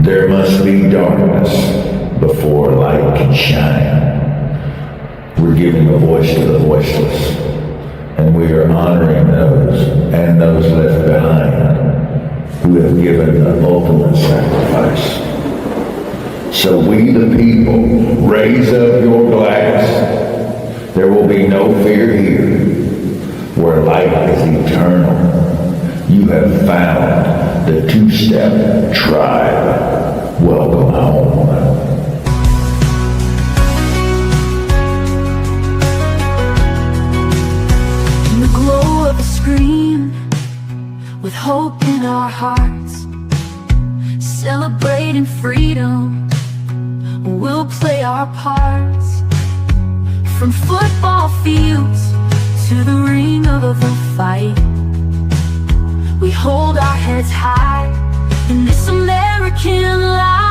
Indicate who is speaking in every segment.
Speaker 1: There must be darkness before light can shine. We're giving a voice to the voiceless, and we are honoring those and those left behind who have given the ultimate sacrifice. So we the people, raise up your glass. There will be no fear here, where light is eternal. You have found the two-step tribe. Welcome home.
Speaker 2: In the glow of a screen, with hope in our hearts, celebrating freedom, we'll play our parts. From football fields to the ring of the fight, we hold our heads high in this American life.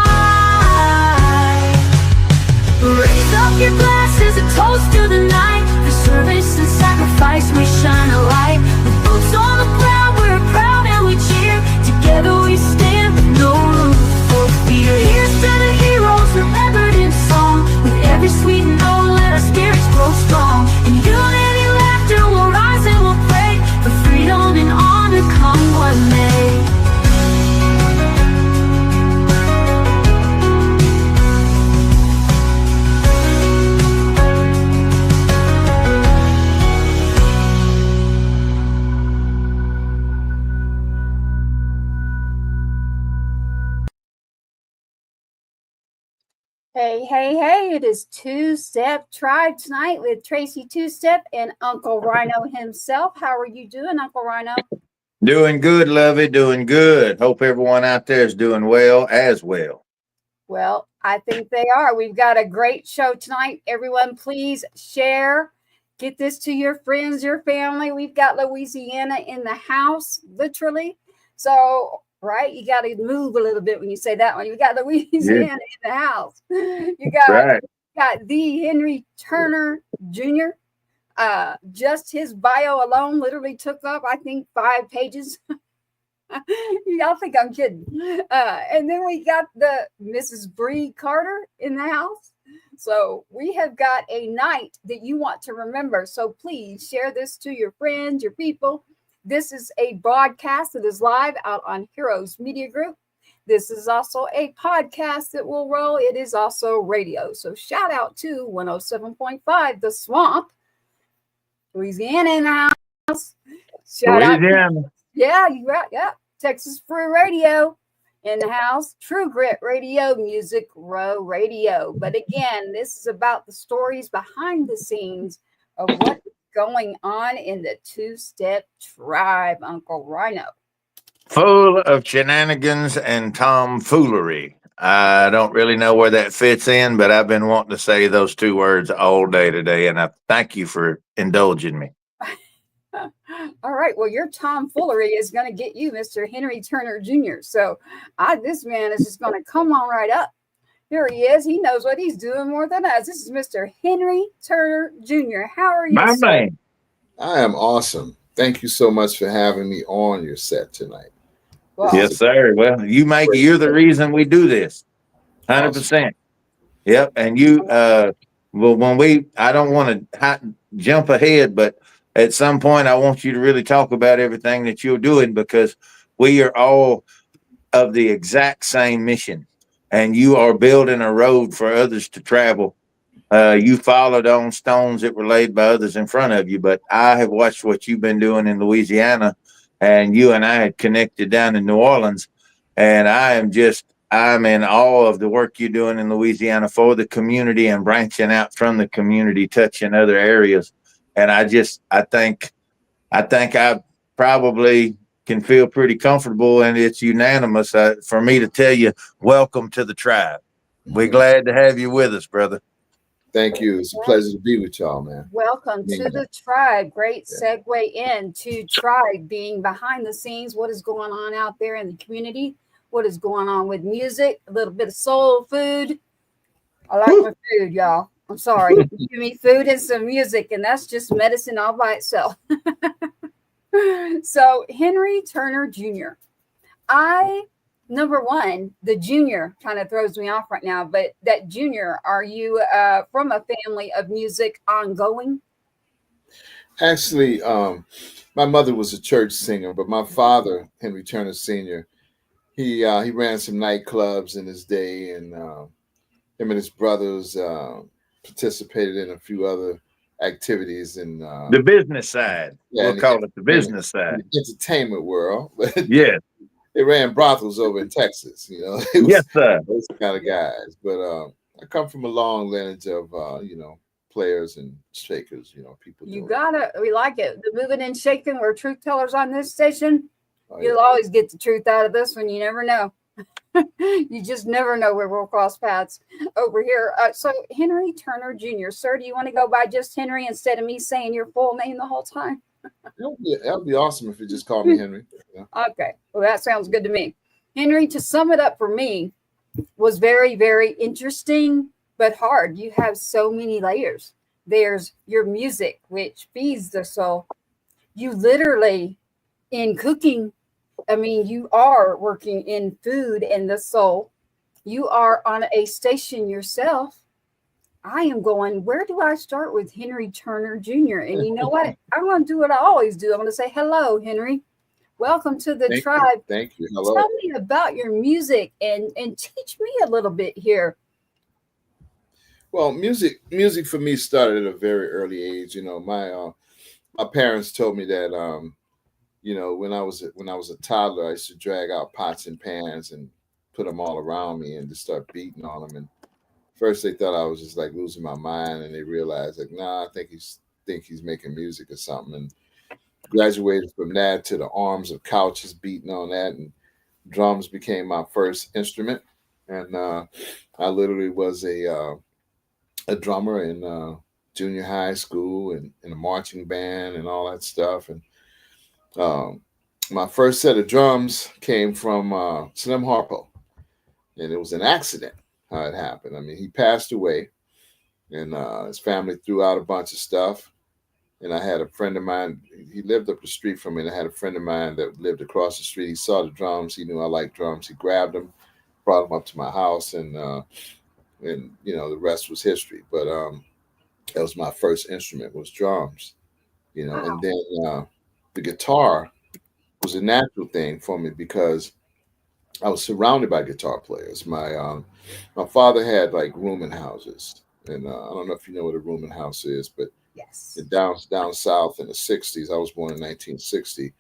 Speaker 2: Raise up your glasses, a toast to the night. For service and sacrifice, we shine a light. With boots on the ground, we're proud and we cheer. Together we stand with no room for fear. Here's to the heroes remembered in song. With every sweet note, let our spirits grow strong. In unity, laughter, we'll rise and we'll pray for freedom and honor, come what may.
Speaker 3: Hey, hey, hey, it is Two-Step Tribe tonight with Tracy Two-Step and Uncle Rhino himself. How are you doing, Uncle Rhino?
Speaker 4: Doing good, Lovey, doing good. Hope everyone out there is doing well as well.
Speaker 3: Well, I think they are. We've got a great show tonight. Everyone, please share. Get this to your friends, your family. We've got Louisiana in the house, literally. So, right, you got to move a little bit when you say that one. You got Louisiana in the house. You got the Henry Turner Jr. Just his bio alone literally took up, I think, 5 pages. Y'all think I'm kidding. And then we got the Mrs. Brei Carter in the house. So we have got a night that you want to remember. So please share this to your friends, your people. This is a broadcast that is live out on Heroes Media Group. This is also a podcast that will roll. It is also radio. So shout out to 107.5 The Swamp, Louisiana in the house. Shout
Speaker 4: Louisiana.
Speaker 3: out. Yeah, you right. Yeah. Texas Free Radio in the house. True Grit Radio, Music Row Radio. But again, this is about the stories behind the scenes of what is going on in the Two-Step Tribe, Uncle Rhino.
Speaker 4: Full of shenanigans and tomfoolery. I don't really know where that fits in, but I've been wanting to say those 2 words all day today, and I thank you for indulging me.
Speaker 3: All right. Well, your tomfoolery is going to get you, Mr. Henry Turner Jr. So this man is just going to come on right up. Here he is. He knows what he's doing more than us. This is Mr. Henry Turner Jr. How are you,
Speaker 4: My
Speaker 3: sir?
Speaker 4: man.
Speaker 5: I am awesome. Thank you so much for having me on your set tonight.
Speaker 3: Well,
Speaker 4: Yes, sir. Well, you're the reason we do this. 100%.
Speaker 5: Awesome.
Speaker 4: Yep. And I don't want to jump ahead, but at some point I want you to really talk about everything that you're doing, because we are all of the exact same mission, and you are building a road for others to travel. You followed on stones that were laid by others in front of you, but I have watched what you've been doing in Louisiana, and you and I had connected down in New Orleans, and I'm in awe of the work you're doing in Louisiana for the community and branching out from the community, touching other areas. And I think I probably can feel pretty comfortable, and it's unanimous for me to tell you, welcome to the tribe. We're glad to have you with us, brother.
Speaker 5: Thank you. It's a pleasure to be with y'all, man.
Speaker 3: welcome to the tribe. Great segue into tribe being behind the scenes. What is going on out there in the community? What is going on with music? A little bit of soul food. I like my food, y'all. I'm sorry. Give me food and some music, and that's just medicine all by itself. So, Henry Turner Jr. I number one, the junior kind of throws me off right now, but that junior, are you from a family of music ongoing?
Speaker 5: Actually, my mother was a church singer, but my father, Henry Turner Sr., he ran some nightclubs in his day, and him and his brothers participated in a few other activities and
Speaker 4: The business side.
Speaker 5: yeah,
Speaker 4: We'll
Speaker 5: in
Speaker 4: call it the business
Speaker 5: in
Speaker 4: side.
Speaker 5: the entertainment world.
Speaker 4: Yes.
Speaker 5: They ran brothels over in Texas, you know. It was
Speaker 4: Yes, sir.
Speaker 5: those kind of guys. But I come from a long lineage of players and shakers, people
Speaker 3: You
Speaker 5: doing
Speaker 3: gotta, we like it. The moving and shaking, we're truth tellers on this station.
Speaker 5: oh,
Speaker 3: You'll
Speaker 5: yeah.
Speaker 3: always get the truth out of this one. You never know. You just never know where we'll cross paths over here. So Henry Turner Jr., sir, do you want to go by just Henry instead of me saying your full name the whole time?
Speaker 5: That'd be awesome if you just called me Henry. Yeah.
Speaker 3: Okay, well, that sounds good to me. Henry, to sum it up for me, was very, very interesting, but hard. You have so many layers. There's your music, which feeds the soul. You literally, in cooking, I mean, you are working in food and the soul. You are on a station yourself. I am going, where do I start with Henry Turner Jr.? And you know what? I'm going to do what I always do. I'm going to say, hello, Henry. Welcome to the tribe.
Speaker 5: Thank you. Hello.
Speaker 3: Tell me about your music and teach me a little bit here.
Speaker 5: Well, music for me started at a very early age. My parents told me that when I was a toddler, I used to drag out pots and pans and put them all around me and just start beating on them. And first they thought I was just like losing my mind, and they realized like, nah, I think he's making music or something. And graduated from that to the arms of couches beating on that, and drums became my first instrument. And I literally was a drummer in junior high school and in a marching band and all that stuff. And my first set of drums came from Slim Harpo, and it was an accident how it happened. I mean, he passed away, and his family threw out a bunch of stuff. And I had a friend of mine, he lived up the street from me, and I had a friend of mine that lived across the street. He saw the drums. He knew I liked drums. He grabbed them, brought them up to my house, and the rest was history. But that was my first instrument, was drums,
Speaker 3: Wow.
Speaker 5: And then the guitar was a natural thing for me because I was surrounded by guitar players. My father had like rooming houses, and I don't know if you know what a rooming house is, but
Speaker 3: Yes.
Speaker 5: down south in the 60s, I was born in 1960,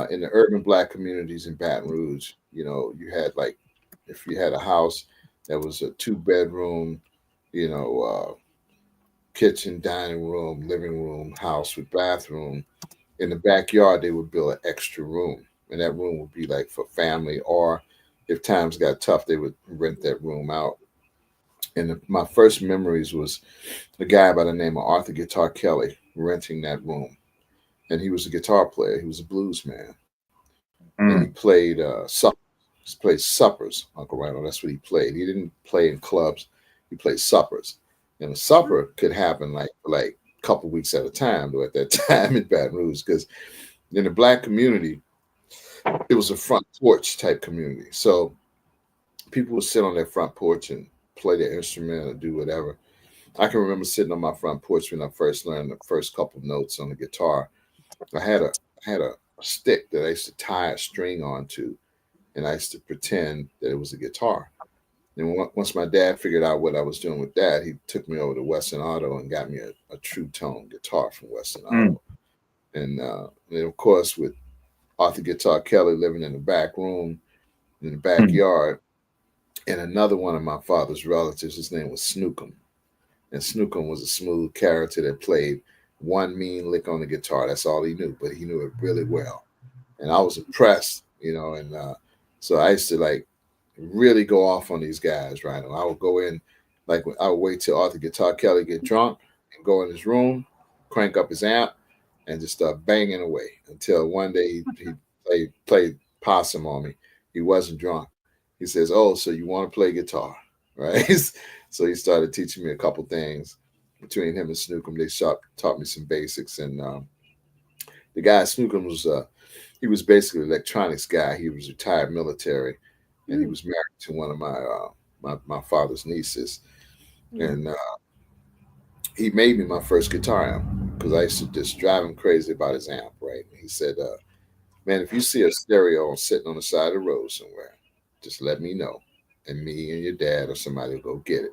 Speaker 5: in the urban Black communities in Baton Rouge, you had like, if you had a house that was a 2-bedroom, kitchen, dining room, living room, house with bathroom, in the backyard, they would build an extra room. And that room would be like for family, or if times got tough, they would rent that room out. And my first memories was a guy by the name of Arthur Guitar Kelly renting that room. And he was a guitar player. He was a blues man. And he played suppers, Uncle Randall. That's what he played. He didn't play in clubs. He played suppers. And a supper could happen like a couple weeks at a time, though, at that time in Baton Rouge, because in the Black community, it was a front porch type community. So people would sit on their front porch and play their instrument or do whatever. I can remember sitting on my front porch when I first learned the first couple notes on the guitar. I had a stick that I used to tie a string onto, and I used to pretend that it was a guitar. And once my dad figured out what I was doing with that, he took me over to Western Auto and got me a true tone guitar from Western Auto. And then, of course, with Arthur Guitar Kelly living in the back room, in the backyard, and another one of my father's relatives, his name was Snookum. And Snookum was a smooth character that played one mean lick on the guitar. That's all he knew, but he knew it really well. And I was impressed, and so I used to like really go off on these guys, right? And I would go in, like I would wait till Arthur Guitar Kelly get drunk and go in his room, crank up his amp, and just start banging away until one day he played possum on me. He wasn't drunk. He says, "Oh, so you want to play guitar?" Right? So he started teaching me a couple things. Between him and Snookum, they taught me some basics. And the guy Snookum he was basically an electronics guy. He was retired military, and he was married to one of my father's nieces, and he made me my first guitar amp because I used to just drive him crazy about his amp. Right? He said, "Man, if you see a stereo sitting on the side of the road somewhere, just let me know, and me and your dad or somebody will go get it,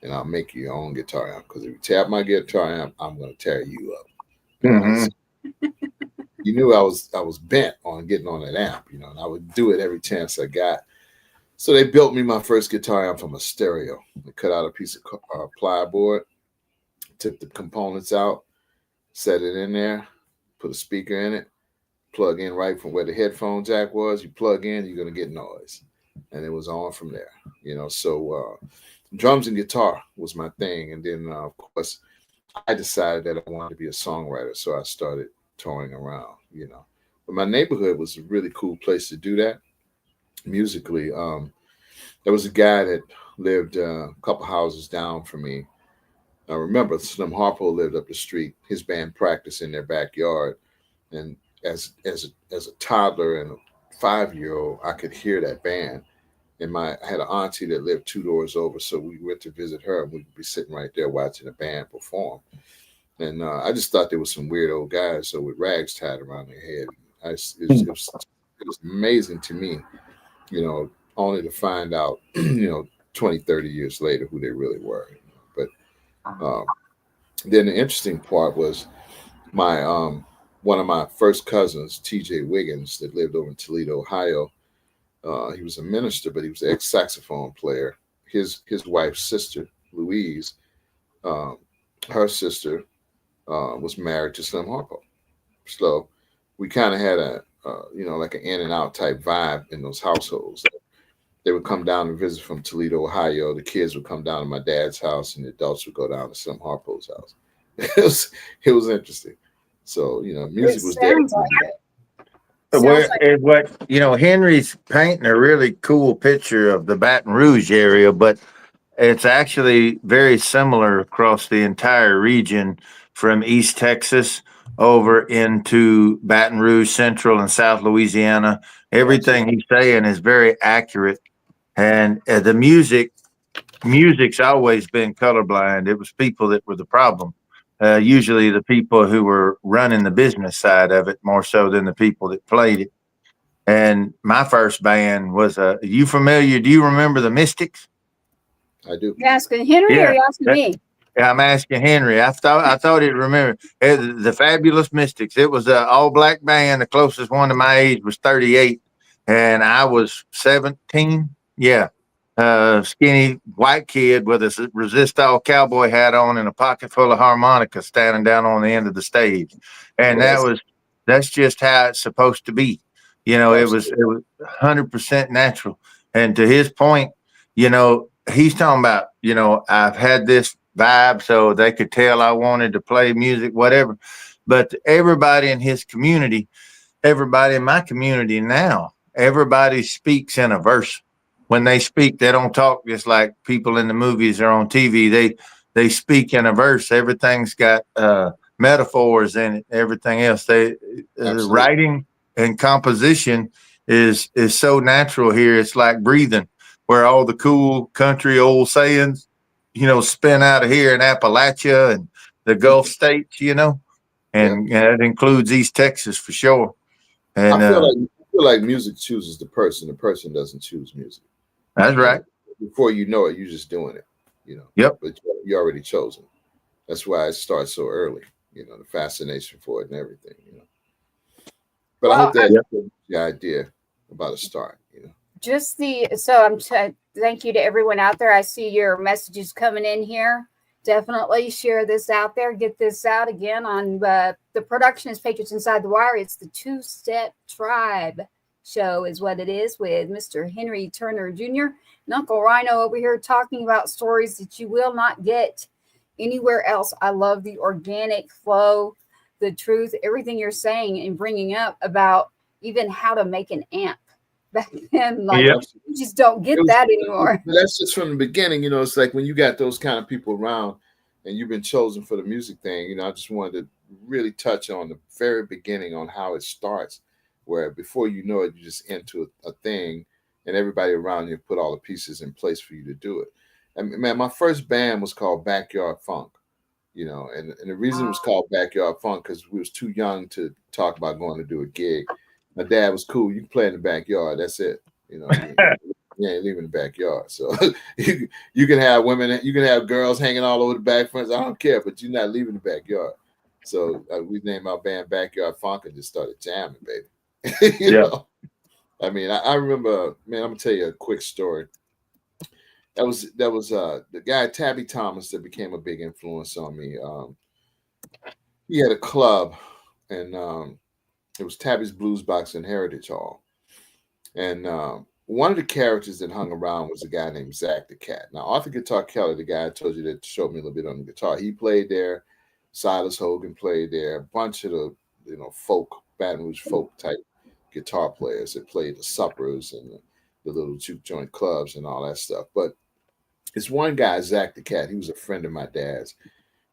Speaker 5: and I'll make you your own guitar amp. Because if you tap my guitar amp, I'm going to tear you up."
Speaker 4: Mhm.
Speaker 5: You knew I was bent on getting on that amp, and I would do it every chance I got. So they built me my first guitar amp from a stereo. They cut out a piece of plyboard, took the components out, set it in there, put a speaker in it, plug in right from where the headphone jack was. You plug in, you're going to get noise. And it was on from there, So drums and guitar was my thing. And then, of course, I decided that I wanted to be a songwriter. So I started touring around, But my neighborhood was a really cool place to do that musically. There was a guy that lived a couple houses down from me. I remember Slim Harpo lived up the street. His band practiced in their backyard. And as a toddler and a 5-year-old, I could hear that band. And I had an auntie that lived 2 doors over, so we went to visit her, and we'd be sitting right there watching the band perform. And I just thought there was some weird old guys, so with rags tied around their head. It was amazing to me, only to find out, 20, 30 years later who they really were. But then the interesting part was my one of my first cousins, T.J. Wiggins, that lived over in Toledo, Ohio. He was a minister, but he was an ex-saxophone player. His wife's sister, Louise, her sister was married to Slim Harpo. So we kind of had a, like an in and out type vibe in those households. They would come down and visit from Toledo, Ohio. The kids would come down to my dad's house, and the adults would go down to Slim Harpo's house. It was interesting. So, music was there.
Speaker 3: Sounds like it.
Speaker 4: Henry's painting a really cool picture of the Baton Rouge area, but it's actually very similar across the entire region from East Texas over into Baton Rouge, Central and South Louisiana. Everything he's saying is very accurate. And the music's always been colorblind. It was people that were the problem. Usually the people who were running the business side of it more so than the people that played it. And my first band was you familiar? Do you remember the Mystics?
Speaker 5: I do.
Speaker 3: You asking Henry or you asking me?
Speaker 4: I'm asking Henry. I thought he'd remember the Fabulous Mystics. It was an all black band. The closest one to my age was 38, and I was 17. Yeah. Skinny white kid with a resistol cowboy hat on and a pocket full of harmonica standing down on the end of the stage. And that's just how it's supposed to be. It was 100% natural. And to his point, he's talking about, I've had this vibe so they could tell I wanted to play music, whatever. But everybody in his community, everybody in my community now, everybody speaks in a verse. When they speak, they don't talk just like people in the movies or on TV. They speak in a verse. Everything's got metaphors in it. Everything else. Writing and composition is so natural here. It's like breathing, where all the cool country old sayings, spin out of here in Appalachia and the Gulf states, and it includes East Texas for sure. And
Speaker 5: I feel like music chooses the person. The person doesn't choose music.
Speaker 4: That's right.
Speaker 5: Before you know it, you're just doing it,
Speaker 4: Yep.
Speaker 5: But you're already chosen. That's why it starts so early, the fascination for it and everything, But I hope that's the idea about a start,
Speaker 3: Thank you to everyone out there. I see your messages coming in here. Definitely share this out there. Get this out again on the production is Patriots Inside the Wire. It's the Two-Step Tribe show is what it is, with Mr. Henry Turner Jr. and Uncle Rhino over here talking about stories that you will not get anywhere else. I love the organic flow, the truth, everything you're saying and bringing up about even how to make an amp. Back then, you just don't get that anymore.
Speaker 5: That's just from the beginning, it's like when you got those kind of people around and you've been chosen for the music thing, I just wanted to really touch on the very beginning on how it starts, where before you know it, you're just into a thing and everybody around you put all the pieces in place for you to do it. And man, my first band was called Backyard Funk, you know, and the reason it was called Backyard Funk because we was too young to talk about going to do a gig. My dad was cool. You can play in the backyard. That's it. You know, you ain't leaving the backyard. So you can have women, you can have girls hanging all over the back fence. I don't care, but you're not leaving the backyard. So we named our band Backyard Funk and just started jamming, baby. you know? I mean, I remember, man, I'm gonna tell you a quick story. That was the guy Tabby Thomas that became a big influence on me. He had a club, and it was Tabby's Blues Box in Heritage Hall. And one of the characters that hung around was a guy named Zach the Cat. Now, Arthur Guitar Kelly, the guy I told you that showed me a little bit on the guitar, he played there. Silas Hogan played there. A bunch of the folk, Baton Rouge folk type guitar players that played the suppers and the little juke joint clubs and all that stuff. But this one guy, Zach the Cat, he was a friend of my dad's.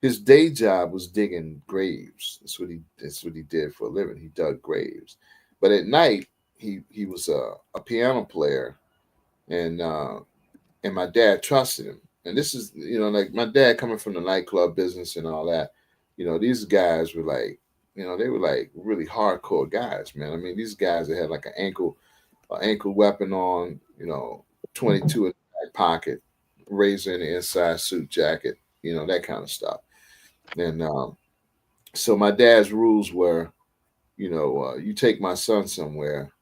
Speaker 5: His day job was digging graves. That's what he did for a living. He dug graves. But at night, he was a piano player, and my dad trusted him. And this is, like my dad coming from the nightclub business and all that. These guys were like, they were like really hardcore guys, man. I mean, these guys that had like an ankle weapon on, 22 in the back pocket, razor in the inside suit jacket, that kind of stuff. And so my dad's rules were, you take my son somewhere,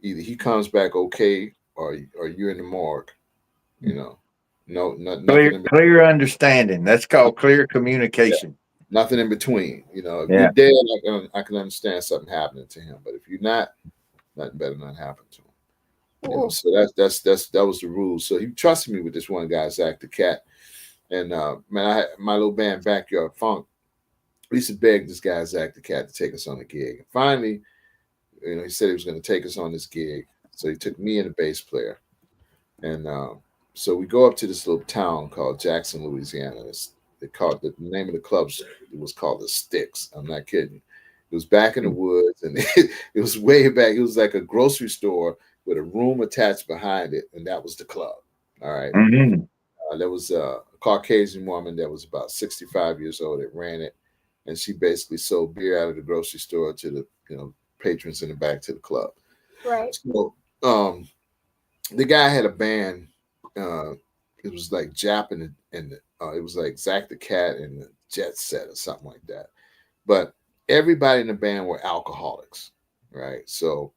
Speaker 5: either he comes back okay or you're in the morgue,
Speaker 4: clear understanding. That's called clear communication.
Speaker 5: Yeah. Nothing in between, if you're dead, I can understand something happening to him, but if you're not, nothing better not happen to him. So that was the rule. So he trusted me with this one guy, Zach the Cat, and man, I had my little band Backyard Funk. We used to beg this guy Zach the Cat to take us on a gig. And finally, he said he was going to take us on this gig. So he took me and the bass player, and so we go up to this little town called Jackson, Louisiana. The name of the club was called the Sticks. I'm not kidding. It was back in the woods, and it was way back. It was like a grocery store with a room attached behind it, and that was the club. All right. Mm-hmm. There was a Caucasian woman that was about 65 years old that ran it, and she basically sold beer out of the grocery store to the patrons in the back to the club.
Speaker 3: Right.
Speaker 5: So the guy had a band. It was like Jap and it was like Zach the Cat and the Jet Set or something like that. But everybody in the band were alcoholics, right? So,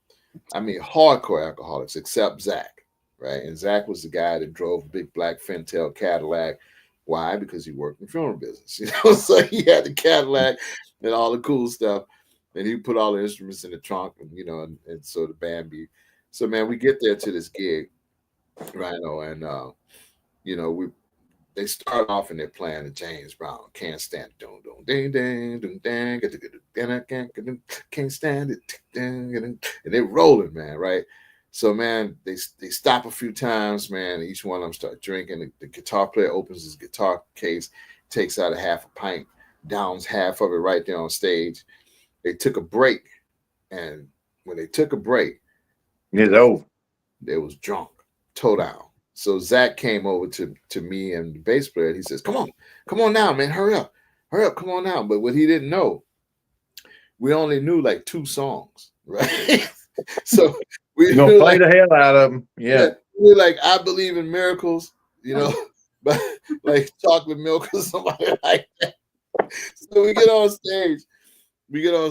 Speaker 5: I mean, hardcore alcoholics except Zach, right? And Zach was the guy that drove a big black Fintel Cadillac. Why? Because he worked in the funeral business, So he had the Cadillac and all the cool stuff, and he put all the instruments in the trunk, and so the band be. So man, we get there to this gig, Rhino, and they start off and they're playing the James Brown Can't Stand It, ding ding ding ding, can't stand it, and they're rolling, man, right? So man, they stop a few times, man. Each one of them start drinking. The guitar player opens his guitar case, takes out a half a pint, downs half of it right there on stage. They took a break, and when they took a break,
Speaker 4: it's over.
Speaker 5: They was drunk, toe down. So Zach came over to me and the bass player. He says, come on now, man, hurry up, come on now. But what he didn't know, we only knew like 2 songs, right? So we're
Speaker 4: gonna play the hell out of them. Yeah.
Speaker 5: We're like, I Believe in Miracles, but like Chocolate Milk or somebody like that. So we get on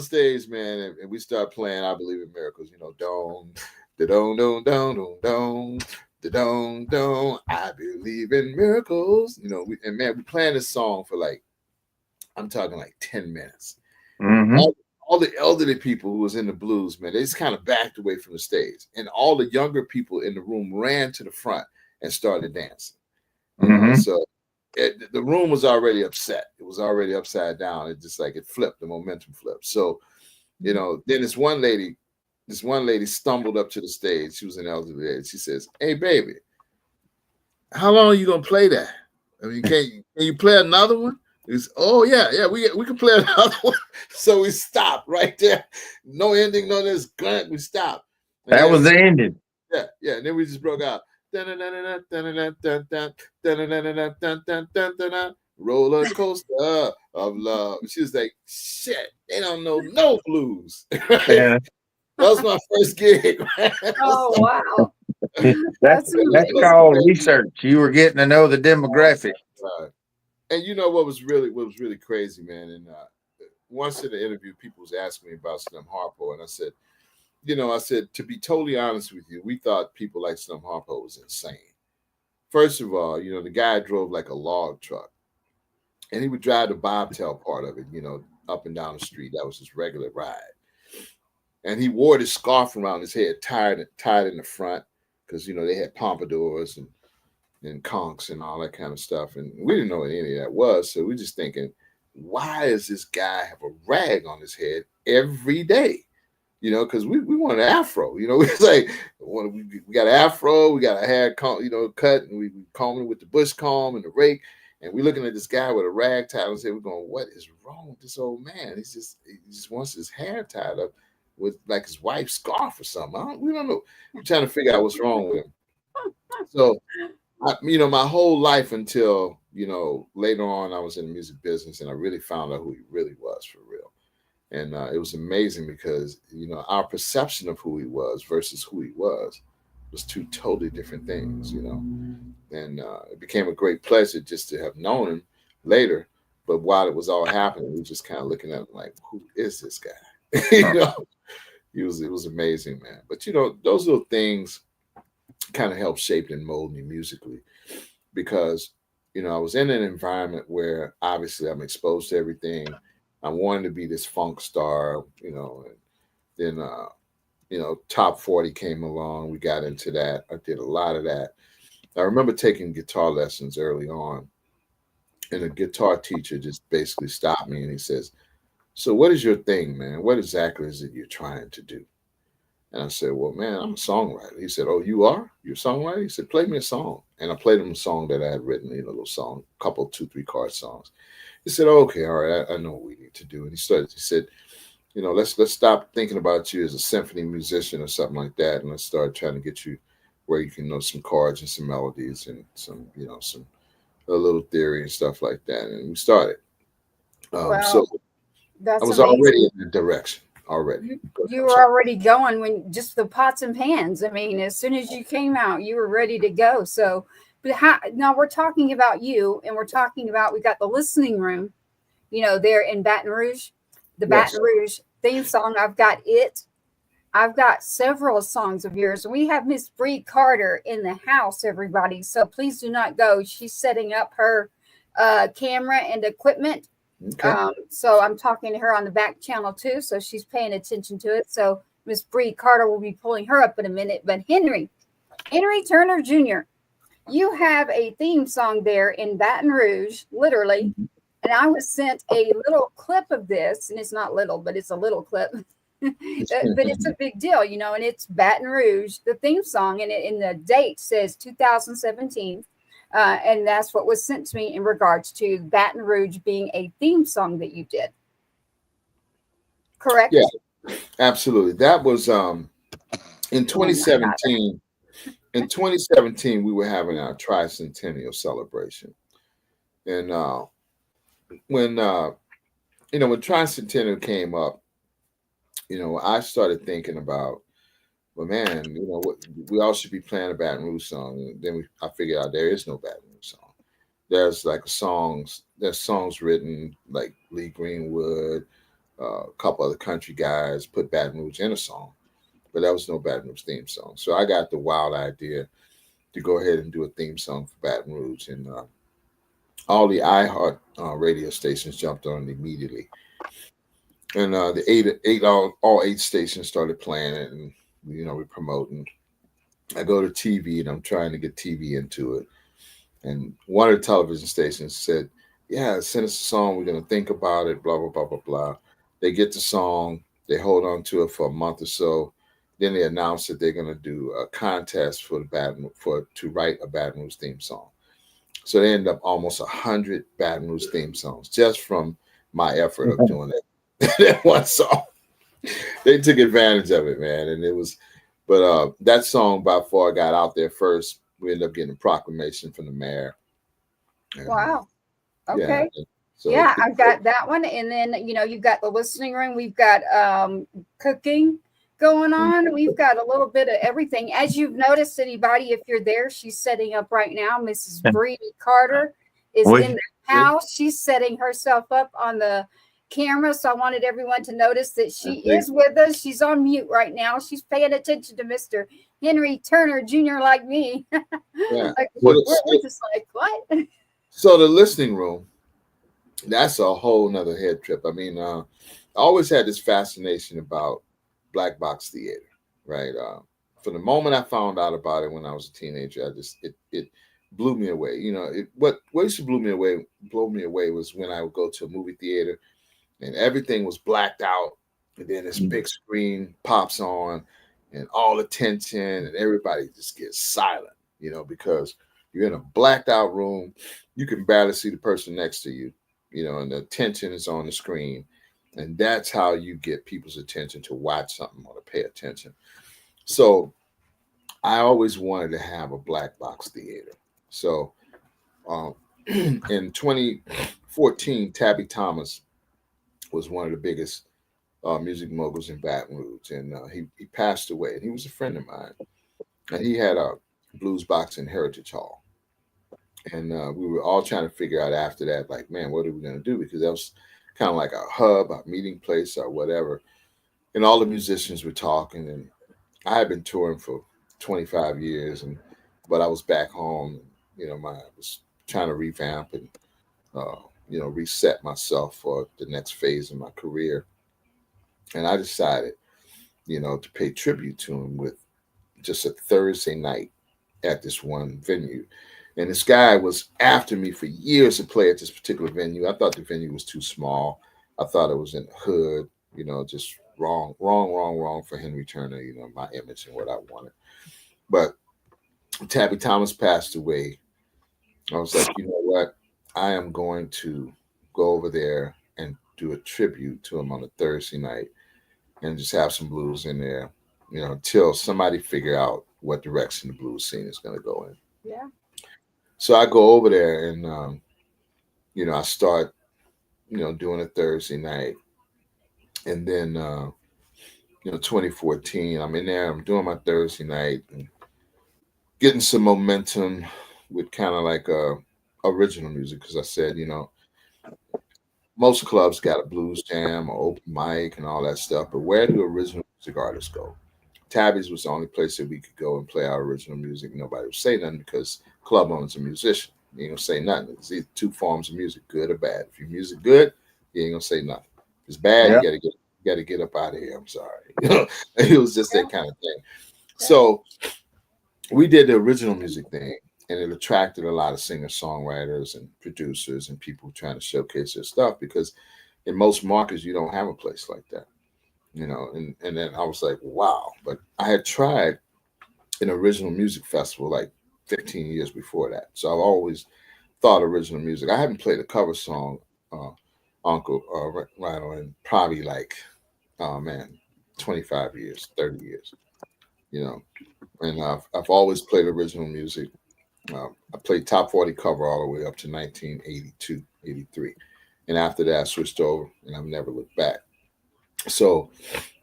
Speaker 5: stage, man, and we start playing I Believe in Miracles, don't I believe in miracles. We're playing this song for like, I'm talking like 10 minutes. Mm-hmm. All the elderly people who was in the blues, man, they just kind of backed away from the stage. And all the younger people in the room ran to the front and started dancing.
Speaker 4: Mm-hmm.
Speaker 5: So the room was already upset. It was already upside down. It just like it flipped, the momentum flipped. So, then this one lady stumbled up to the stage. She was an elderly lady. She says, "Hey, baby, how long are you gonna play that? I mean, can you play another one?" He's, "Oh yeah, we can play another one." So we stopped right there. No ending, no this grunt. We stopped.
Speaker 4: That was the ending.
Speaker 5: Yeah. And then we just broke out. Roller coaster of love. She was like, shit, they don't know no blues.
Speaker 4: Yeah.
Speaker 5: That was my first gig.
Speaker 3: Oh, wow.
Speaker 4: That's
Speaker 3: amazing.
Speaker 4: called research. You were getting to know the demographic.
Speaker 5: And you know what was really crazy, man. And once in the interview, people was asking me about Slim Harpo, and I said, to be totally honest with you, we thought people like Slim Harpo was insane. First of all, the guy drove like a log truck, and he would drive the bobtail part of it, up and down the street. That was his regular ride. And he wore this scarf around his head, tied in the front, because they had pompadours and conchs and all that kind of stuff. And we didn't know what any of that was. So we're just thinking, why does this guy have a rag on his head every day? Because we want an afro. It's like we got an afro, we got a hair cut, and we comb it with the bush comb and the rake. And we're looking at this guy with a rag tied on his head. We're going, what is wrong with this old man? He just wants his hair tied up with like his wife's scarf or something. We don't know. We're trying to figure out what's wrong with him. So, my whole life until, later on, I was in the music business and I really found out who he really was for real. And it was amazing because, our perception of who he was versus who he was two totally different things, And it became a great pleasure just to have known him later. But while it was all happening, we were just kind of looking at him like, who is this guy? It was amazing, man. But, those little things kind of helped shape and mold me musically because, I was in an environment where obviously I'm exposed to everything. I wanted to be this funk star, and then, Top 40 came along. We got into that. I did a lot of that. I remember taking guitar lessons early on, and a guitar teacher just basically stopped me and he says, so what is your thing, man? What exactly is it you're trying to do? And I said, well, man, I'm a songwriter. He said, oh, you are? You're a songwriter? He said, play me a song. And I played him a song that I had written, a little song, a couple, 2-3 chord songs. He said, oh, okay, all right, I know what we need to do. And he said, let's stop thinking about you as a symphony musician or something like that. And let's start trying to get you where you can know some chords and some melodies and some, a little theory and stuff like that. And we started.
Speaker 3: Wow.
Speaker 5: So
Speaker 3: That's
Speaker 5: I was
Speaker 3: amazing.
Speaker 5: already in the direction already.
Speaker 3: You were already going when just the pots and pans. I mean, as soon as you came out, you were ready to go. So, but now we're talking about you, and we're talking about, we got the listening room, there in Baton Rouge, the Baton Rouge theme song. I've got it. I've got several songs of yours. We have Miss Brei Carter in the house, everybody. So please do not go. She's setting up her camera and equipment.
Speaker 5: Okay.
Speaker 3: So I'm talking to her on the back channel too. So she's paying attention to it. So Miss Brei Carter will be pulling her up in a minute. But Henry Turner Jr., you have a theme song there in Baton Rouge, literally. And I was sent a little clip of this, and it's not little, but it's a little clip. But it's a big deal, and it's Baton Rouge, the theme song, and the date says 2017. And that's what was sent to me in regards to Baton Rouge being a theme song that you did. Correct?
Speaker 5: Yeah, absolutely. That was in 2017. In 2017, we were having our tricentennial celebration. And when tricentennial came up, I started thinking about, well, man, we all should be playing a Baton Rouge song. And then I figured out there is no Baton Rouge song. There's songs written like Lee Greenwood, a couple other country guys put Baton Rouge in a song, but there was no Baton Rouge theme song. So I got the wild idea to go ahead and do a theme song for Baton Rouge. And all the iHeart radio stations jumped on it immediately. And all eight stations started playing it, and we're promoting. I go to TV, and I'm trying to get TV into it. And one of the television stations said, "Yeah, send us a song. We're gonna think about it." Blah blah blah blah blah. They get the song. They hold on to it for a month or so. Then they announce that they're gonna do a contest to write a Baton Rouge theme song. So they end up almost 100 Baton Rouge theme songs just from my effort of doing that one song. They took advantage of it, man, and it was But that song by far got out there first. We ended up getting a proclamation from the mayor. And,
Speaker 3: Wow. Okay.
Speaker 5: Yeah. So
Speaker 3: yeah, I've got that one. And then, you've got the listening room. We've got cooking going on. We've got a little bit of everything. As you've noticed, anybody, if you're there, she's setting up right now. Mrs. Brei Carter is in the house. She's setting herself up on the camera. So I wanted everyone to notice that she is with us. She's on mute right now. She's paying attention to Mr. Henry Turner Jr. like me.
Speaker 5: Yeah.
Speaker 3: we're just like, what?
Speaker 5: So the listening room, that's a whole nother head trip. I mean, I always had this fascination about black box theater, right? From the moment I found out about it when I was a teenager, it blew me away. What used to blow me away was when I would go to a movie theater and everything was blacked out, and then this big screen pops on, and all the tension, and everybody just gets silent, because you're in a blacked out room, you can barely see the person next to you, and the tension is on the screen. And that's how you get people's attention to watch something or to pay attention. So I always wanted to have a black box theater. So in 2014, Tabby Thomas was one of the biggest music moguls in Baton Rouge. And he passed away. And he was a friend of mine. And he had a blues box in Heritage Hall. And we were all trying to figure out after that, like, man, what are we going to do? Because that was kind of like a hub, a meeting place or whatever. And all the musicians were talking. And I had been touring for 25 years, but I was back home. I was trying to revamp and, reset myself for the next phase of my career. And I decided, to pay tribute to him with just a Thursday night at this one venue. And this guy was after me for years to play at this particular venue. I thought the venue was too small. I thought it was in the hood, just wrong for Henry Turner, my image and what I wanted. But Tabby Thomas passed away. I was like, you know what? I am going to go over there and do a tribute to him on a Thursday night and just have some blues in there, until somebody figure out what direction the blues scene is going to go in.
Speaker 3: Yeah.
Speaker 5: So I go over there and, I start, doing a Thursday night. And then, 2014, I'm in there, I'm doing my Thursday night and getting some momentum with kind of like original music. Because I said, most clubs got a blues jam or open mic and all that stuff. But where do original music artists go? Tabby's was the only place that we could go and play our original music. Nobody would say nothing because club owner's a musician. You ain't gonna say nothing. It's either two forms of music, good or bad. If your music good, you ain't gonna say nothing. If it's bad, you gotta get up out of here. I'm sorry. It was just that kind of thing. So we did the original music thing, and it attracted a lot of singer-songwriters and producers and people trying to showcase their stuff, because in most markets you don't have a place like that. And then I was like, wow. But I had tried an original music festival like 15 years before that. So I've always thought original music. I haven't played a cover song, Uncle Rhino, in probably 25 years, 30 years, And I've always played original music. I played top 40 cover all the way up to 1982, 83. And after that, I switched over and I've never looked back. So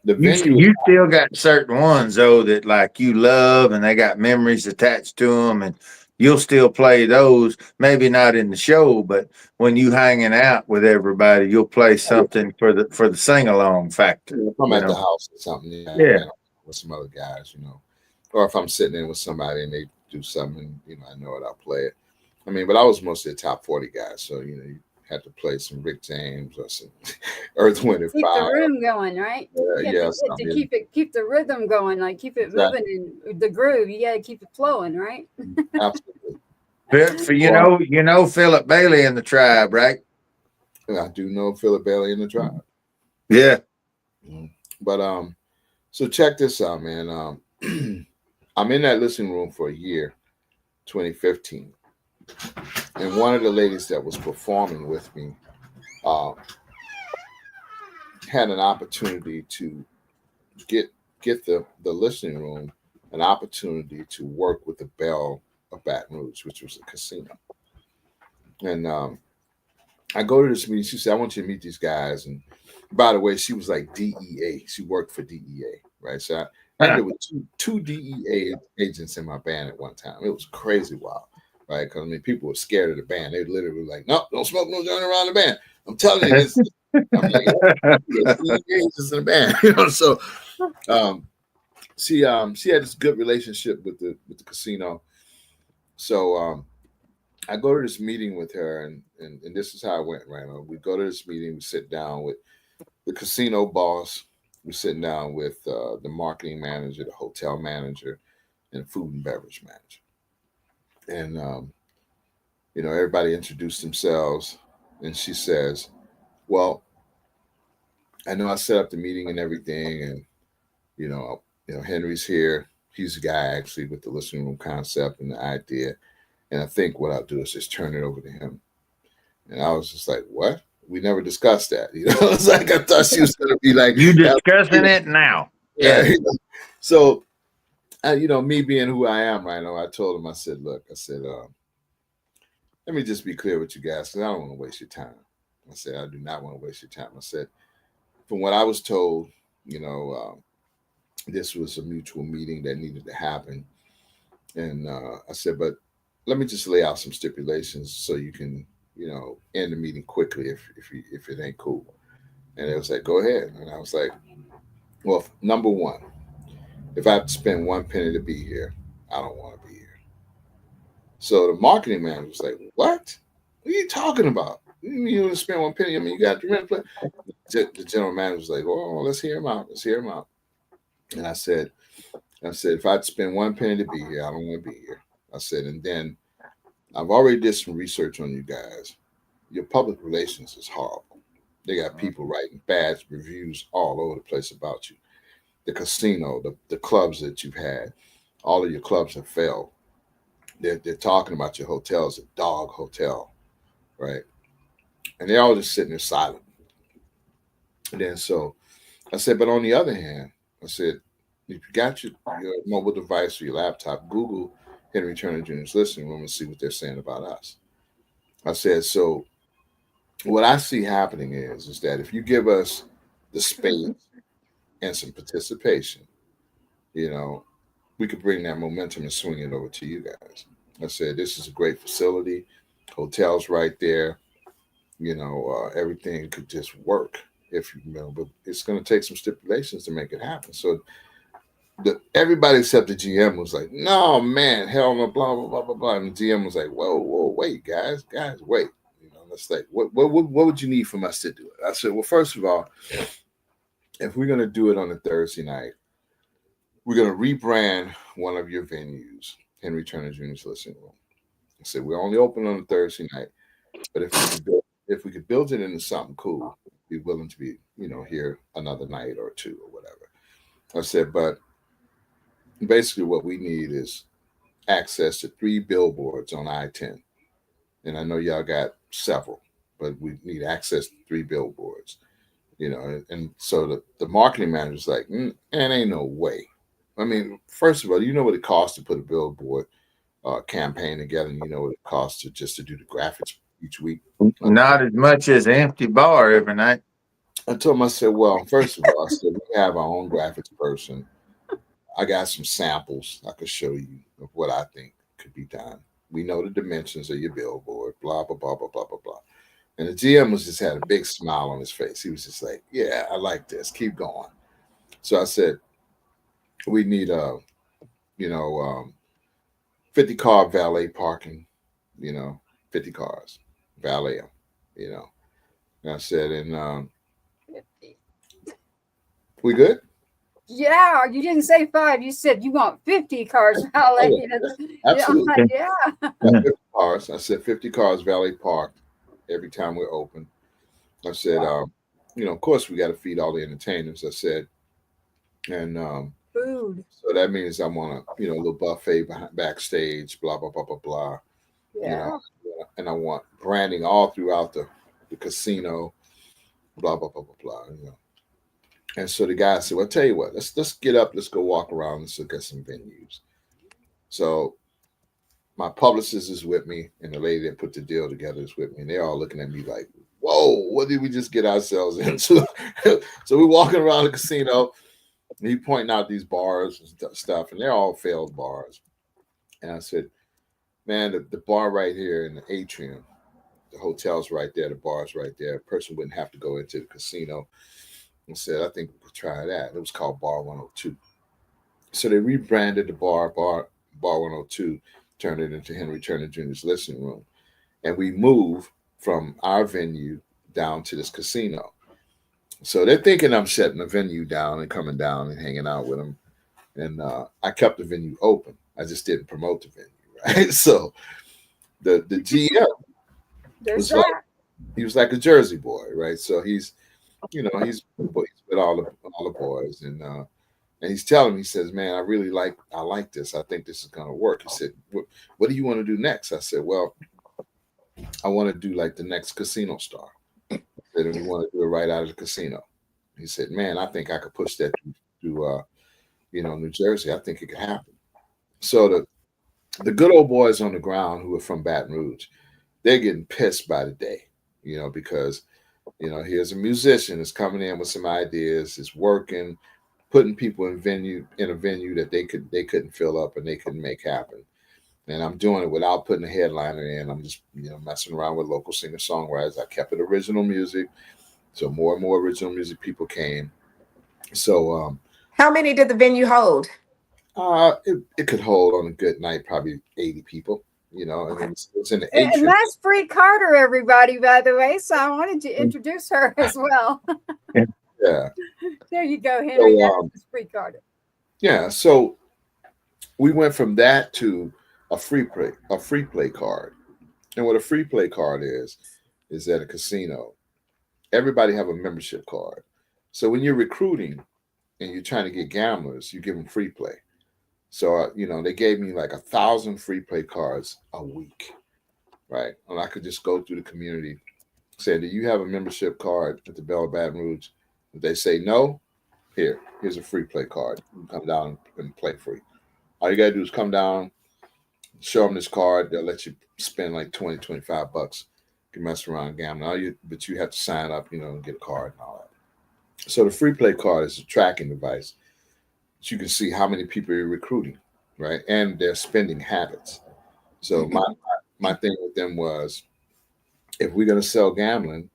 Speaker 5: the venue,
Speaker 4: you still got certain ones though that like you love and they got memories attached to them, and you'll still play those. Maybe not in the show, but when you hanging out with everybody, you'll play something for the sing along factor.
Speaker 5: If I'm at the house or something, with some other guys, or if I'm sitting in with somebody and they do something, I know it, I'll play it. I mean, but I was mostly a top 40 guy, so you had to play some Rick James or some Earth, Wind and Fire.
Speaker 3: Keep the room going, right? To keep the rhythm going, like keep it moving in the groove. You got to keep it flowing, right?
Speaker 5: Absolutely.
Speaker 4: For Philip Bailey in the Tribe, right?
Speaker 5: I do know Philip Bailey in the Tribe.
Speaker 4: Yeah.
Speaker 5: But so check this out, man. I'm in that listening room for a year, 2015. And one of the ladies that was performing with me had an opportunity to get get the listening room an opportunity to work with the Belle of Baton Rouge, which was a casino. And I go to this meeting. She said, I want you to meet these guys. And by the way, she was like DEA. She worked for DEA, right? So I ended with two DEA agents in my band at one time. It was crazy wild, right? Because I mean, people were scared of the band. They literally were like, no, don't smoke no joint around the band. I'm telling you this. I'm like, DEA agents in the band, you know. So she had this good relationship with the casino. So I go to this meeting with her, and this is how it went, right? We go to this meeting, we sit down with the casino boss, we're sitting down with the marketing manager, the hotel manager, and food and beverage manager. And, everybody introduced themselves, and she says, well, I know I set up the meeting and everything, and, Henry's here. He's the guy actually with the listening room concept and the idea. And I think what I'll do is just turn it over to him. And I was just like, what? We never discussed that. It's like I thought she was going to be like,
Speaker 4: you discussing it now.
Speaker 5: Yeah. So, me being who I am right now, I told him, I said, look, let me just be clear with you guys, because I don't want to waste your time. I said, I do not want to waste your time. I said, from what I was told, this was a mutual meeting that needed to happen. And I said, but let me just lay out some stipulations so you can, end the meeting quickly if it ain't cool. And it was like, go ahead. And I was like, well, number one, if I have to spend one penny to be here, I don't want to be here. So the marketing manager was like, what? What are you talking about? You want to spend one penny? I mean, you got the rent play. The general manager was like, oh, let's hear him out. Let's hear him out. And I said, if I had to spend one penny to be here, I don't want to be here. I said, and then I've already did some research on you guys. Your public relations is horrible. They got people writing bad reviews all over the place about you. The casino, the clubs that you've had, all of your clubs have failed. They're talking about your hotel as a dog hotel, right? And they're all just sitting there silent. And then so I said, but on the other hand, I said, if you got your mobile device or your laptop, Google Henry Turner Jr.'s listening room and see what they're saying about us. I said, so what I see happening is that if you give us the space and some participation, we could bring that momentum and swing it over to you guys. I said, this is a great facility. Hotel's right there. Everything could just work but it's going to take some stipulations to make it happen. So everybody except the GM was like, no, man, hell no, blah, blah, blah, blah, blah. And the GM was like, whoa, wait, guys, wait. Let's like, what would you need from us to do it? I said, well, first of all, if we're going to do it on a Thursday night, we're going to rebrand one of your venues, Henry Turner Jr.'s Listening Room. I said, we're only open on a Thursday night, but if we could build it into something cool, be willing to be, here another night or two or whatever. I said, but basically what we need is access to 3 billboards on I-10. And I know y'all got several, but we need access to 3 billboards, and so the marketing manager's like, ain't no way. I mean, first of all, you know what it costs to put a billboard campaign together, and you know what it costs to do the graphics each week?
Speaker 4: Not as much as an empty bar every night.
Speaker 5: I told him, I said, well, first of all, I said, we have our own graphics person. I got some samples I could show you of what I think could be done. We know the dimensions of your billboard, blah, blah, blah, blah, blah, blah, blah. And the GM just had a big smile on his face. He was just like, yeah, I like this. Keep going. So I said, we need 50-car valet parking, 50 cars, valet them, And I said, and
Speaker 3: 50.
Speaker 5: We good?
Speaker 3: Yeah, you didn't say 5. You said you want 50 cars valet.
Speaker 5: Absolutely.
Speaker 3: Yeah.
Speaker 5: 50 cars. I said 50 cars valet parked every time we're open. I said, of course we got to feed all the entertainers. I said, and
Speaker 3: Food.
Speaker 5: so that means I want a little buffet backstage, blah blah blah blah blah.
Speaker 3: Yeah.
Speaker 5: And I want branding all throughout the casino, blah blah blah blah blah. And so the guy said, well, I'll tell you what, let's get up, let's go walk around, let's look at some venues. So my publicist is with me, and the lady that put the deal together is with me, and they're all looking at me like, whoa, what did we just get ourselves into? So we're walking around the casino, and he pointing out these bars and stuff, and they're all failed bars. And I said, man, the bar right here in the atrium, the hotel's right there, the bar's right there. A person wouldn't have to go into the casino. And said, I think we could try that. It was called Bar 102. So they rebranded the bar 102, turned it into Henry Turner Jr.'s listening room. And we moved from our venue down to this casino. So they're thinking I'm shutting the venue down and coming down and hanging out with them. And I kept the venue open. I just didn't promote the venue, right? So the GM was he was like a Jersey boy, right? So he's with all the boys, and he's telling me, he says, man, I like this. I think this is gonna work. He said, what do you want to do next? I said, well, I want to do like the next Casino Star. And we want to do it right out of the casino. He said, man, I think I could push that to New Jersey. I think it could happen. So the good old boys on the ground who are from Baton Rouge, they're getting pissed by the day, because here's a musician that's coming in with some ideas, is working, putting people in a venue that they couldn't fill up and they couldn't make happen. And I'm doing it without putting a headliner in. I'm just, messing around with local singer-songwriters. I kept it original music. So more and more original music people came. So
Speaker 6: how many did the venue hold?
Speaker 5: It could hold on a good night, probably 80 people. And it's in the atrium.
Speaker 3: And that's Brei Carter, everybody, by the way. So I wanted to introduce her as well.
Speaker 5: Yeah.
Speaker 3: There you go, Henry.
Speaker 5: So,
Speaker 3: that's Brei Carter.
Speaker 5: Yeah. So we went from that to a free play card. And what a free play card is at a casino, everybody have a membership card. So when you're recruiting and you're trying to get gamblers, you give them free play. So, they gave me like 1,000 free play cards a week, right? And I could just go through the community saying, do you have a membership card at the Belle of Baton Rouge? If they say no, here's a free play card. You can come down and play free. All you got to do is come down, show them this card. They'll let you spend like $20, $25. You can mess around gambling. But you have to sign up, and get a card and all that. So the free play card is a tracking device. You can see how many people you're recruiting, right? And their spending habits. So my thing with them was, if we're going to sell gambling,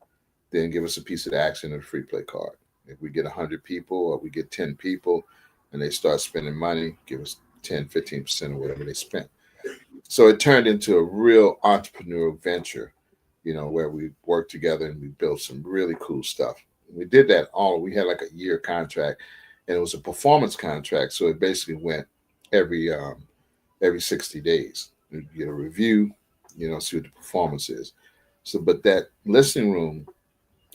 Speaker 5: then give us a piece of the action of the free play card. If we get 100 people or we get 10 people and they start spending money, give us 10, 15% of whatever they spent. So it turned into a real entrepreneurial venture, where we worked together and we built some really cool stuff. We did that we had like a year contract. And it was a performance contract, so it basically went every 60 days. You get a review, see what the performance is. So, but that listening room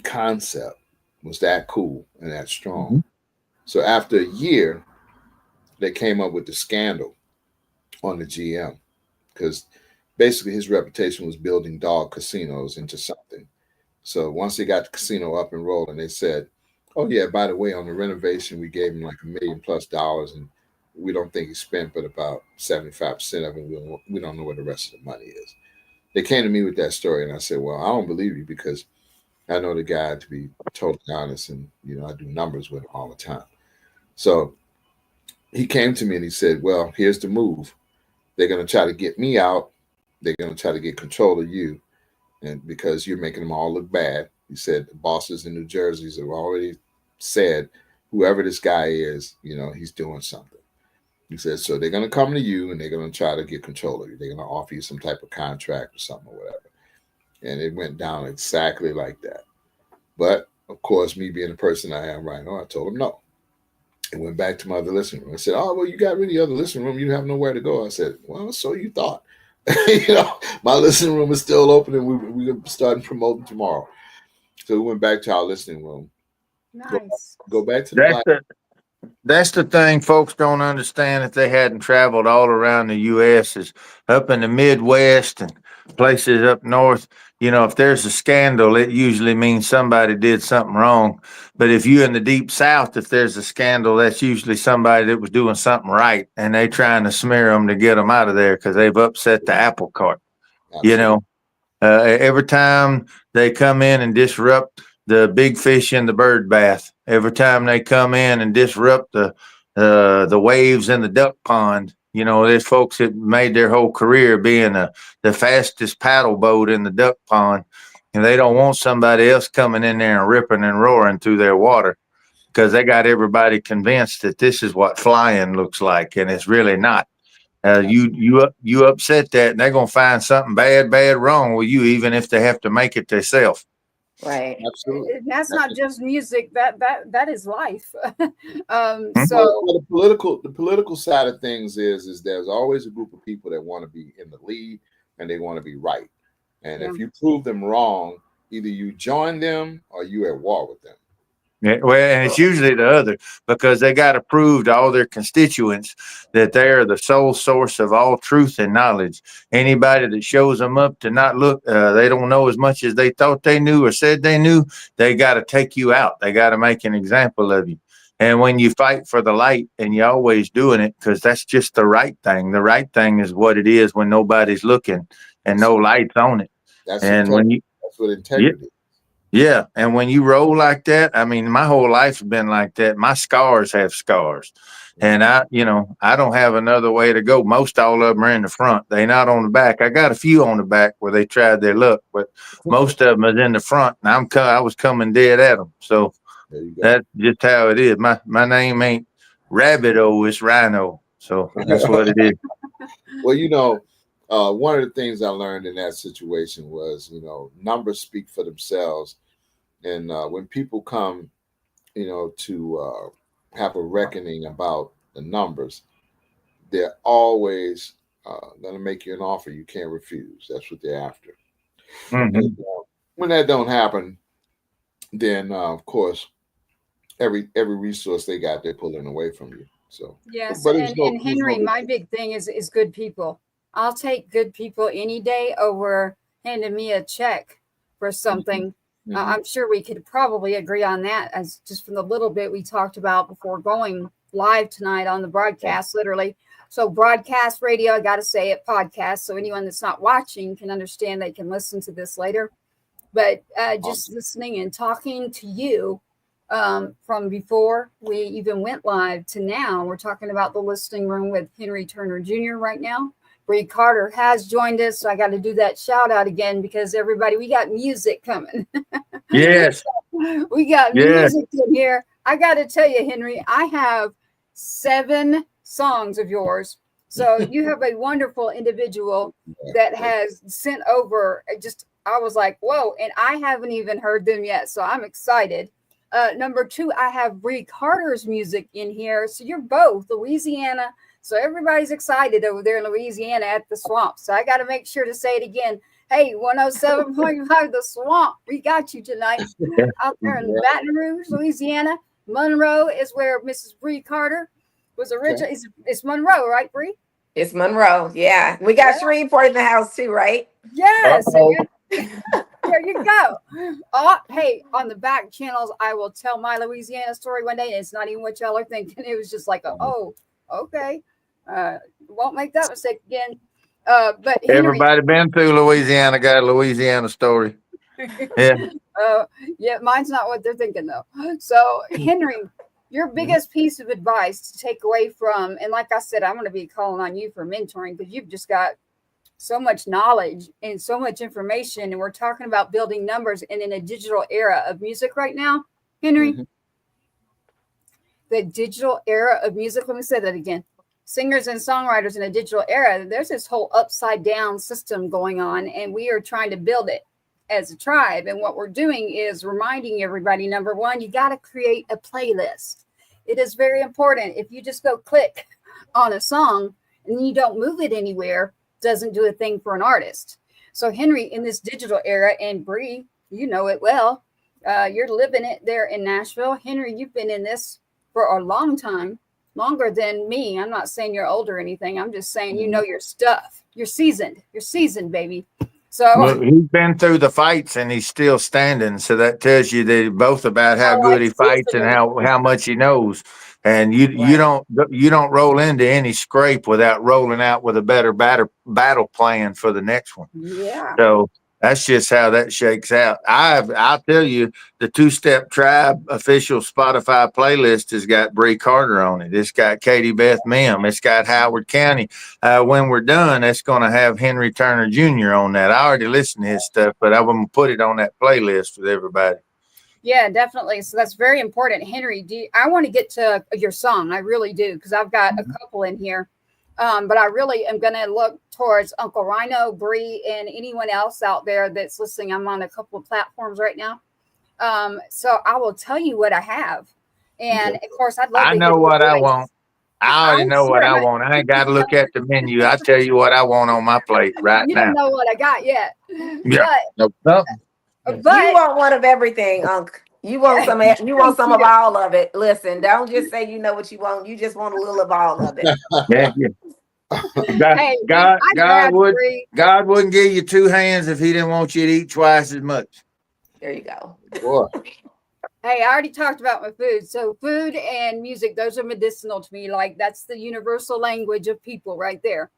Speaker 5: concept was that cool and that strong. Mm-hmm. So after a year, they came up with the scandal on the GM, because basically his reputation was building dog casinos into something. So once they got the casino up and rolling, they said, oh yeah, by the way, on the renovation, we gave him like $1 million+ and we don't think he spent but about 75% of it. We don't know where the rest of the money is. They came to me with that story, and I said, well, I don't believe you, because I know the guy, to be totally honest, and I do numbers with him all the time. So he came to me and he said, well, here's the move. They're going to try to get me out. They're going to try to get control of you, and because you're making them all look bad. He said the bosses in New Jersey have already said, whoever this guy is, he's doing something. He said, so they're going to come to you and they're going to try to get control of you. They're going to offer you some type of contract or something or whatever. And it went down exactly like that. But of course, me being the person I am right now, I told him no. And went back to my other listening room. I said, oh, well, you got rid of the other listening room. You have nowhere to go. I said, well, so you thought. My listening room is still open and we're going to start promoting tomorrow. So we went back to our listening room.
Speaker 3: Nice.
Speaker 5: Go back to
Speaker 4: That's the thing folks don't understand if they hadn't traveled all around the U.S. is up in the Midwest and places up north, you know, if there's a scandal, it usually means somebody did something wrong. But if you're in the deep south, if there's a scandal, that's usually somebody that was doing something right, and they trying to smear them to get them out of there because they've upset the apple cart.
Speaker 5: Absolutely.
Speaker 4: You know, every time they come in and disrupt the big fish in the bird bath, every time they come in and disrupt the waves in the duck pond, you know, there's folks that made their whole career being the fastest paddle boat in the duck pond, and they don't want somebody else coming in there and ripping and roaring through their water because they got everybody convinced that this is what flying looks like, and it's really not. You upset that, and they're gonna find something bad wrong with you, even if they have to make it themselves.
Speaker 6: Right.
Speaker 5: Absolutely.
Speaker 3: And that's not just music. That is life.
Speaker 4: Mhm.
Speaker 3: So
Speaker 5: Well, the political side of things is there's always a group of people that want to be in the lead and they want to be right. And
Speaker 3: Yeah.
Speaker 5: if you prove them wrong, either you join them or you at war with them.
Speaker 4: Yeah, well, and it's usually the other because they got to prove to all their constituents that they are the sole source of all truth and knowledge. Anybody that shows them up to not look, they don't know as much as they thought they knew or said they knew, they got to take you out. They got to make an example of you. And when you fight for the light, and you're always doing it because that's just the right thing. The right thing is what it is when nobody's looking and no lights on it.
Speaker 5: That's
Speaker 4: And when you,
Speaker 5: that's what integrity.
Speaker 4: yeah, and when you roll like that, I mean, my whole life's been like that. My scars have scars, and I don't have another way to go. Most all of them are in the front; they not on the back. I got a few on the back where they tried their luck, but most of them is in the front, and I was coming dead at them. So
Speaker 5: There you go.
Speaker 4: that's just how it is. My name ain't Rabbit-O, it's Rhino. So that's what it is.
Speaker 5: Well, one of the things I learned in that situation was, numbers speak for themselves. And when people come, to have a reckoning about the numbers, they're always going to make you an offer you can't refuse. That's what they're after.
Speaker 4: Mhm.
Speaker 5: And, when that don't happen, then of course, every resource they got, they're pulling away from you. So
Speaker 3: yes,
Speaker 5: but
Speaker 3: and Henry, my big thing is good people. I'll take good people any day over handing me a check for something. I'm sure we could probably agree on that, as just from the little bit we talked about before going live tonight on the broadcast, literally. So broadcast radio, I got to say it, podcast. So anyone that's not watching can understand they can listen to this later. But just listening and talking to you from before we even went live to now, we're talking about the listening room with Henry Turner Jr. right now. Brei Carter has joined us. So I got to do that shout out again because everybody, we got music coming.
Speaker 4: Yes.
Speaker 3: We got
Speaker 4: Yes.
Speaker 3: music in here. I got to tell you, Henry, I have 7 songs of yours. So you have a wonderful individual that has sent over I was like, whoa, and I haven't even heard them yet. So I'm excited. Number 2, I have Brei Carter's music in here. So you're both Louisiana. So everybody's excited over there in Louisiana at the Swamp. So I got to make sure to say it again. Hey, 107.5 The Swamp. We got you tonight out there in Baton Rouge, Louisiana. Monroe is where Mrs. Brei Carter was originally. It's Monroe, right, Brie?
Speaker 6: It's Monroe. Yeah. We got Shreveport in the house too, right?
Speaker 3: Yes. There you go. Hey, on the back channels, I will tell my Louisiana story one day. And it's not even what y'all are thinking. It was just like, oh, okay. Won't make that mistake again. But Henry,
Speaker 4: Everybody been through Louisiana, got a Louisiana story. Yeah.
Speaker 3: Yeah, mine's not what they're thinking though. So Henry, your biggest piece of advice to take away from, and like I said, I'm going to be calling on you for mentoring because you've just got so much knowledge and so much information, and we're talking about building numbers and in a digital era of music right now, Henry. The digital era of music. Let me say that again. Singers and songwriters in a digital era. There's this whole upside down system going on, and we are trying to build it as a tribe. And what we're doing is reminding everybody, number one, you got to create a playlist. It is very important. If you just go click on a song and you don't move it anywhere, doesn't do a thing for an artist. So Henry, in this digital era, and Brie, you know it well, you're living it there in Nashville. Henry, you've been in this for a long time, longer than me. I'm not saying you're old or anything. I'm just saying you know your stuff. You're seasoned, baby. So
Speaker 4: Well, he's been through the fights and he's still standing. So that tells you that both about how good he fights and how much he knows. And you don't roll into any scrape without rolling out with a better battle plan for the next one.
Speaker 3: yeah.
Speaker 4: So that's just how that shakes out. I'll tell you, the Two Step Tribe official Spotify playlist has got Brei Carter on it. It's got Katie Beth Mim. It's got Howard County. When we're done, it's going to have Henry Turner Jr. on that. I already listened to his stuff, but I'm going to put it on that playlist with everybody.
Speaker 3: Yeah, definitely. So that's very important. Henry, I want to get to your song. I really do, because I've got a couple in here. But I really am going to look towards Uncle Rhino, Brie, and anyone else out there that's listening. I'm on a couple of platforms right now. So I will tell you what I have. And of course, I'd love to
Speaker 4: know what I want. I already know what I
Speaker 3: want.
Speaker 4: want. I ain't got to look at the menu. I tell you what I want on my plate right
Speaker 3: You
Speaker 4: now.
Speaker 3: don't know what I got yet.
Speaker 4: Yeah.
Speaker 3: But
Speaker 6: You want one of everything, Unc. You want some. You want some of all of it. Listen, don't just say you know what you want. You just want a little of all of it.
Speaker 4: God wouldn't give you two hands if he didn't want you to eat twice as much.
Speaker 6: There you go.
Speaker 5: Boy.
Speaker 3: Hey, I already talked about my food. So food and music, those are medicinal to me. Like, that's the universal language of people right there.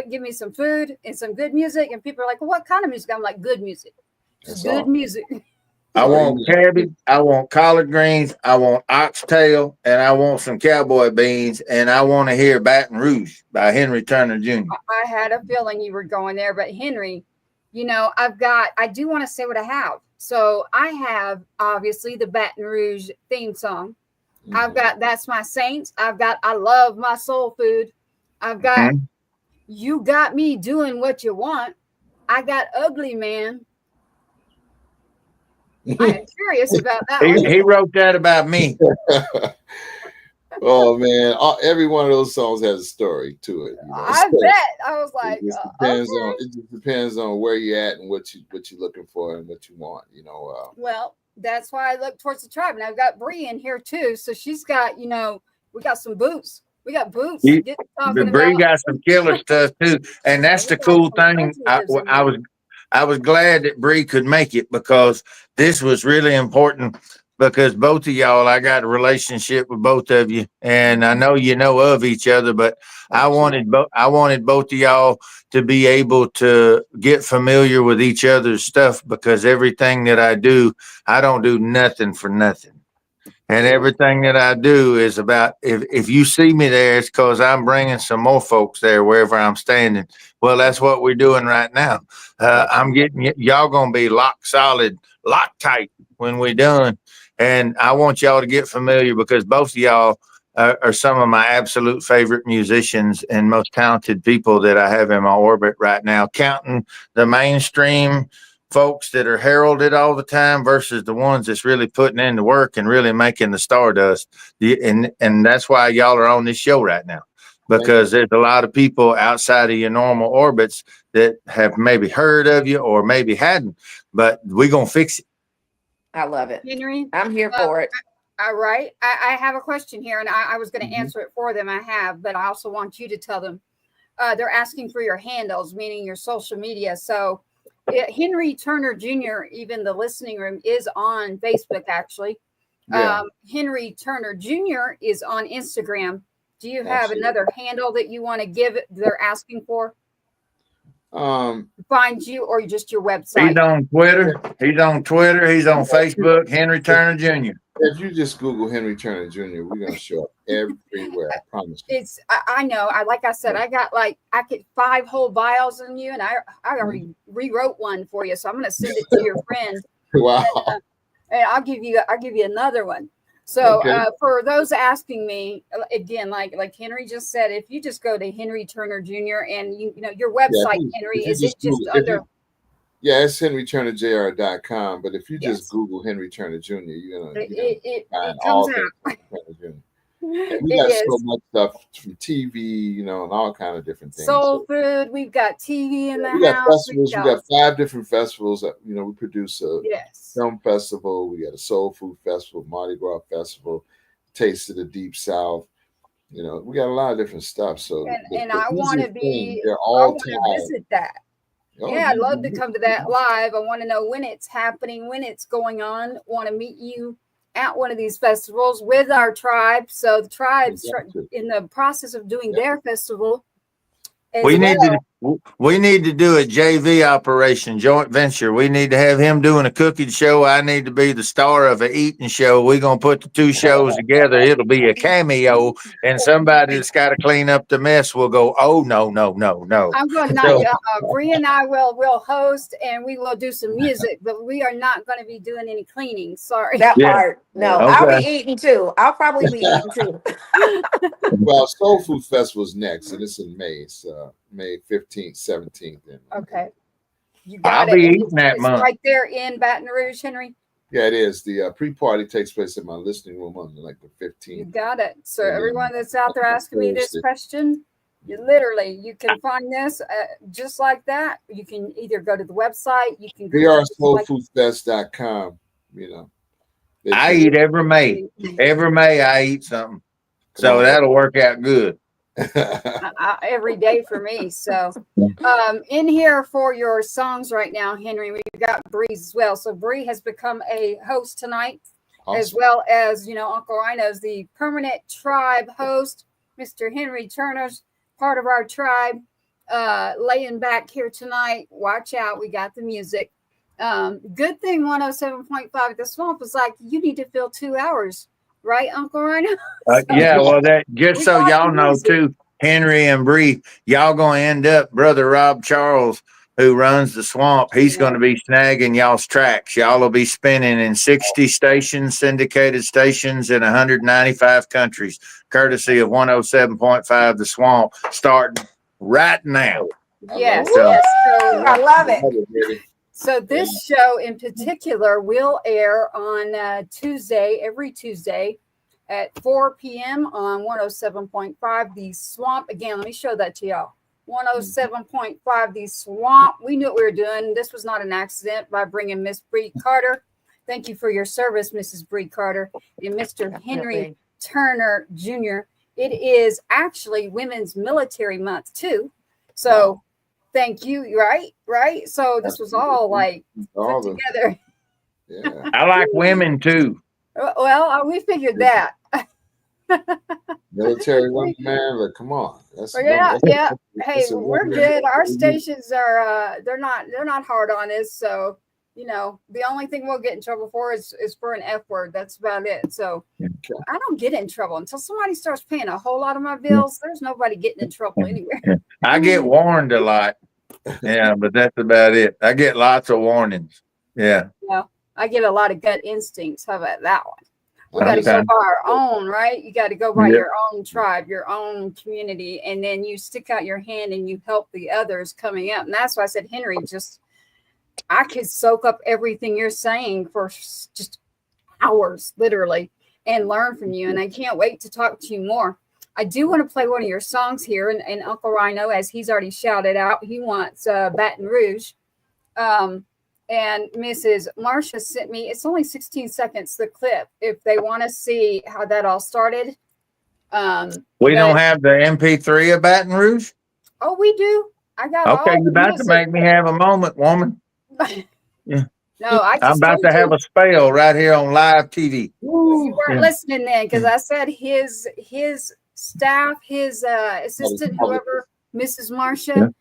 Speaker 3: Give me some food and some good music. And people are like, well, what kind of music? I'm like, good music. Good music.
Speaker 4: I want cabbage, I want collard greens, I want oxtail, and I want some cowboy beans, and I want to hear Baton Rouge by Henry Turner Jr.
Speaker 3: I had a feeling you were going there, but Henry, I do want to say what I have. So I have, obviously, the Baton Rouge theme song. I've got That's My Saints. I've got I Love My Soul Food. I've got You Got Me Doing What You Want. I got Ugly Man. I'm curious about that one.
Speaker 4: He wrote that about me.
Speaker 5: Oh man, every one of those songs has a story to it.
Speaker 3: I bet. I was like,
Speaker 5: it just depends on where you're at and what you're looking for and what you want.
Speaker 3: Well, that's why I look towards the tribe, and I've got Brie in here too. So she's got, we got some boots. We got boots.
Speaker 4: Brie got some killer stuff too, and that's the cool thing. I was glad that Brie could make it, because this was really important, because both of y'all, I got a relationship with both of you, and I know you know of each other, but I wanted both of y'all to be able to get familiar with each other's stuff, because everything that I don't do nothing for nothing. And everything that I do is about, if you see me there, it's because I'm bringing some more folks there wherever I'm standing. Well, that's what we're doing right now. I'm getting y'all going to be lock solid, lock tight when we're done. And I want y'all to get familiar, because both of y'all are some of my absolute favorite musicians and most talented people that I have in my orbit right now, counting the mainstream folks that are heralded all the time versus the ones that's really putting in the work and really making the stardust. And that's why y'all are on this show right now, because there's a lot of people outside of your normal orbits that have maybe heard of you or maybe hadn't, but we're going to fix it.
Speaker 6: I love it.
Speaker 3: Henry,
Speaker 6: I'm here for it.
Speaker 3: All right. I have a question here, and I was going to answer it for them. I have, but I also want you to tell them. They're asking for your handles, meaning your social media. So Henry Turner Jr., even the listening room, is on Facebook, actually. Yeah. Henry Turner Jr. is on Instagram. Do you have another handle that you want to give? They're asking for? Find you, or just your website?
Speaker 4: He's on Twitter. He's on Facebook. Henry Turner Jr.
Speaker 5: If you just Google Henry Turner Jr., we're gonna show up everywhere. I promise you.
Speaker 3: I know. Like I said, I got I get 5 whole bios on you, and I already rewrote one for you, so I'm gonna send it to your friend.
Speaker 5: Wow.
Speaker 3: And I'll give you another one. So for those asking me, again, like Henry just said, if you just go to Henry Turner Jr. and you know your website, Henry, is it just under?
Speaker 5: It's henryturnerjr.com. But if you just Google Henry Turner Jr., you're gonna find all things Henry Turner Jr. And we got so much stuff from TV, and all kind of different things.
Speaker 3: Soul food. We've got TV in the house.
Speaker 5: Got festivals. We got 5 different festivals. We produce a film festival. We got a soul food festival, Mardi Gras festival, Taste of the Deep South. We got a lot of different stuff. So
Speaker 3: and I want to be.
Speaker 5: They're all
Speaker 3: visit that.
Speaker 5: Oh,
Speaker 3: Yeah, I'd love to come to that live. I want to know when it's happening, when it's going on. Want to meet you at one of these festivals with our tribe. So the tribe's in the process of doing their festival as
Speaker 4: We need
Speaker 3: well.
Speaker 4: we need to do a JV operation, joint venture. We need to have him doing a cooking show. I need to be the star of an eating show. We're gonna put the two shows together. It'll be a cameo, and somebody that's got to clean up the mess will go, "Oh no, no, no, no."
Speaker 3: I'm going
Speaker 4: So-
Speaker 3: to Brie and I will host and we will do some music, but we are not going to be doing any cleaning. Sorry.
Speaker 6: That
Speaker 4: Yeah.
Speaker 6: part. No,
Speaker 4: Okay.
Speaker 6: I'll be eating too. I'll probably be eating too.
Speaker 5: Well, Soul Food Festival's next, and it's in May. It's May 15th, 17th.
Speaker 3: Okay. You
Speaker 4: I'll
Speaker 3: got
Speaker 4: be
Speaker 3: it.
Speaker 4: eating that
Speaker 3: It's
Speaker 4: month.
Speaker 3: right there in Baton Rouge, Henry.
Speaker 5: Yeah, it is. The pre-party takes place in my listening room on like the
Speaker 3: You
Speaker 5: 15th.
Speaker 3: got it. So
Speaker 5: Yeah.
Speaker 3: everyone that's out there asking me this
Speaker 5: Thursday.
Speaker 3: question, you can find this just like that. You can either go to the website, you can go to
Speaker 5: soulfoodfest.com, you know.
Speaker 4: I eat every May. Every May I eat something. So that'll work out good.
Speaker 3: every day for me. So in here for your songs right now, Henry, we've got Bree's as well. So Brie has become a host tonight, as well as, Uncle Rhino's the permanent tribe host. Mr. Henry Turner's part of our tribe, laying back here tonight. Watch out, we got the music. Good thing 107.5 The Swamp was like, you need to fill 2 hours, right, Uncle Rhino?
Speaker 4: Yeah, well, that just
Speaker 3: We
Speaker 4: so
Speaker 3: got
Speaker 4: y'all
Speaker 3: the
Speaker 4: know
Speaker 3: music.
Speaker 4: too, Henry and Brie, y'all gonna end up, Brother Rob Charles, who runs the swamp, he's gonna be snagging y'all's tracks. Y'all will be spinning in 60 stations, syndicated stations in 195 countries, courtesy of 107.5 The Swamp, starting right now.
Speaker 3: Yes,
Speaker 4: So-
Speaker 3: yes. So,
Speaker 6: I love it.
Speaker 3: So this show in particular will air on every Tuesday at 4 p.m. on 107.5 The Swamp. Again, let me show that to y'all. 107.5 The Swamp. We knew what we were doing. This was not an accident by bringing Miss Brei Carter. Thank you for your service, Mrs. Brei Carter, and Mr. Henry Turner Jr. It is actually Women's Military Month too. So thank you. Right. So this was all like put together.
Speaker 5: Yeah.
Speaker 4: I like women too.
Speaker 3: Well, we figured that.
Speaker 5: Military woman, man, like, come on. That's
Speaker 3: Yeah. Hey,
Speaker 5: that's a
Speaker 3: we're
Speaker 5: woman.
Speaker 3: good. Our stations are they're not hard on us. So the only thing we'll get in trouble for is for an F word. That's about it. So I don't get in trouble until somebody starts paying a whole lot of my bills. There's nobody getting in trouble anywhere.
Speaker 4: I get warned a lot. Yeah, but that's about it. I get lots of warnings. Yeah.
Speaker 3: I get a lot of gut instincts. How about that one? We got to
Speaker 4: Okay.
Speaker 3: go by our own, right? You got to go by
Speaker 4: Yep.
Speaker 3: your own tribe, your own community, and then you stick out your hand and you help the others coming up. And that's why I said, Henry, I could soak up everything you're saying for just hours, literally, and learn from you. And I can't wait to talk to you more. I do want to play one of your songs here, and Uncle Rhino, as he's already shouted out, he wants Baton Rouge. And Mrs. Marcia sent me, it's only 16 seconds, the clip, if they want to see how that all started.
Speaker 4: We don't have the MP3 of Baton Rouge?
Speaker 3: Oh, we do. I got
Speaker 4: Okay,
Speaker 3: all
Speaker 4: you're
Speaker 3: the
Speaker 4: about to
Speaker 3: music.
Speaker 4: make me have a moment, woman.
Speaker 3: No, I
Speaker 4: I'm
Speaker 3: just
Speaker 4: about
Speaker 3: told
Speaker 4: to have
Speaker 3: you.
Speaker 4: a spell right here on live TV.
Speaker 3: You weren't
Speaker 4: Yeah.
Speaker 3: listening then, because I said his staff, his assistant, whoever, Mrs. Marcia,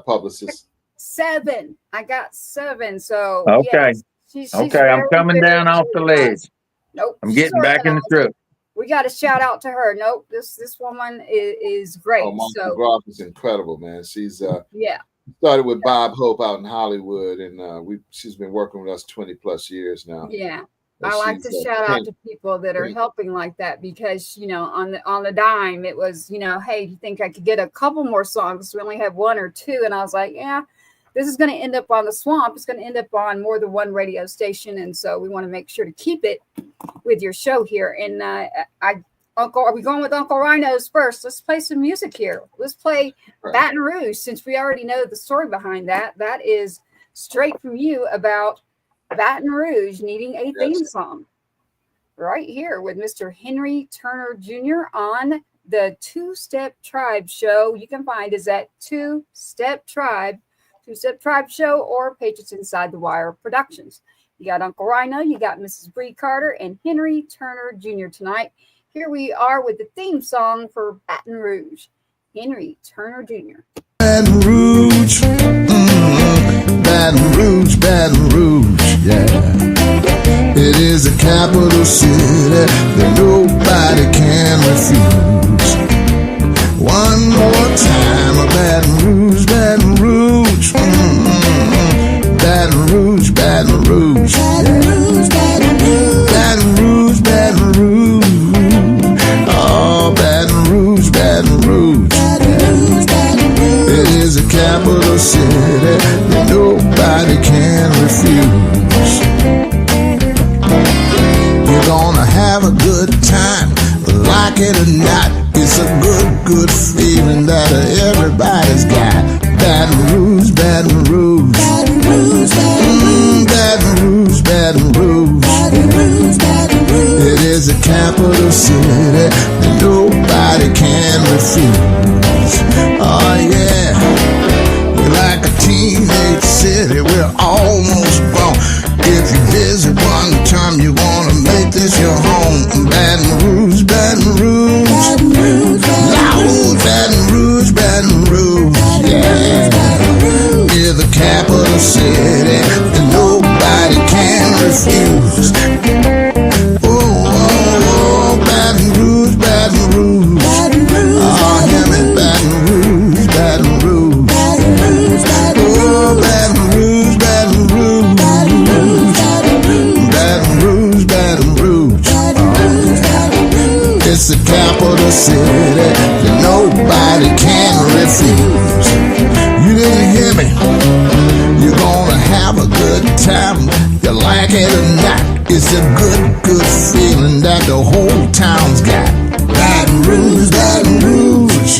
Speaker 5: Publicist.
Speaker 3: 7. I got 7. So
Speaker 4: Okay.
Speaker 3: yes, she's
Speaker 4: Okay, I'm
Speaker 3: very,
Speaker 4: coming
Speaker 3: very
Speaker 4: down off the ledge.
Speaker 3: Nope.
Speaker 4: I'm
Speaker 3: she's
Speaker 4: getting back in the
Speaker 3: organized.
Speaker 4: truck.
Speaker 3: We got to shout out to her. Nope, this woman is great.
Speaker 5: Oh, Monica
Speaker 3: So
Speaker 5: Groff is incredible, man. She's
Speaker 3: yeah,
Speaker 5: started with Bob Hope out in Hollywood, and she's been working with us 20 plus years now.
Speaker 3: yeah.
Speaker 5: And
Speaker 3: I like to
Speaker 5: she's,
Speaker 3: shout out
Speaker 5: pink.
Speaker 3: to people that are
Speaker 5: Pink.
Speaker 3: helping like that, because on the dime it was, hey, do you think I could get a couple more songs? We only have 1 or 2, and I was like, yeah, this is going to end up on the Swamp. It's going to end up on more than one radio station, and so we want to make sure to keep it with your show here. And are we going with Uncle Rhino's first? Let's play some music here. Let's play
Speaker 5: Right.
Speaker 3: Baton Rouge, since we already know the story behind that. That is straight from you about Baton Rouge needing a theme song. Right here with Mr. Henry Turner Jr. on the Two Step Tribe show. You can find us at Two Step Tribe, Two-Step Tribe Show, or Patriots Inside the Wire Productions. You got Uncle Rhino, you got Mrs. Brei Carter, and Henry Turner Jr. tonight. Here we are with the theme song for Baton Rouge, Henry Turner Jr.
Speaker 7: Baton Rouge, Baton Rouge, Baton Rouge, yeah. It is a capital city that nobody can refuse. One more time, Baton Rouge, Baton Rouge, Baton Rouge, Baton Rouge, yeah. Baton Rouge, Baton Rouge, oh, Baton Rouge, Baton Rouge, yeah. It is a capital city that nobody can refuse. You're gonna have a good time, like it or not. It's a good feeling that everybody's got. Baton Rouge, Baton Rouge, Baton Rouge, Baton Rouge, Baton Rouge, Baton Rouge, Baton Rouge. It is a capital city that nobody can refuse. Oh yeah, we're like a teenage city, we're almost grown. If you visit one time, you wanna make this your home. Baton Rouge, Baton Rouge, Baton Rouge, loud Baton Rouge, Baton Rouge, yeah. We're the capital city that nobody can refuse. Oh, Baton Rouge, Baton Rouge, oh, hear me, Baton Rouge, Baton Rouge, oh, Baton Rouge, Baton Rouge, Baton Rouge, Baton Rouge, oh. It's the capital city that nobody can refuse. You didn't hear me? You're gonna have a good time, you like it or not. It's a good feeling that the whole town's got. Baton Rouge, Baton Rouge,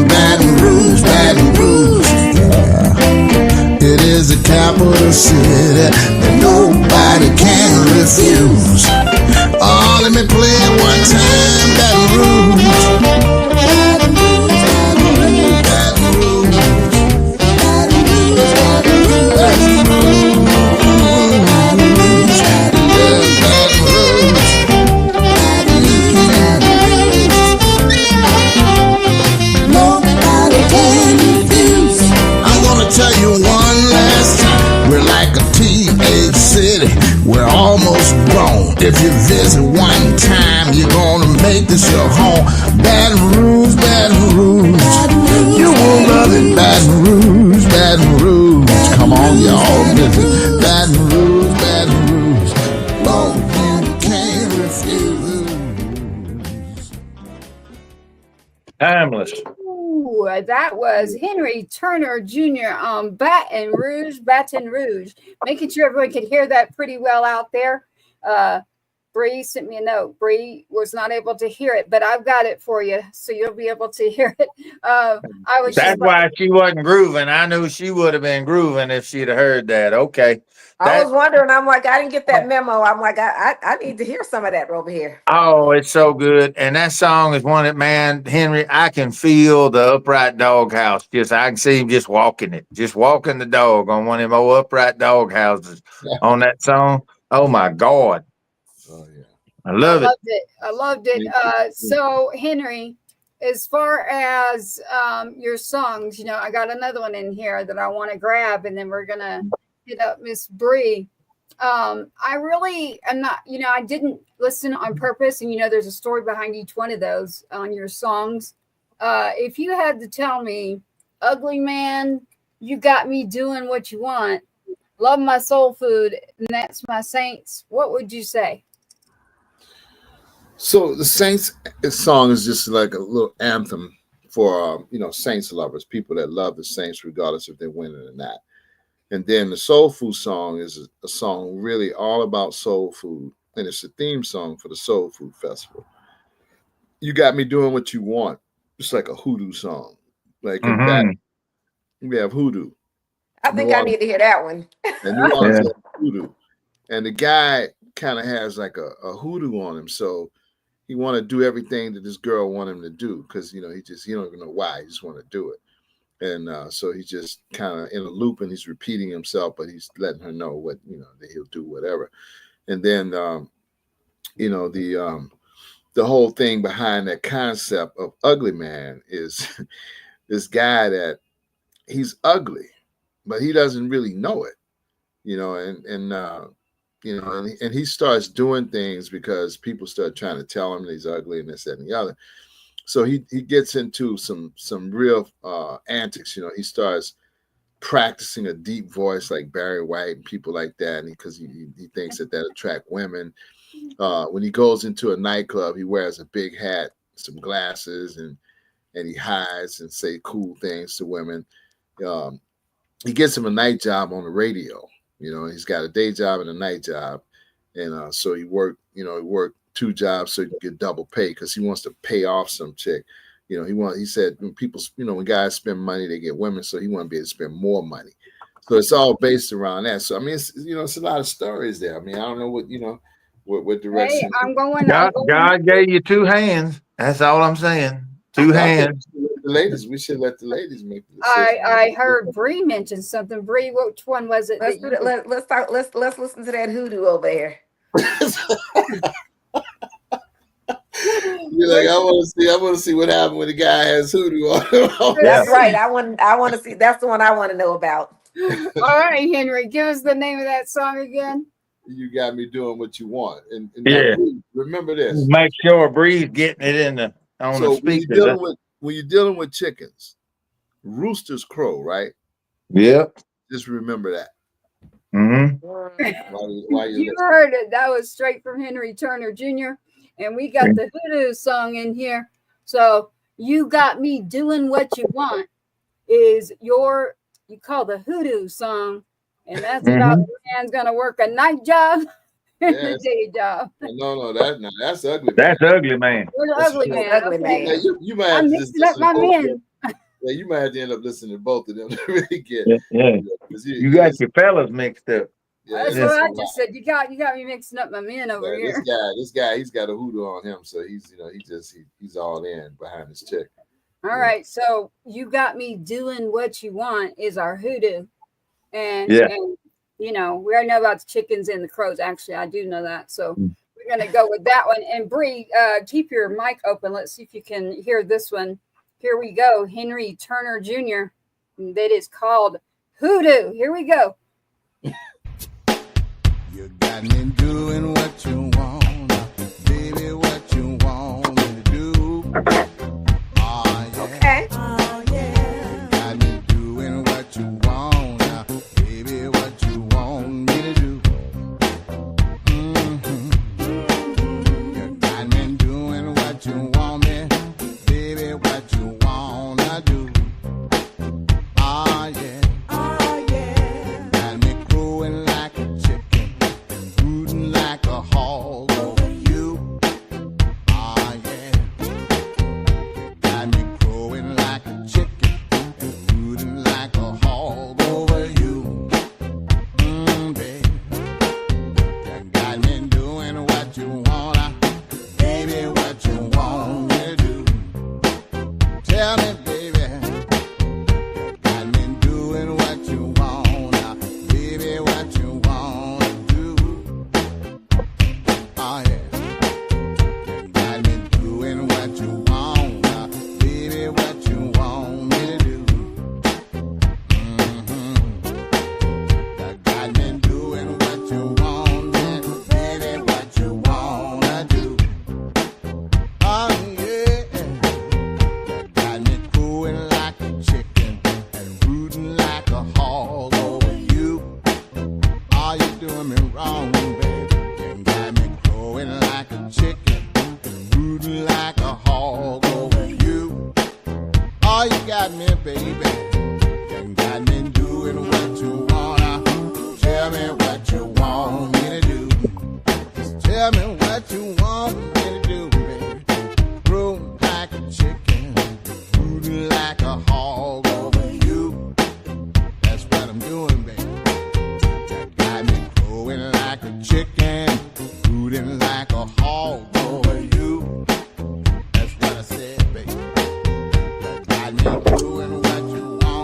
Speaker 7: Baton Rouge, Baton Rouge, yeah. It is a capital city that nobody can refuse. Oh, let me play it one time, Baton Rouge. Tell you one last time, we're like a teenage city, we're almost grown. If you visit one time, you're gonna make this your home. Baton Rouge, Baton Rouge, you will love it. Baton Rouge, Baton Rouge, come on y'all, visit Baton Rouge, Baton Rouge, oh, you can't refuse.
Speaker 4: Timeless.
Speaker 3: Ooh, that was Henry Turner Jr. on Baton Rouge, Baton Rouge. Making sure everyone could hear that pretty well out there. Brie sent me a note. Brie was not able to hear it, but I've got it for you, so you'll be able to hear it.
Speaker 4: That's why she wasn't grooving. I knew she would have been grooving if she'd have heard that. Okay.
Speaker 6: I was wondering. I'm like, I didn't get that memo. I'm like, I need to hear some of that over here.
Speaker 4: Oh, it's so good. And that song is one that, man, Henry, I can feel the upright dog house. I can see him just walking the dog on one of them old upright dog houses on that song. Oh my God.
Speaker 5: Oh yeah.
Speaker 4: I loved
Speaker 3: it. I loved it. So Henry, as far as your songs, I got another one in here that I want to grab, and then we're gonna hit up Miss Brie. I really am not, I didn't listen on purpose, and there's a story behind each one of those on your songs. If you had to tell me, Ugly Man, You Got Me Doing What You Want, Love My Soul Food, and That's My Saints, what would you say?
Speaker 5: So the Saints song is just like a little anthem for Saints lovers, people that love the Saints regardless if they're winning or not. And then the Soul Food song is a song really all about soul food, and it's a theme song for the Soul Food Festival. You Got Me Doing What You Want. It's like a hoodoo song. Like in that, we have hoodoo.
Speaker 6: I think I need to hear that one.
Speaker 5: And New Orleans has hoodoo. And the guy kind of has like a hoodoo on him, so he want to do everything that this girl want him to do because he don't even know why. He just want to do it. And so he's just kind of in a loop, and he's repeating himself, but he's letting her know what, that he'll do whatever. And then, the whole thing behind that concept of ugly man is this guy that he's ugly, but he doesn't really know it, and he starts doing things because people start trying to tell him that he's ugly and this, that, and the other. So he gets into some real antics. He starts practicing a deep voice like Barry White and people like that, because he thinks that attract women. When he goes into a nightclub, he wears a big hat, some glasses, and he hides and say cool things to women. He gets him a night job on the radio. He's got a day job and a night job, and so he worked 2 jobs so he can get double pay, because he wants to pay off some chick. He said when people, when guys spend money, they get women, so he want to be able to spend more money. So it's all based around that. So I mean, it's a lot of stories there. I mean, I don't know what direction.
Speaker 3: Hey, I'm going.
Speaker 4: God gave you 2 hands. That's all I'm saying. 2 hands.
Speaker 5: The ladies, we should let the ladies make the decision.
Speaker 3: I heard Brie mention something. Brie, which one was it?
Speaker 6: Let's listen to that hoodoo over there.
Speaker 5: You're like, I want to see what happened when the guy has hoodoo on him.
Speaker 6: That's right. I want to see. That's the one I want to know about.
Speaker 3: All right, Henry, give us the name of that song again.
Speaker 5: You got me doing what you want, and
Speaker 4: yeah.
Speaker 5: Remember this.
Speaker 4: Make sure Bree's getting it on the speaker.
Speaker 5: When you're dealing with chickens, roosters crow, right?
Speaker 4: Yep.
Speaker 5: Just remember that.
Speaker 4: Mm-hmm.
Speaker 5: While
Speaker 3: you heard it. That was straight from Henry Turner Jr. And we got the hoodoo song in here. So you got me doing what you want is you call the hoodoo song. And that's about the man's going to work a night job and a day job.
Speaker 5: No, that's ugly.
Speaker 4: That's ugly, man.
Speaker 3: That's ugly, man.
Speaker 6: Ugly man.
Speaker 5: Yeah, you might have to
Speaker 3: mixing up my men.
Speaker 5: Yeah, you might have to end up listening to both of them to really get.
Speaker 4: Yeah. You got your fellas mixed up.
Speaker 5: Yeah,
Speaker 3: that's what I just said. You got me mixing up my men over here.
Speaker 5: This guy, he's got a hoodoo on him, so he's all in behind his chick.
Speaker 3: All right, so you got me doing what you want is our hoodoo, and we already know about the chickens and the crows. Actually, I do know that, so we're gonna go with that one. And Bree, keep your mic open. Let's see if you can hear this one. Here we go, Henry Turner Jr. That is called Hoodoo. Here we go.
Speaker 7: You got me doing what you want, baby, what you want me to do. Oh, yeah.
Speaker 6: Okay.
Speaker 7: Oh, yeah. You got me doing what you want, baby, what you want me to do. You got me doing what you want me, baby, what you want to do. Oh, yeah. Oh, yeah. Got me crowing like a chicken, rooting like a hog over you. Oh, yeah. Got me crowing like a chicken and rooting like a hog over you. Baby. You got me doing what you wanna, baby, what you want me to do. Tell me, baby. You got me doing what you wanna, baby, what you wanna do. Oh, yeah. You got me doing what you wanna, baby, what you want me to do. You got me doing what you want, baby, what you wanna do. Oh, yeah. You got me crowing like a chicken and rooting like a hog over you. Are you doing me wrong, baby? You got me crowing like a chicken and rooting like a hog over you. Oh, you got me, baby. You got me doing what you wanna. Tell me what you want me to do. Just tell me what you want me to do, baby. Room like a chicken, rooting like a hog over you. That's what I'm doing, baby. You got me crowing like a chicken, rooting like a hog over you. That's what I said, baby. You got me doing what you want.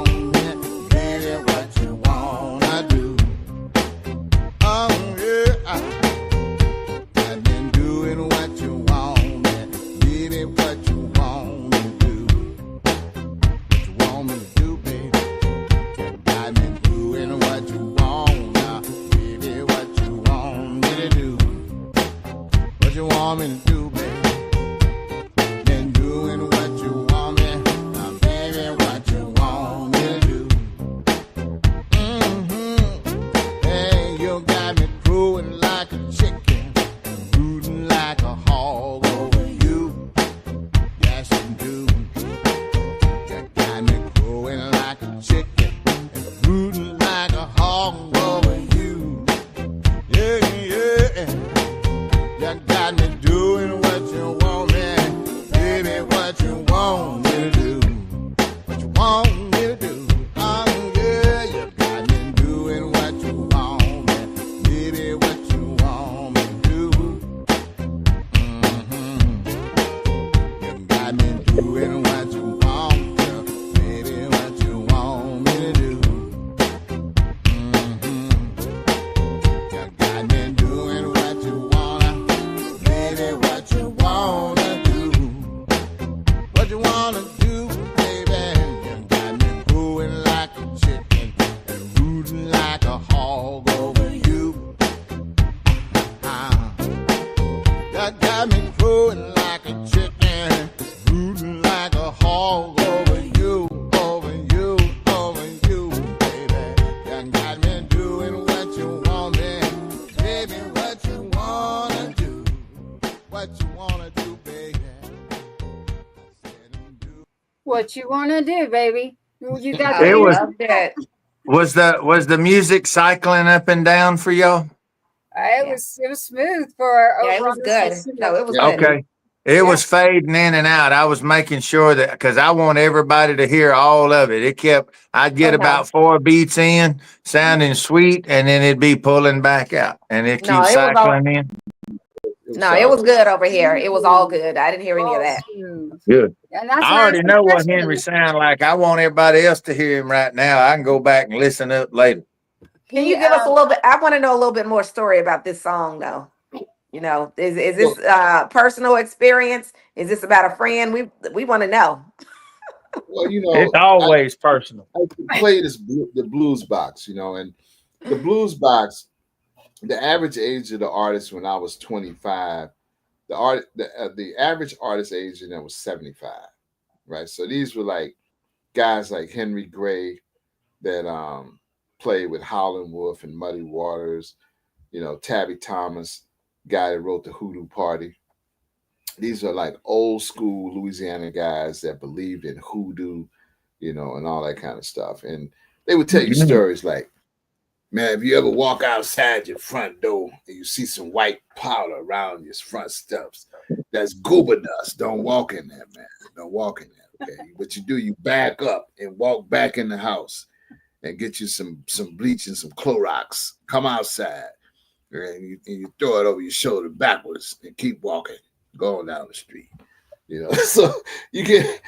Speaker 3: what you want to do, baby. You got
Speaker 6: I
Speaker 4: It
Speaker 3: the
Speaker 4: was
Speaker 6: love that.
Speaker 4: was the music cycling up and down for y'all?
Speaker 3: It
Speaker 6: Yeah.
Speaker 3: was smooth for
Speaker 6: Yeah, it
Speaker 3: over
Speaker 6: was
Speaker 3: on
Speaker 6: good.
Speaker 3: this
Speaker 6: No, it was
Speaker 5: Yeah.
Speaker 6: good.
Speaker 4: Okay. It
Speaker 3: Yeah.
Speaker 4: was fading in and out. I was making sure that because I want everybody to hear all of it. I'd get
Speaker 6: Oh, no.
Speaker 4: about 4 beats in, sounding sweet, and then it'd be pulling back out, and it
Speaker 6: No,
Speaker 4: keeps
Speaker 6: it was all.
Speaker 4: cycling in.
Speaker 6: No, it was good over here. It was all good. I didn't hear any of
Speaker 3: All
Speaker 6: that.
Speaker 3: smooth.
Speaker 4: Good.
Speaker 3: And that's
Speaker 4: I
Speaker 3: why
Speaker 4: already
Speaker 3: said
Speaker 4: know what
Speaker 3: freshman.
Speaker 4: Henry sound like. I want everybody else to hear him right now. I can go back and listen up later.
Speaker 6: Can
Speaker 3: He,
Speaker 6: you give us a little bit? I want to know a little bit more story about this song, though. You know, is this personal experience? Is this about a friend? We want to know.
Speaker 5: Well,
Speaker 4: It's always personal.
Speaker 5: I played the blues box, and the blues box, the average age of the artist when I was 25, the average artist age in there was 75, right? So these were like guys like Henry Gray that played with Howlin' Wolf and Muddy Waters, Tabby Thomas, guy that wrote the Hoodoo Party. These are like old school Louisiana guys that believed in hoodoo, and all that kind of stuff. And they would tell you stories like, man, if you ever walk outside your front door and you see some white powder around your front steps, that's goober dust. Don't walk in there, man. Don't walk in there. Okay. What you do, you back up and walk back in the house and get you some bleach and some Clorox. Come outside and you throw it over your shoulder backwards and keep walking, going down the street. So you get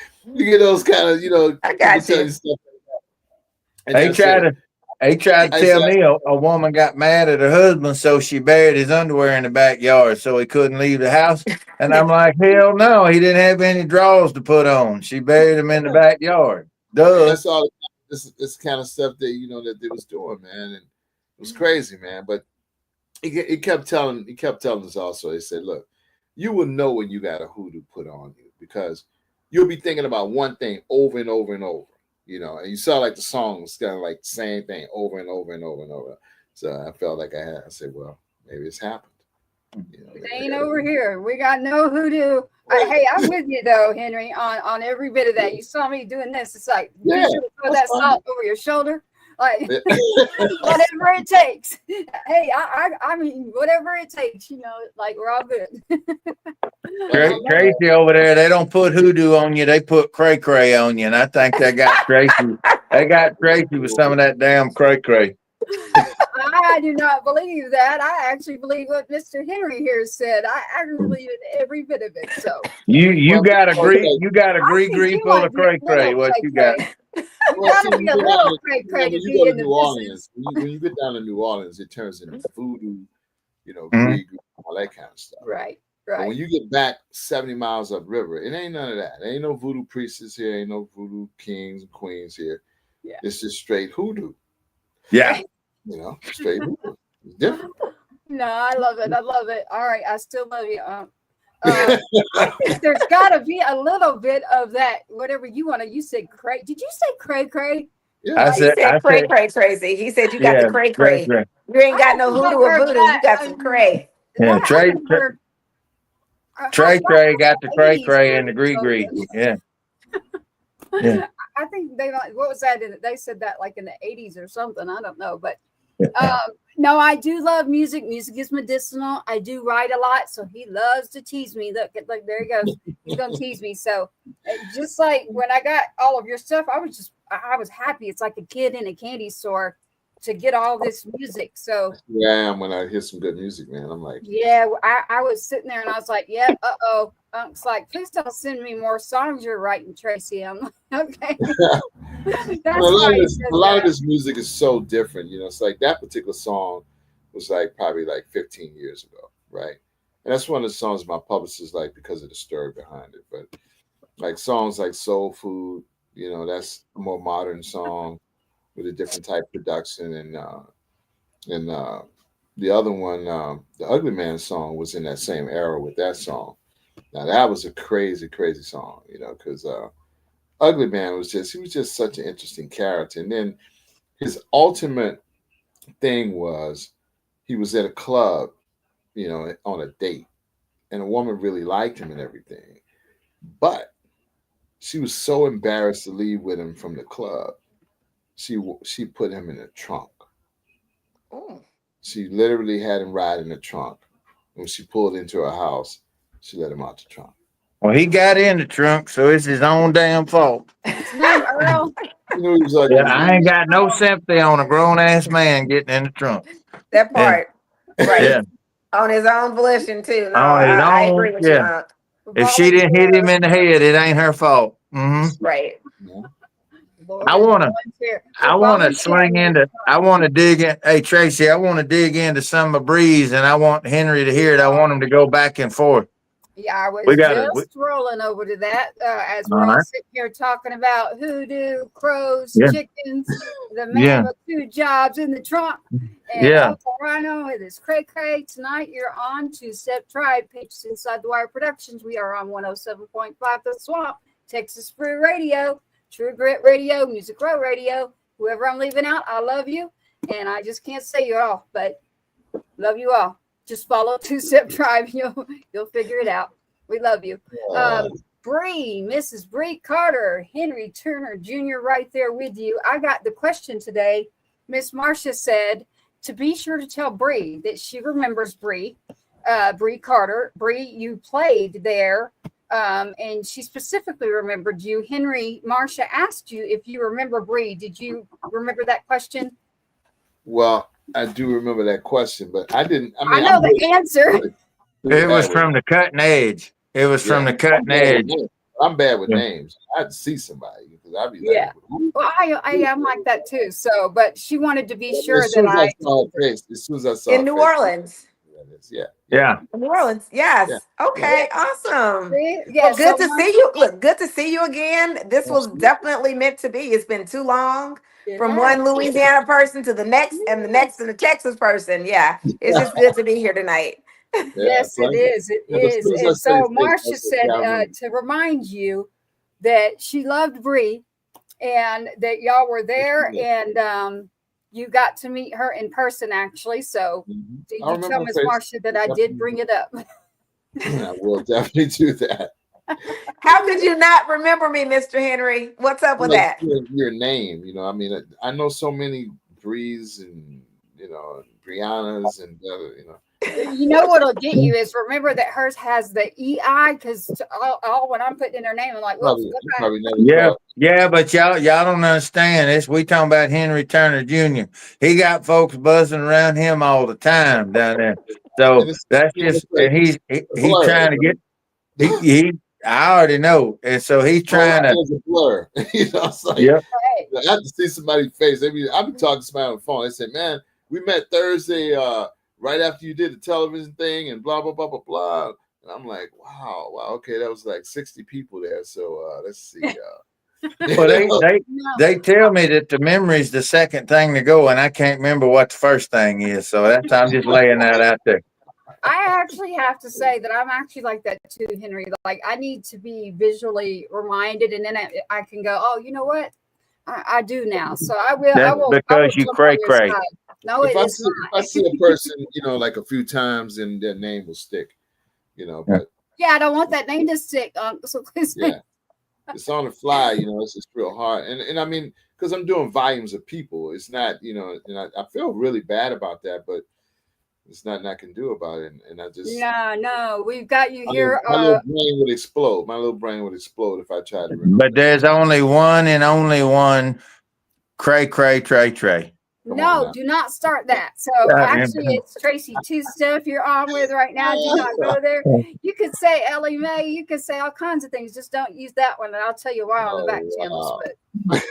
Speaker 5: those kind of,
Speaker 6: I got you.
Speaker 5: Stuff like that.
Speaker 4: They tried to tell me a woman got mad at her husband, so she buried his underwear in the backyard so he couldn't leave the house. And I'm like, hell no, he didn't have any drawers to put on. She buried him in the backyard. Duh.
Speaker 5: That's all this kind of stuff that that they was doing, man. And it was crazy, man. But he kept telling us also, he said, look, you will know when you got a hoodoo put on you because you'll be thinking about one thing over and over and over. And you saw like the song was kind of like the same thing over and over and over and over. So I felt like I said, well, maybe it's happened.
Speaker 3: It ain't over here. We got no hoodoo. Hey, I'm with you though, Henry, on every bit of that. You saw me doing this. It's like you should throw that salt over your shoulder. Like whatever it takes. Hey, I mean whatever it takes, like we're all good.
Speaker 4: Tracy over there, they don't put hoodoo on you, they put cray cray on you. And I think they got Tracy. They got Tracy with some of that damn cray cray.
Speaker 3: I do not believe that. I actually believe what Mr. Henry here said. I actually believe in every bit of it. So
Speaker 4: you got a gree full of cray cray. What you got?
Speaker 3: Gotta be a little cray cray to be in the
Speaker 5: New Orleans. When you get down to New Orleans, it turns into voodoo, Gree, all that kind of stuff.
Speaker 3: Right.
Speaker 5: But when you get back 70 miles upriver, it ain't none of that. There ain't no voodoo priestess here, ain't no voodoo kings and queens here.
Speaker 3: Yeah.
Speaker 5: It's just straight hoodoo.
Speaker 4: Yeah.
Speaker 5: Straight hoodoo. It's different.
Speaker 3: No, I love it. All right, I still love you. I think there's got to be a little bit of that. Whatever you want to. You said cray. Did you say cray cray?
Speaker 5: Yeah.
Speaker 6: He said cray cray, Tracy. He said you got the cray cray. You ain't got no hoodoo or voodoo. You got some cray.
Speaker 4: Yeah, Trey got the cray cray and the gree. Yeah. Yeah.
Speaker 3: I think they like, what was that? They said that like in the 80s or something. I don't know, but no, I do love music. Music is medicinal. I do write a lot, so he loves to tease me. Look, there he goes. He's gonna tease me. So just like when I got all of your stuff, I was happy. It's like a kid in a candy store to get all this music. So
Speaker 5: yeah, when I hear some good music, man, I'm like,
Speaker 3: yeah, I was sitting there and I was like, yeah, It's like, please don't send me more songs you're writing, Tracy. I'm like, okay.
Speaker 5: A lot of this music is so different. It's like that particular song was like probably like 15 years ago, right? And that's one of the songs my publicist like because of the story behind it. But like songs like Soul Food, that's a more modern song with a different type of production. And the other one, the Ugly Man song was in that same era with that song. Now that was a crazy, crazy song, because Ugly Man was just such an interesting character. And then his ultimate thing was he was at a club, on a date, and a woman really liked him and everything, but she was so embarrassed to leave with him from the club. She put him in the trunk.
Speaker 6: Ooh.
Speaker 5: She literally had him ride in the trunk. When she pulled into her house, she let him out the trunk.
Speaker 4: Well, he got in the trunk, so it's his own damn fault.
Speaker 3: His name Earl.
Speaker 5: You know, he was like,
Speaker 4: Yeah, I ain't got no sympathy on a grown ass man getting in the trunk.
Speaker 6: That part. Right.
Speaker 4: Yeah.
Speaker 6: On his own volition, too. No,
Speaker 4: On his
Speaker 6: I
Speaker 4: own,
Speaker 6: agree with
Speaker 4: yeah.
Speaker 6: you, Unc.
Speaker 4: If she didn't hit him in the head, it ain't her fault.
Speaker 6: Right.
Speaker 4: I wanna sling into. I want to dig in. Hey Tracy, I want to dig into some of Bree's, and I want Henry to hear it. I want him to go back and forth.
Speaker 3: Yeah, I was
Speaker 4: We gotta-
Speaker 3: just rolling over to that as
Speaker 4: All
Speaker 3: we're all
Speaker 4: right.
Speaker 3: sitting here talking about hoodoo, crows,
Speaker 4: Yeah.
Speaker 3: chickens, the man
Speaker 4: Yeah.
Speaker 3: with 2 jobs in the trunk, and
Speaker 4: Yeah.
Speaker 3: Uncle Rhino with his cray cray. Tonight you're on to Step Tribe, Pitches Inside the Wire Productions. We are on 107.5 The Swamp, Texas Free Radio, True Grit Radio, Music Row Radio. Whoever I'm leaving out, I love you, and I just can't say you all, but love you all. Just follow Two Step Tribe. You'll figure it out. We love you. Brie, Mrs. Brei Carter, Henry Turner Jr. right there with you. I got the question today. Miss Marcia said to be sure to tell Brie that she remembers Brei Carter. Brie, you played there, and she specifically remembered you. Henry, Marcia asked you if you remember Brie. Did you remember that question?
Speaker 5: Well, I do remember that question, but I didn't.
Speaker 3: I know the answer.
Speaker 4: It was from the cutting edge. It was from the cutting edge.
Speaker 5: I'm bad with names. I'd see somebody because I'd be like,
Speaker 3: Yeah. Well, I am like that too. So, but she wanted to be sure
Speaker 5: as soon
Speaker 3: that
Speaker 5: as I saw her face, as soon as I saw
Speaker 6: In
Speaker 5: her
Speaker 6: New
Speaker 5: face,
Speaker 6: Orleans.
Speaker 4: Yeah.
Speaker 6: In New Orleans. Yes.
Speaker 5: Yeah.
Speaker 6: Okay. Awesome.
Speaker 3: Yeah,
Speaker 6: Well, good
Speaker 3: so
Speaker 6: to see you. Look, good to see you again. This was definitely meant to be. It's been too long from one Louisiana person to the next and the next and the Texas person. Yeah. It's just good to be here tonight.
Speaker 3: Yes, it is. It is. And so Marcia said to remind you that she loved Brie and that y'all were there and you got to meet her in person actually. So did you tell Miss Marcia that I did bring it up?
Speaker 5: I will definitely do that.
Speaker 6: How could you not remember me, Mr. Henry? What's up with that?
Speaker 5: Your name, I mean, I know so many Brees and Briannas and
Speaker 3: You know what'll get you is remember that hers has the EI because all when I'm putting in her name, I'm like, whoops,
Speaker 4: Yeah, but y'all don't understand this. We talking about Henry Turner Jr. He got folks buzzing around him all the time down there. So that's just he's trying to get he I already know, and so he's trying to.
Speaker 5: It's a blur. It's like, I have to see somebody's face. I've been talking to somebody on the phone. They said, "Man, we met Thursday, right after you did the television thing, and blah blah blah blah blah." And I'm like, "Wow, okay, that was like 60 people there." So let's see.
Speaker 4: Well, they tell me that the memory's the second thing to go, and I can't remember what the first thing is. So I'm just laying that out there.
Speaker 3: I actually have to say that I'm actually like that too, Henry. Like I need to be visually reminded, and then I can go, oh, you know what? I do now. So I will.
Speaker 4: That's
Speaker 3: I will
Speaker 4: because you cray.
Speaker 3: No,
Speaker 5: if
Speaker 3: it is not.
Speaker 5: If I see a person, like a few times, and their name will stick. But
Speaker 3: yeah, I don't want that name to stick. So please.
Speaker 5: Yeah, it's on the fly. It's just real hard, and I mean, because I'm doing volumes of people, it's not, and I feel really bad about that, but. It's nothing I can do about it, and I just
Speaker 3: no. We've got you here.
Speaker 5: My little brain would explode. My little brain would explode if I tried to remember.
Speaker 4: But there's only one and only one. Cray.
Speaker 3: No, do not start that. So actually, it's Tracy Two-Step you're on with right now. Do not go there. You could say Ellie Mae. You could say all kinds of things. Just don't use that one, and I'll tell you why on the back channels. But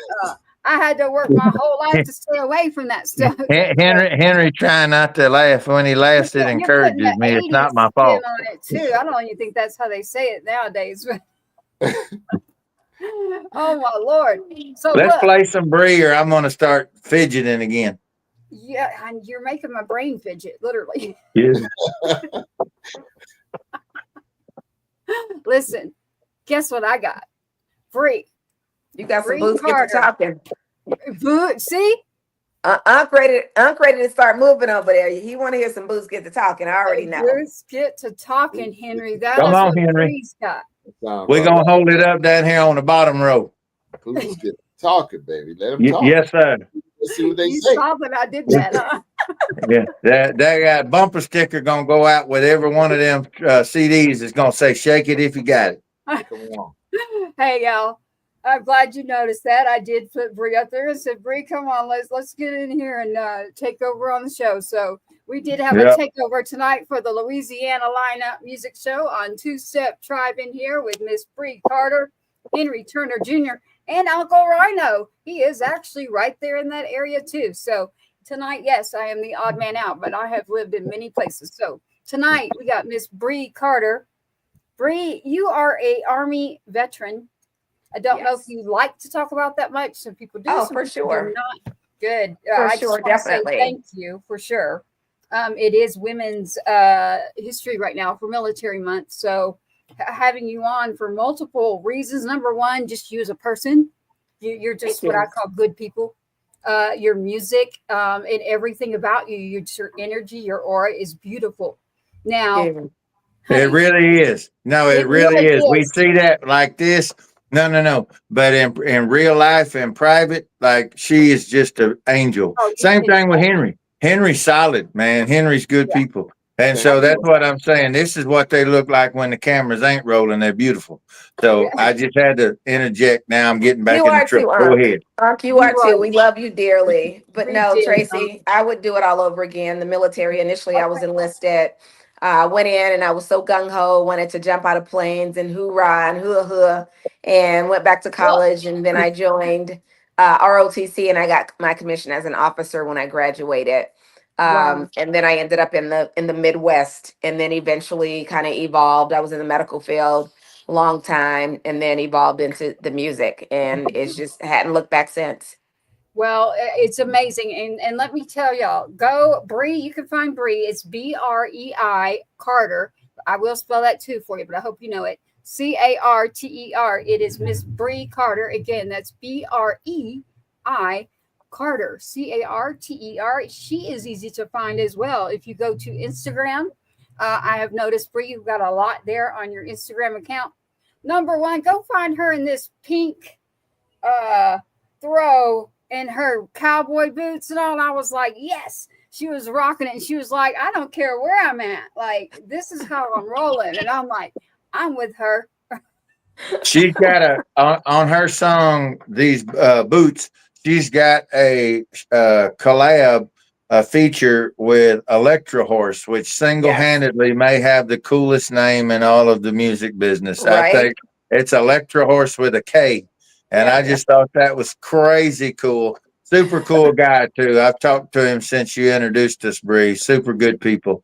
Speaker 3: I had to work my whole life to stay away from that stuff.
Speaker 4: Henry trying not to laugh. When he laughs, it encourages me. It's not my fault.
Speaker 3: On it too. I don't even think that's how they say it nowadays. Oh my Lord! So
Speaker 4: let's play some Brie, or I'm going to start fidgeting again.
Speaker 3: Yeah, and you're making my brain fidget, literally.
Speaker 4: Yeah.
Speaker 3: Listen, guess what I got? Brie.
Speaker 6: You got some boots get to talking.
Speaker 3: See?
Speaker 6: Unc ready to start moving over there. He want to hear some boots get to talking. I already know.
Speaker 3: Boots get to talking, Henry. That
Speaker 4: Come
Speaker 3: is
Speaker 4: on,
Speaker 3: what
Speaker 4: Henry.
Speaker 3: Brie's got.
Speaker 4: We're gonna hold it up down here on the bottom row.
Speaker 5: Who's getting talking, baby? Let them talk.
Speaker 4: Yes, sir.
Speaker 5: Let's see what they
Speaker 3: You
Speaker 5: say.
Speaker 3: saw that I did that, huh?
Speaker 4: Yeah, that got bumper sticker gonna go out with every one of them CDs. It's gonna say "Shake it if you got it."
Speaker 5: Come on.
Speaker 3: Hey, y'all. I'm glad you noticed that. I did put Brie up there and said, Brie, come on, let's get in here and take over on the show. So we did have a takeover tonight for the Louisiana lineup music show on Two Step Tribe in here with Miss Brei Carter, Henry Turner Jr., and Uncle Rhino. He is actually right there in that area too. So tonight, yes, I am the odd man out, but I have lived in many places. So tonight we got Miss Brei Carter. Brie, you are a Army veteran. I don't know if you like to talk about that much. Some people do.
Speaker 6: Oh,
Speaker 3: some
Speaker 6: for
Speaker 3: people
Speaker 6: sure.
Speaker 3: do not. Good.
Speaker 6: For
Speaker 3: I
Speaker 6: sure,
Speaker 3: just want to say
Speaker 6: definitely.
Speaker 3: thank you for sure. It is Women's History right now for Military Month. So having you on for multiple reasons. Number one, just you as a person. You're just
Speaker 6: Thank
Speaker 3: what I
Speaker 6: you.
Speaker 3: call good people. Your music and everything about you, your energy, your aura is beautiful. Now,
Speaker 4: It really is. No, it really is. We see that like this. No. But in real life and private, like she is just an angel.
Speaker 3: Oh,
Speaker 4: Same thing with Henry. Henry's solid, man. Henry's good people. And so that's what I'm saying. This is what they look like when the cameras ain't rolling. They're beautiful. So I just had to interject. Now I'm getting back
Speaker 6: You
Speaker 4: in the
Speaker 6: are
Speaker 4: trip.
Speaker 6: too,
Speaker 4: Go ahead.
Speaker 6: You are too. We love you dearly. But
Speaker 3: We
Speaker 6: no,
Speaker 3: did,
Speaker 6: Tracy, I would do it all over again. The military, initially, I was enlisted. Went in and I was so gung-ho, wanted to jump out of planes and hoorah and hoo-ha, and went back to college. And then I joined ROTC and I got my commission as an officer when I graduated.
Speaker 3: Wow.
Speaker 6: And then I ended up in the Midwest, and then eventually kind of evolved. I was in the medical field a long time, and then evolved into the music, and it's just hadn't looked back since.
Speaker 3: Well, it's amazing. And let me tell y'all, go Brie. You can find Brie. It's Brei Carter. I will spell that too for you, but I hope you know it. Carter. It is Miss Brei Carter. Again, that's Brei Carter. Carter. She is easy to find as well. If you go to Instagram, I have noticed, Brie, you've got a lot there on your Instagram account. Number one, go find her in this pink throw and her cowboy boots and all. I was like, yes, she was rocking it. And she was like, I don't care where I'm at. Like, this is how I'm rolling. And I'm like, I'm with her.
Speaker 4: She's got on her song, These Boots, she's got a collab, a feature with Electra Horse, which single-handedly may have the coolest name in all of the music business.
Speaker 6: Right.
Speaker 4: I think it's Electra Horse with a K. And I just thought that was crazy cool. Super cool guy, too. I've talked to him since you introduced us, Brie. Super good people.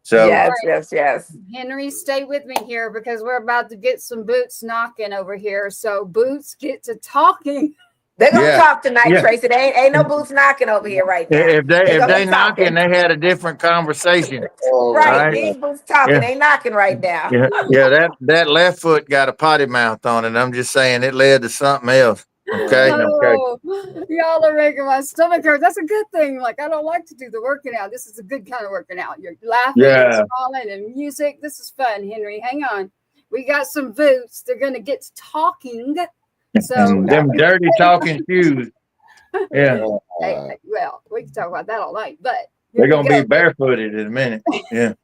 Speaker 4: So
Speaker 6: Yes.
Speaker 3: Henry, stay with me here because we're about to get some boots knocking over here. So boots get to talking.
Speaker 6: They're gonna talk tonight, Tracy. They ain't no boots knocking over here right now.
Speaker 4: If they knocking, they had a different conversation.
Speaker 6: Right. These boots talking, they knocking right now.
Speaker 4: That left foot got a potty mouth on it. I'm just saying it led to something else. Okay.
Speaker 3: Oh, y'all are making my stomach hurt. That's a good thing. Like, I don't like to do the working out. This is a good kind of working out. You're laughing and smiling and music. This is fun, Henry. Hang on. We got some boots. They're going to get to talking. So
Speaker 4: them dirty talking shoes. Yeah.
Speaker 3: Well, we can talk about that all night, but
Speaker 4: they're going to be barefooted in a minute. Yeah.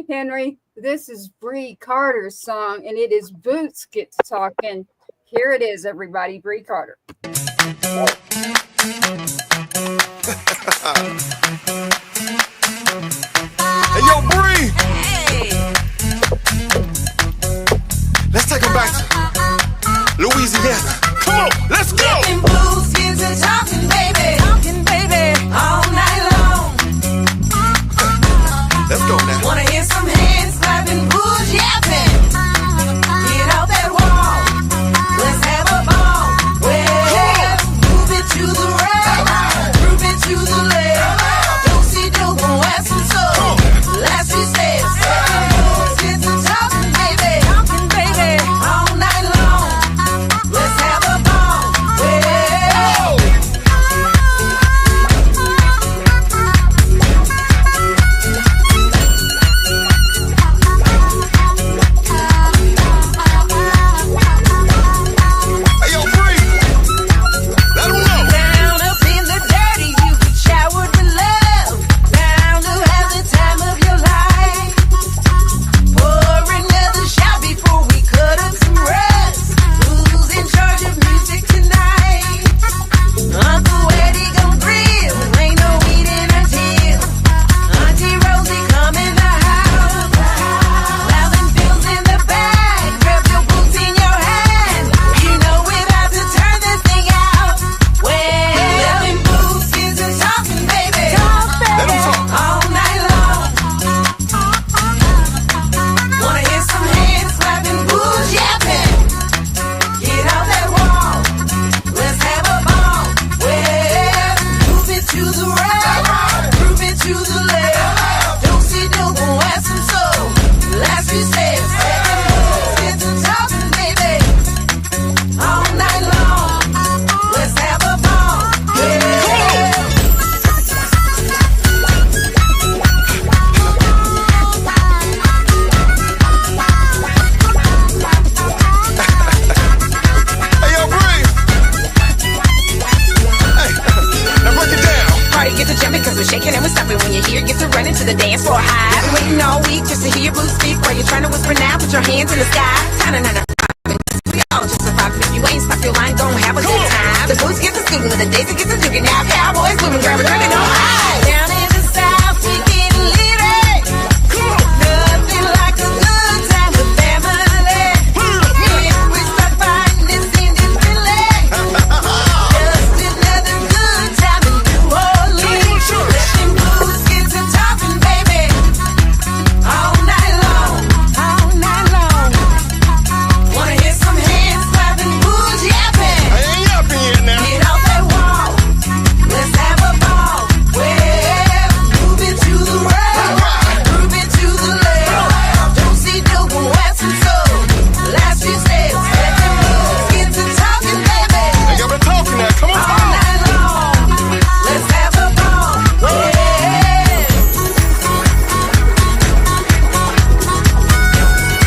Speaker 3: Henry, this is Brei Carter's song, and it is Boots Get to Talking. Here it is, everybody. Brei Carter.
Speaker 8: Hey, yo, Brie. Hey. Let's take them back to Louisiana. Come on, let's go.
Speaker 2: Boots get to talking, baby, all night long.
Speaker 8: Let's go now.
Speaker 2: Wanna hear some hands clapping, boots yapping. Get off that wall. Let's have a ball. Well, move it to the right, move it to the left. Don't see dope, won't have some soul. Last she says, boots get to talking, baby, all night long. Let's have a ball.
Speaker 6: to the dance floor high. I've been waiting all week just to hear your boots speak. While you're trying to whisper now, put your hands in the sky. Ta-na-na-na. We all just survive. If you ain't stop your line, gon' have a good time. The boots get the sticking, the daisy gets the drinking. Now cowboys, women, grab a drink and all high. Down in the south, we getting lit. Nothing like a good time with family. If we start fighting, this ain't just delay. Just another good time in New Orleans. Let them blues get to talking, baby. All night long, all night long. Wanna hear some hands clapping, booze yapping.
Speaker 8: I ain't yapping yet now.
Speaker 6: Get off that wall, let's have a ball. Well, move it to the right, move it to the left. Don't see dope and west and soul. Last few steps, let them blues get to talking, baby.
Speaker 8: Hey, y'all been talking now. Come
Speaker 6: All
Speaker 8: on.
Speaker 6: night long, let's have a ball. Well,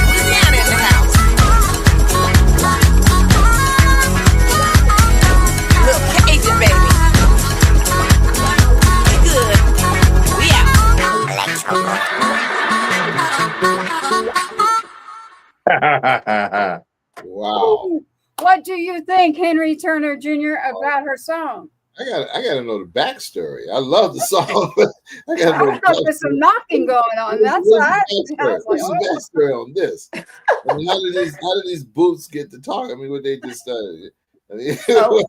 Speaker 6: Louisiana in the house. Look, Cajun, baby. We good. We out.
Speaker 5: Wow.
Speaker 3: What do you think, Henry Turner Jr., about her song?
Speaker 5: I gotta know the backstory. I love the song. I gotta know
Speaker 3: I thought there's some knocking going on. That's what I was
Speaker 5: What's
Speaker 3: like,
Speaker 5: the
Speaker 3: oh.
Speaker 5: backstory on this? I mean, how did these boots get to talk? I mean, what they just started.
Speaker 6: So,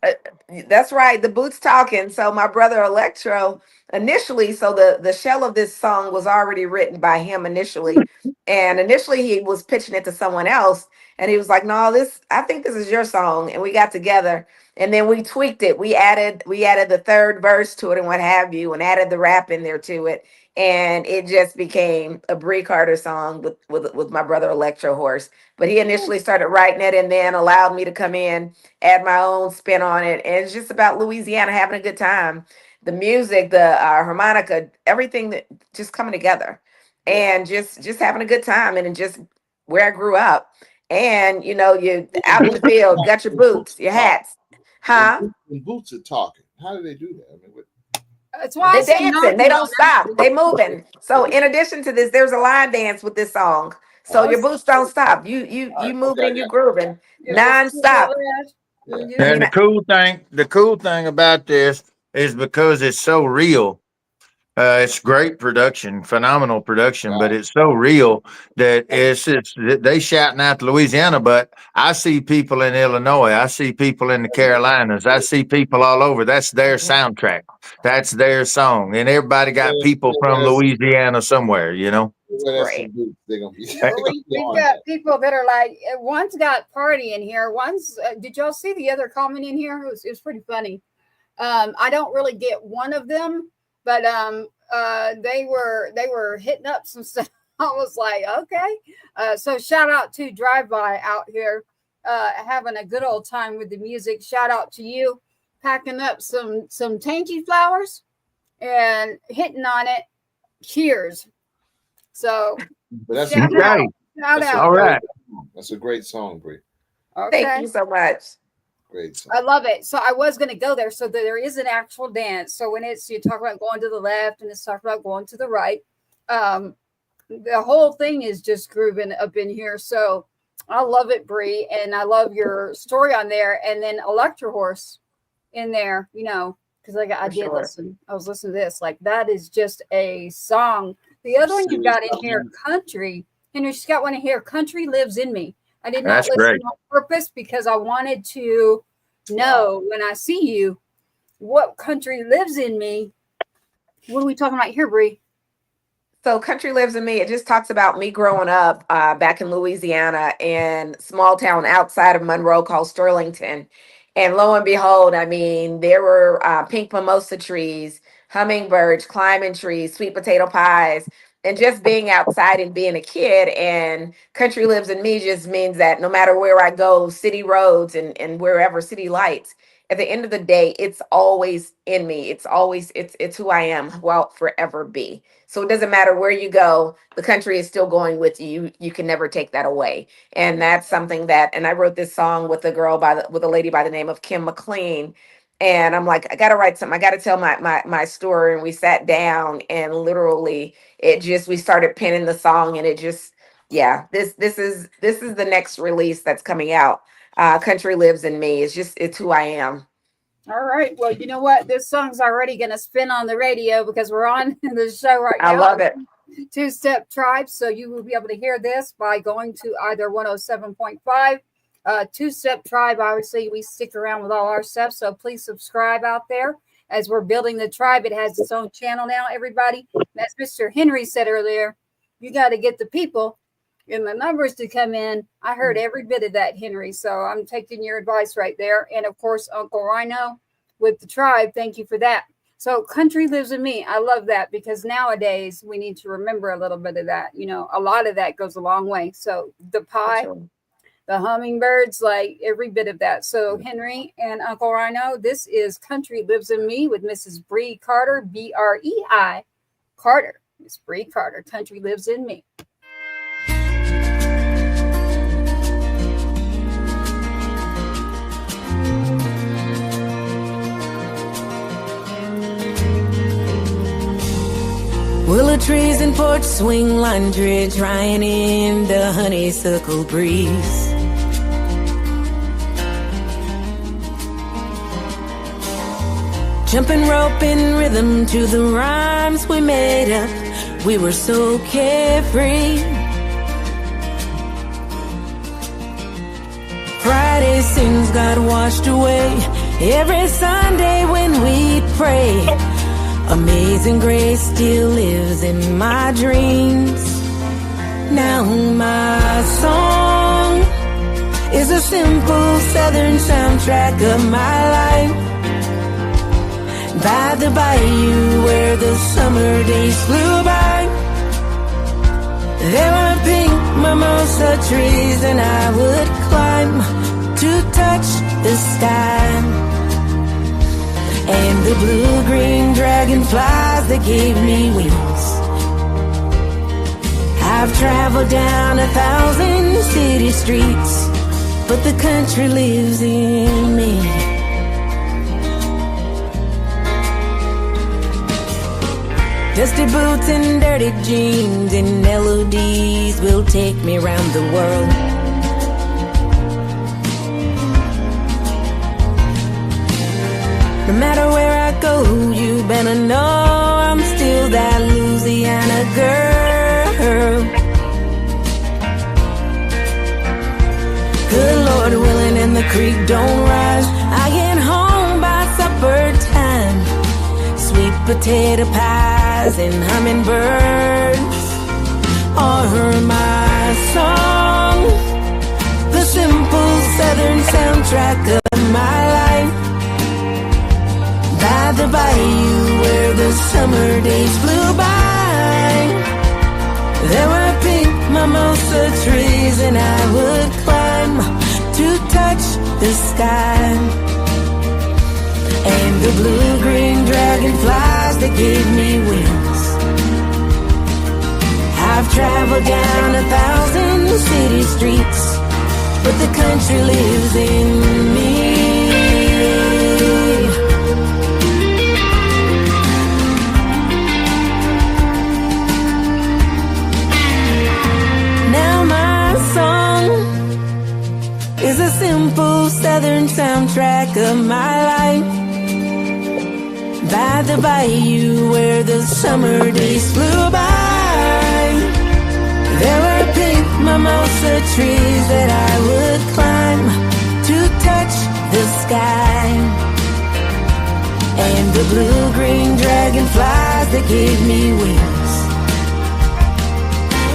Speaker 6: that's right. The boots talking. So my brother Electro initially, so the shell of this song was already written by him initially. And initially he was pitching it to someone else. And he was like, no, I think this is your song. And we got together and then we tweaked it. We added the third verse to it and what have you, and added the rap in there to it. And it just became a Brei Carter song with my brother Electro Horse. But he initially started writing it and then allowed me to come in, add my own spin on it. And it's just about Louisiana having a good time. The music, the harmonica, everything that just coming together and just having a good time. And it just where I grew up. And you know, you out in the field, got your boots, your hats. Huh?
Speaker 5: When boots are talking, how do they do that? I mean,
Speaker 3: That's why I
Speaker 6: They
Speaker 3: say
Speaker 6: dancing.
Speaker 3: knocking
Speaker 6: They don't
Speaker 3: on
Speaker 6: stop. They moving. So in addition to this, there's a line dance with this song. So
Speaker 3: Oh,
Speaker 6: your boots don't stop. You moving and you grooving nonstop.
Speaker 4: And the cool thing about this is because it's so real. It's great production, phenomenal production, but it's so real that they shouting out to Louisiana. But I see people in Illinois, I see people in the Carolinas, I see people all over. That's their soundtrack, that's their song, and everybody got people from Louisiana somewhere, you know.
Speaker 6: Right.
Speaker 5: They're gonna be.
Speaker 3: We've got people that are like, one's got Party in here. One's, did y'all see the other comment in here? It was pretty funny. I don't really get one of them, but they were hitting up some stuff. I was like, okay. So shout out to Drive By out here, having a good old time with the music. Shout out to you, packing up some tangy flowers and hitting on it. Cheers. So
Speaker 5: But that's
Speaker 3: shout
Speaker 5: a,
Speaker 3: out. Shout
Speaker 5: that's a
Speaker 3: out.
Speaker 4: All right.
Speaker 5: That's a great song, Brie.
Speaker 3: Okay.
Speaker 6: Thank you so much.
Speaker 5: Great song.
Speaker 3: I love it. So I was going to go there. So there is an actual dance. So when you talk about going to the left and it's talk about going to the right, the whole thing is just grooving up in here. So I love it, Brie, and I love your story on there. And then Electro Horse in there, you know, because I did listen. I was listening to this. Like that is just a song. The other one you got in here, Country. Henry, she's got one in here. Country Lives in Me. I did not listen on purpose because I wanted to know when I see you what country lives in me. What are we talking about here, Brie?
Speaker 6: So Country Lives in Me, it just talks about me growing up back in Louisiana in small town outside of Monroe called Sterlington. And lo and behold, I mean, there were pink mimosa trees, hummingbirds, climbing trees, sweet potato pies, and just being outside and being a kid. And Country Lives in Me just means that no matter where I go, city roads and wherever, city lights, at the end of the day, it's always in me. It's always, it's who I am, who I'll forever be. So it doesn't matter where you go, the country is still going with you. You can never take that away. And that's something that, and I wrote this song with a lady by the name of Kim McLean. And I'm like, I gotta write something. I gotta tell my story. And we sat down and literally we started penning the song, and it just, yeah, this is the next release that's coming out. Country Lives in Me. It's who I am.
Speaker 3: All right. Well, you know what? This song's already going to spin on the radio because we're on the show right now.
Speaker 6: I love it.
Speaker 3: Two-Step Tribe. So you will be able to hear this by going to either 107.5. Two-Step Tribe. Obviously, we stick around with all our stuff. So please subscribe out there. As we're building the tribe, it has its own channel now, everybody. As Mr. Henry said earlier, you got to get the people and the numbers to come in. I heard every bit of that, Henry. So I'm taking your advice right there. And of course, Uncle Rhino with the tribe. Thank you for that. So Country Lives in Me. I love that because nowadays we need to remember a little bit of that. You know, a lot of that goes a long way. So the pie, the hummingbirds, like every bit of that. So Henry and Uncle Rhino, this is Country Lives in Me with Mrs. Brei Carter, Brei Carter. Miss Brei Carter, Country Lives in Me.
Speaker 9: Willow trees and porch swing laundry drying in the honeysuckle breeze. Jumping rope in rhythm to the rhymes we made up. We were so carefree. Friday sins got washed away. Every Sunday when we'd pray. Amazing grace still lives in my dreams. Now my song is a simple southern soundtrack of my life. By the bayou where the summer days flew by, there were pink mimosa trees and I would climb to touch the sky. And the blue-green dragonflies that gave me wings. I've traveled down 1,000 city streets, but the country lives in me. Dusty boots and dirty jeans and melodies will take me around the world. No matter where I go, you better know I'm still that Louisiana girl. Good Lord willing and the creek don't rise, I get home by supper time. Sweet potato pies and hummingbirds are my song. The simple southern soundtrack of my life. By the bayou where the summer days flew by, there were pink mimosa trees and I would climb to touch the sky. And the blue-green dragonflies that gave me wings. I've traveled down 1,000 city streets, but the country lives in me. Is a simple southern soundtrack of my life. By the bayou where the summer days flew by, there were pink mimosa trees that I would climb to touch the sky. And the blue-green dragonflies that gave me wings.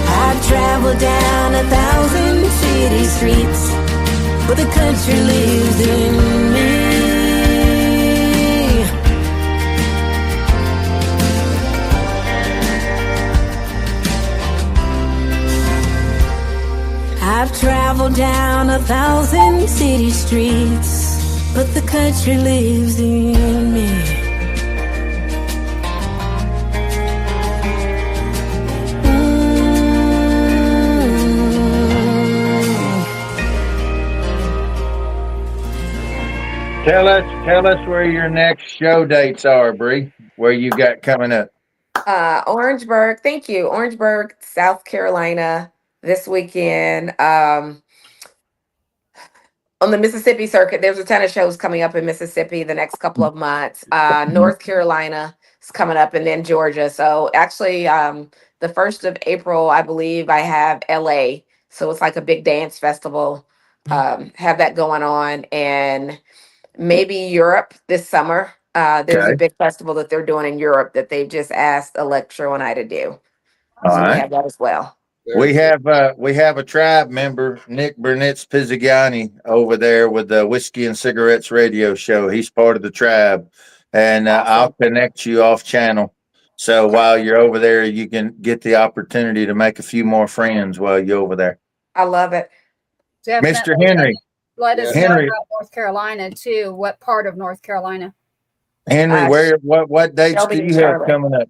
Speaker 9: I've traveled down 1,000 city streets, but the country lives in me. I've traveled down 1,000 city streets, but the country lives in me.
Speaker 4: Tell us where your next show dates are, Bree. Where you got coming up?
Speaker 6: Orangeburg. Thank you. Orangeburg, South Carolina this weekend. On the Mississippi circuit, there's a ton of shows coming up in Mississippi the next couple of months. North Carolina is coming up, and then Georgia. So actually, the 1st of April, I believe I have LA. So it's like a big dance festival. Have that going on, and maybe Europe this summer. There's a
Speaker 4: Okay.
Speaker 6: big festival that they're doing in Europe that they've just asked Electro and I to do.
Speaker 4: All
Speaker 6: So we
Speaker 4: right.
Speaker 6: have that as well.
Speaker 4: We have a tribe member, Nick Burnitz Pizzigani, over there with the Whiskey and Cigarettes radio show. He's part of the tribe, and I'll connect you off channel. So while you're over there, you can get the opportunity to make a few more friends while you're over there.
Speaker 6: I love it.
Speaker 4: Mr. Henry.
Speaker 3: Let us know
Speaker 4: Henry.
Speaker 3: about North Carolina too. What part of North Carolina?
Speaker 4: Henry, what dates
Speaker 6: Shelby
Speaker 4: do
Speaker 6: and
Speaker 4: you have
Speaker 6: Charlotte.
Speaker 4: coming up?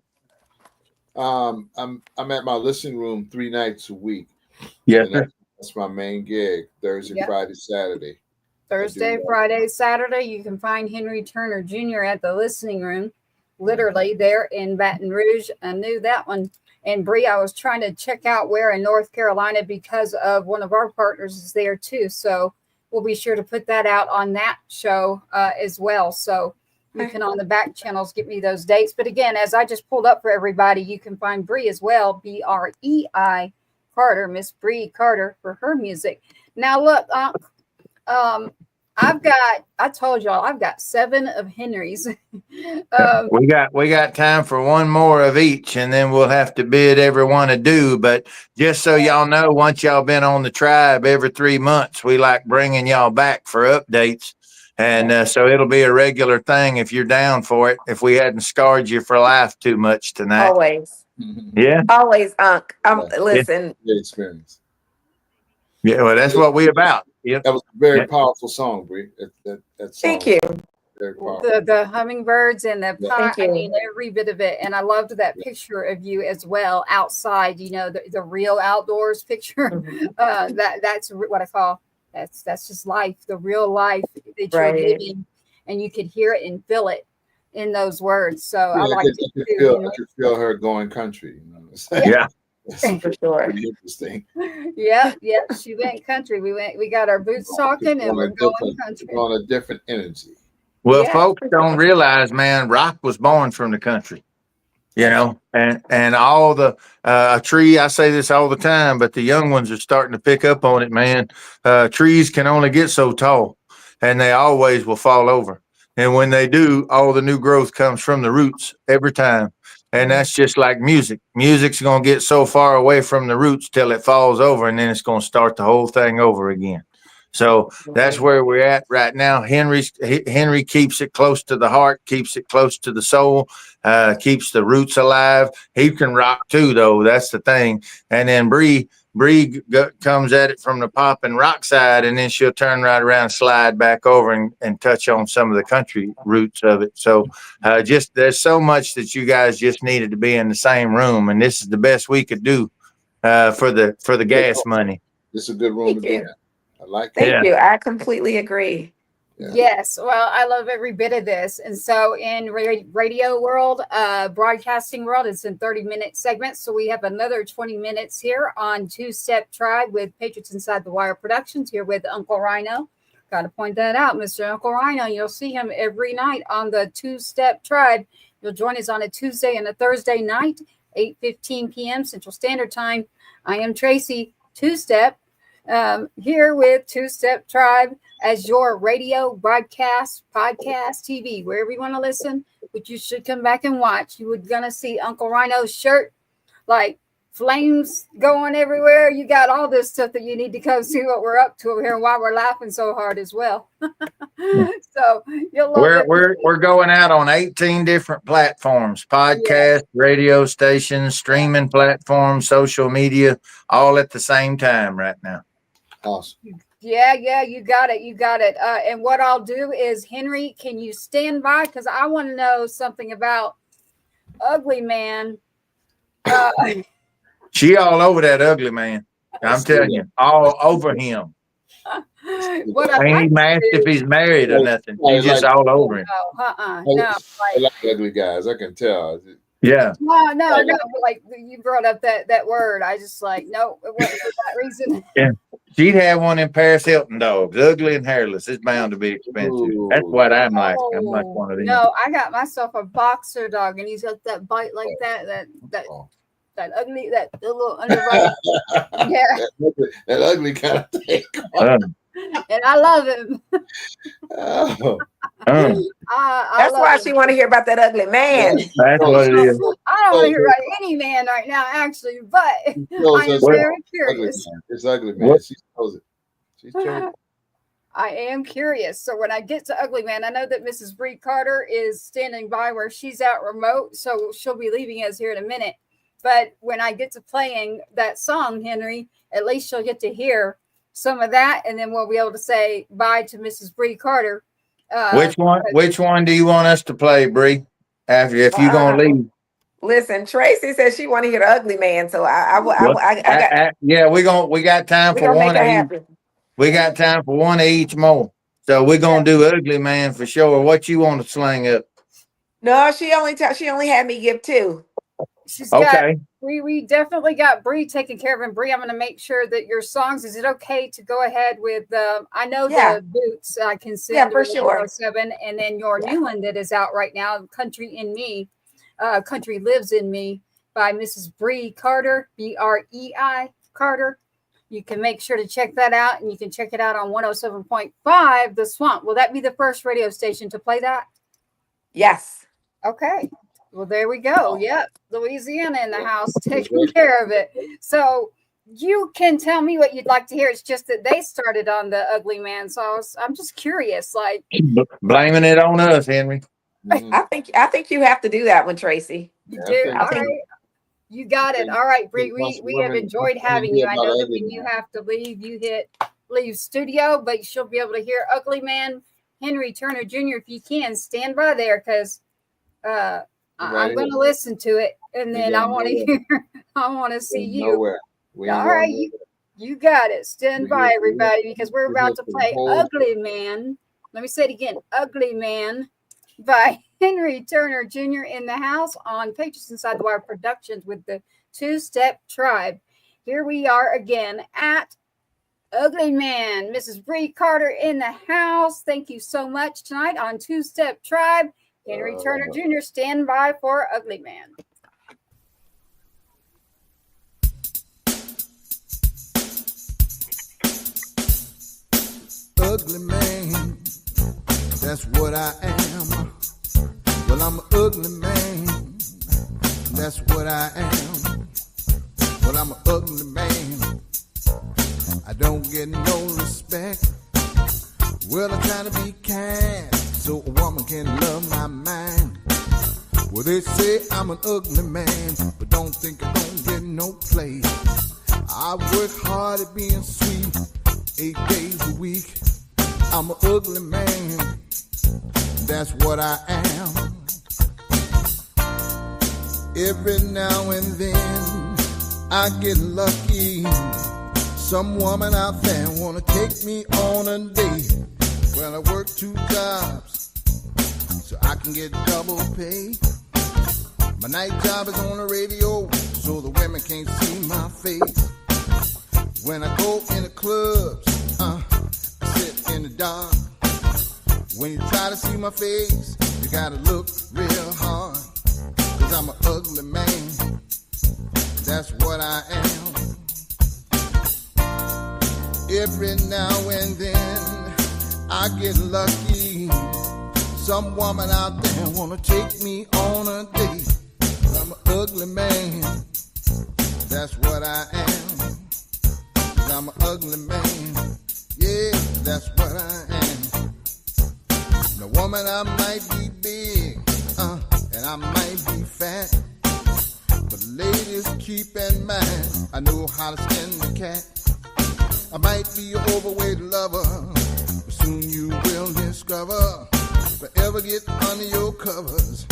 Speaker 5: I'm at my listening room 3 nights a week.
Speaker 4: Yes,
Speaker 5: And
Speaker 4: sir.
Speaker 5: that's my main gig. Thursday,
Speaker 3: Yep.
Speaker 5: Friday, Saturday.
Speaker 3: Thursday,
Speaker 5: that.
Speaker 3: Friday, Saturday. You can find Henry Turner Jr. at the listening room, literally there in Baton Rouge. I knew that one. And Brie, I was trying to check out where in North Carolina because of one of our partners is there too. So we'll be sure to put that out on that show as well. So you can on the back channels get me those dates. But again, as I just pulled up for everybody, you can find Brie as well, Brei Carter, Miss Brei Carter for her music. Now look, I told y'all I've got 7 of Henry's.
Speaker 4: We got time for one more of each, and then we'll have to bid everyone adieu. But just so y'all know, once y'all been on the tribe every 3 months, we like bringing y'all back for updates. And so it'll be a regular thing if you're down for it. If we hadn't scarred you for life too much tonight.
Speaker 6: Always.
Speaker 4: Yeah.
Speaker 6: Always, Unc.
Speaker 5: Yeah.
Speaker 6: Listen.
Speaker 5: Good experience.
Speaker 4: Yeah. Well, that's what we about. Yep.
Speaker 5: That was a very powerful song, Brie. That song
Speaker 6: Thank you.
Speaker 5: was very powerful.
Speaker 3: The hummingbirds and the
Speaker 5: Yeah.
Speaker 3: pie,
Speaker 6: Thank
Speaker 3: I
Speaker 6: you.
Speaker 3: mean every bit of it. And I loved that picture of you as well outside, you know, the real outdoors picture.
Speaker 6: Mhm.
Speaker 3: That's what I call that's just life, the real life that you're
Speaker 6: Right.
Speaker 3: living, and you could hear it and feel it in those words. So I
Speaker 5: Yeah,
Speaker 3: like to
Speaker 5: I could feel her going country. You know?
Speaker 4: Yeah.
Speaker 5: It's
Speaker 6: For sure.
Speaker 5: pretty interesting.
Speaker 3: yeah, she went country. We got our boots talking and we're going country.
Speaker 5: On a different energy.
Speaker 4: Well,
Speaker 3: Yeah.
Speaker 4: folks don't realize, man, rock was born from the country, you know, and all the a tree. I say this all the time, but the young ones are starting to pick up on it, man. Trees can only get so tall, and they always will fall over. And when they do, all the new growth comes from the roots every time. And that's just like music. Music's going to get so far away from the roots till it falls over, and then it's going to start the whole thing over again. So that's where we're at right now. Henry keeps it close to the heart, keeps it close to the soul, keeps the roots alive. He can rock too, though. That's the thing. And then Brie comes at it from the pop and rock side, and then she'll turn right around, slide back over and touch on some of the country roots of it. So just there's so much that you guys just needed to be in the same room, and this is the best we could do for the gas money.
Speaker 5: This is a good room to be in. I like that.
Speaker 6: Thank you. I completely agree.
Speaker 5: Yeah.
Speaker 3: Yes, well, I love every bit of this. And so in radio world, broadcasting world, it's in 30-minute segments. So we have another 20 minutes here on Two-Step Tribe with Patriots Inside the Wire Productions here with Uncle Rhino. Got to point that out, Mr. Uncle Rhino. You'll see him every night on the Two-Step Tribe. You'll join us on a Tuesday and a Thursday night, 8:15 p.m. Central Standard Time. I am Tracy Two-Step here with Two-Step Tribe as your radio broadcast, podcast, TV, wherever you want to listen, but you should come back and watch. You were going to see Uncle Rhino's shirt, like flames going everywhere. You got all this stuff that you need to come see what we're up to over here and why we're laughing so hard as well. So you'll love it.
Speaker 4: We're going out on 18 different platforms, podcast, radio stations, streaming platforms, social media, all at the same time right now.
Speaker 5: Awesome.
Speaker 3: Yeah, you got it. And what I'll do is, Henry, can you stand by? Because I want to know something about Ugly Man.
Speaker 4: She all over that ugly man. I'm telling you, all over him.
Speaker 3: What I
Speaker 4: Ain't
Speaker 3: like
Speaker 4: even asked if he's married or nothing. He's just all over him.
Speaker 3: no,
Speaker 5: I
Speaker 3: like
Speaker 5: like ugly guys. I can tell.
Speaker 4: Yeah.
Speaker 3: no. But like you brought up that word, I just like no, it wasn't for that reason.
Speaker 4: Yeah. She'd have one in Paris Hilton dogs, ugly and hairless. It's bound to be expensive. That's what I'm like. I'm like one of these.
Speaker 3: No, I got myself a boxer dog, and he's got that bite like that ugly, that little underbite. Yeah,
Speaker 5: that ugly kind of thing.
Speaker 3: and I love him.
Speaker 5: Oh.
Speaker 6: That's why she want to hear about that ugly man.
Speaker 4: That's what it is.
Speaker 3: I don't want to hear about any man right now, actually, but I am very curious.
Speaker 5: It's ugly man. She knows it. She's true.
Speaker 3: I am curious. So when I get to Ugly Man, I know that Mrs. Brei Carter is standing by where she's out remote, so she'll be leaving us here in a minute. But when I get to playing that song, Henry, at least she'll get to hear some of that, and then we'll be able to say bye to Mrs. Brei Carter.
Speaker 4: Which one do you want us to play, Brie? After if you're gonna leave.
Speaker 6: Listen, Tracy says she want to hear the ugly man, so
Speaker 4: yeah, we got time for one of each. We got time for one of each more. So we're gonna do ugly man for sure. What you want to sling up?
Speaker 6: No, she only had me give 2.
Speaker 3: She's okay. We definitely got Brie taken care of. And Brie, I'm going to make sure that your songs. Is it okay to go ahead with? I know the Boots. I can send.
Speaker 6: Yeah, for sure.
Speaker 3: 7, and then your new one that is out right now, "Country in Me," "Country Lives in Me" by Mrs. Brei Carter, Brei Carter. You can make sure to check that out, and you can check it out on 107.5 The Swamp. Will that be the first radio station to play that?
Speaker 6: Yes.
Speaker 3: Okay. Well, there we go. Yep. Louisiana in the house taking care of it. So you can tell me what you'd like to hear. It's just that they started on the ugly man. So I'm just curious, like
Speaker 4: blaming it on us, Henry.
Speaker 6: I think you have to do that one, Tracy.
Speaker 3: You do. All right. You got it. All right, Brie. We have enjoyed having you. I know that when you have to leave, you leave studio, but you'll be able to hear Ugly Man, Henry Turner Jr. If you can, stand by there because I'm going to listen to it, and then I want to hear. I want to see you. All right, you got it. Stand by, everybody, because we're about to play "Ugly Man." Let me say it again: "Ugly Man" by Henry Turner Jr. in the house on Pages Inside the Wire Productions with the Two-Step Tribe. Here we are again at Ugly Man. Mrs. Brei Carter in the house. Thank you so much tonight on Two-Step Tribe. Henry Turner Jr. stand by for Ugly Man.
Speaker 7: Ugly man, that's what I am. Well, I'm an ugly man, that's what I am. Well, I'm an ugly man, I don't get no respect. Well, I'm trying to be kind, so a woman can love my mind. Well, they say I'm an ugly man, but don't think I don't get no play. I work hard at being sweet, 8 days a week. I'm an ugly man, that's what I am. Every now and then I get lucky. Some woman out there wanna take me on a date. Well, I work 2 jobs so I can get double pay. My night job is on the radio, so the women can't see my face. When I go in the clubs, I sit in the dark. When you try to see my face, you gotta look real hard. 'Cause I'm an ugly man, that's what I am. Every now and then I get lucky. Some woman out there wanna take me on a date. I'm an ugly man, that's what I am. I'm an ugly man, yeah, that's what I am. The woman, I might be big, and I might be fat, but ladies, keep in mind, I know how to skin the cat. I might be an overweight lover, but soon you will discover. If I ever get under your covers,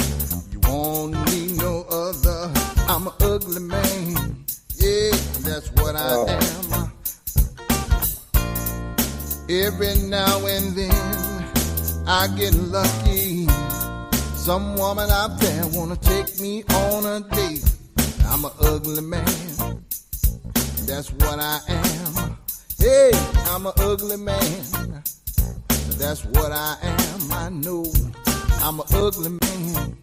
Speaker 7: you won't need no other. I'm an ugly man, yeah, that's what I am. Every now and then I get lucky. Some woman out there wanna take me on a date. I'm an ugly man, that's what I am. Hey, I'm an ugly man, that's what I am. I know I'm an ugly man,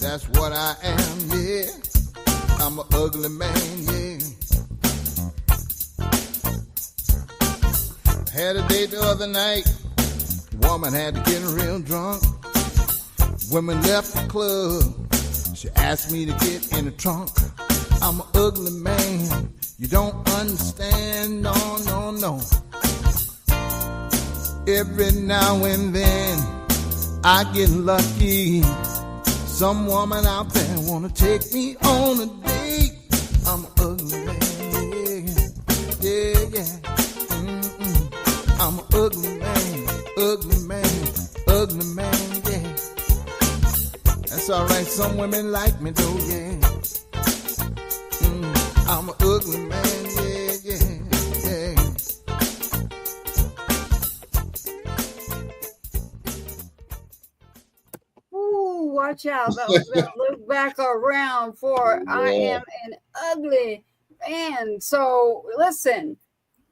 Speaker 7: that's what I am, yeah. I'm an ugly man, yeah. Had a date the other night. Woman had to get real drunk. When we left the club, she asked me to get in the trunk. I'm an ugly man, you don't understand, no, no, no. Every now and then I get lucky. Some woman out there wanna take me on a date. I'm an ugly man, yeah, yeah, yeah. I'm an ugly man, ugly man, ugly man, yeah. That's alright, some women like me though, yeah. I'm an ugly man, yeah, yeah, yeah.
Speaker 3: Ooh, watch out. Look back around for I am an ugly man. So listen,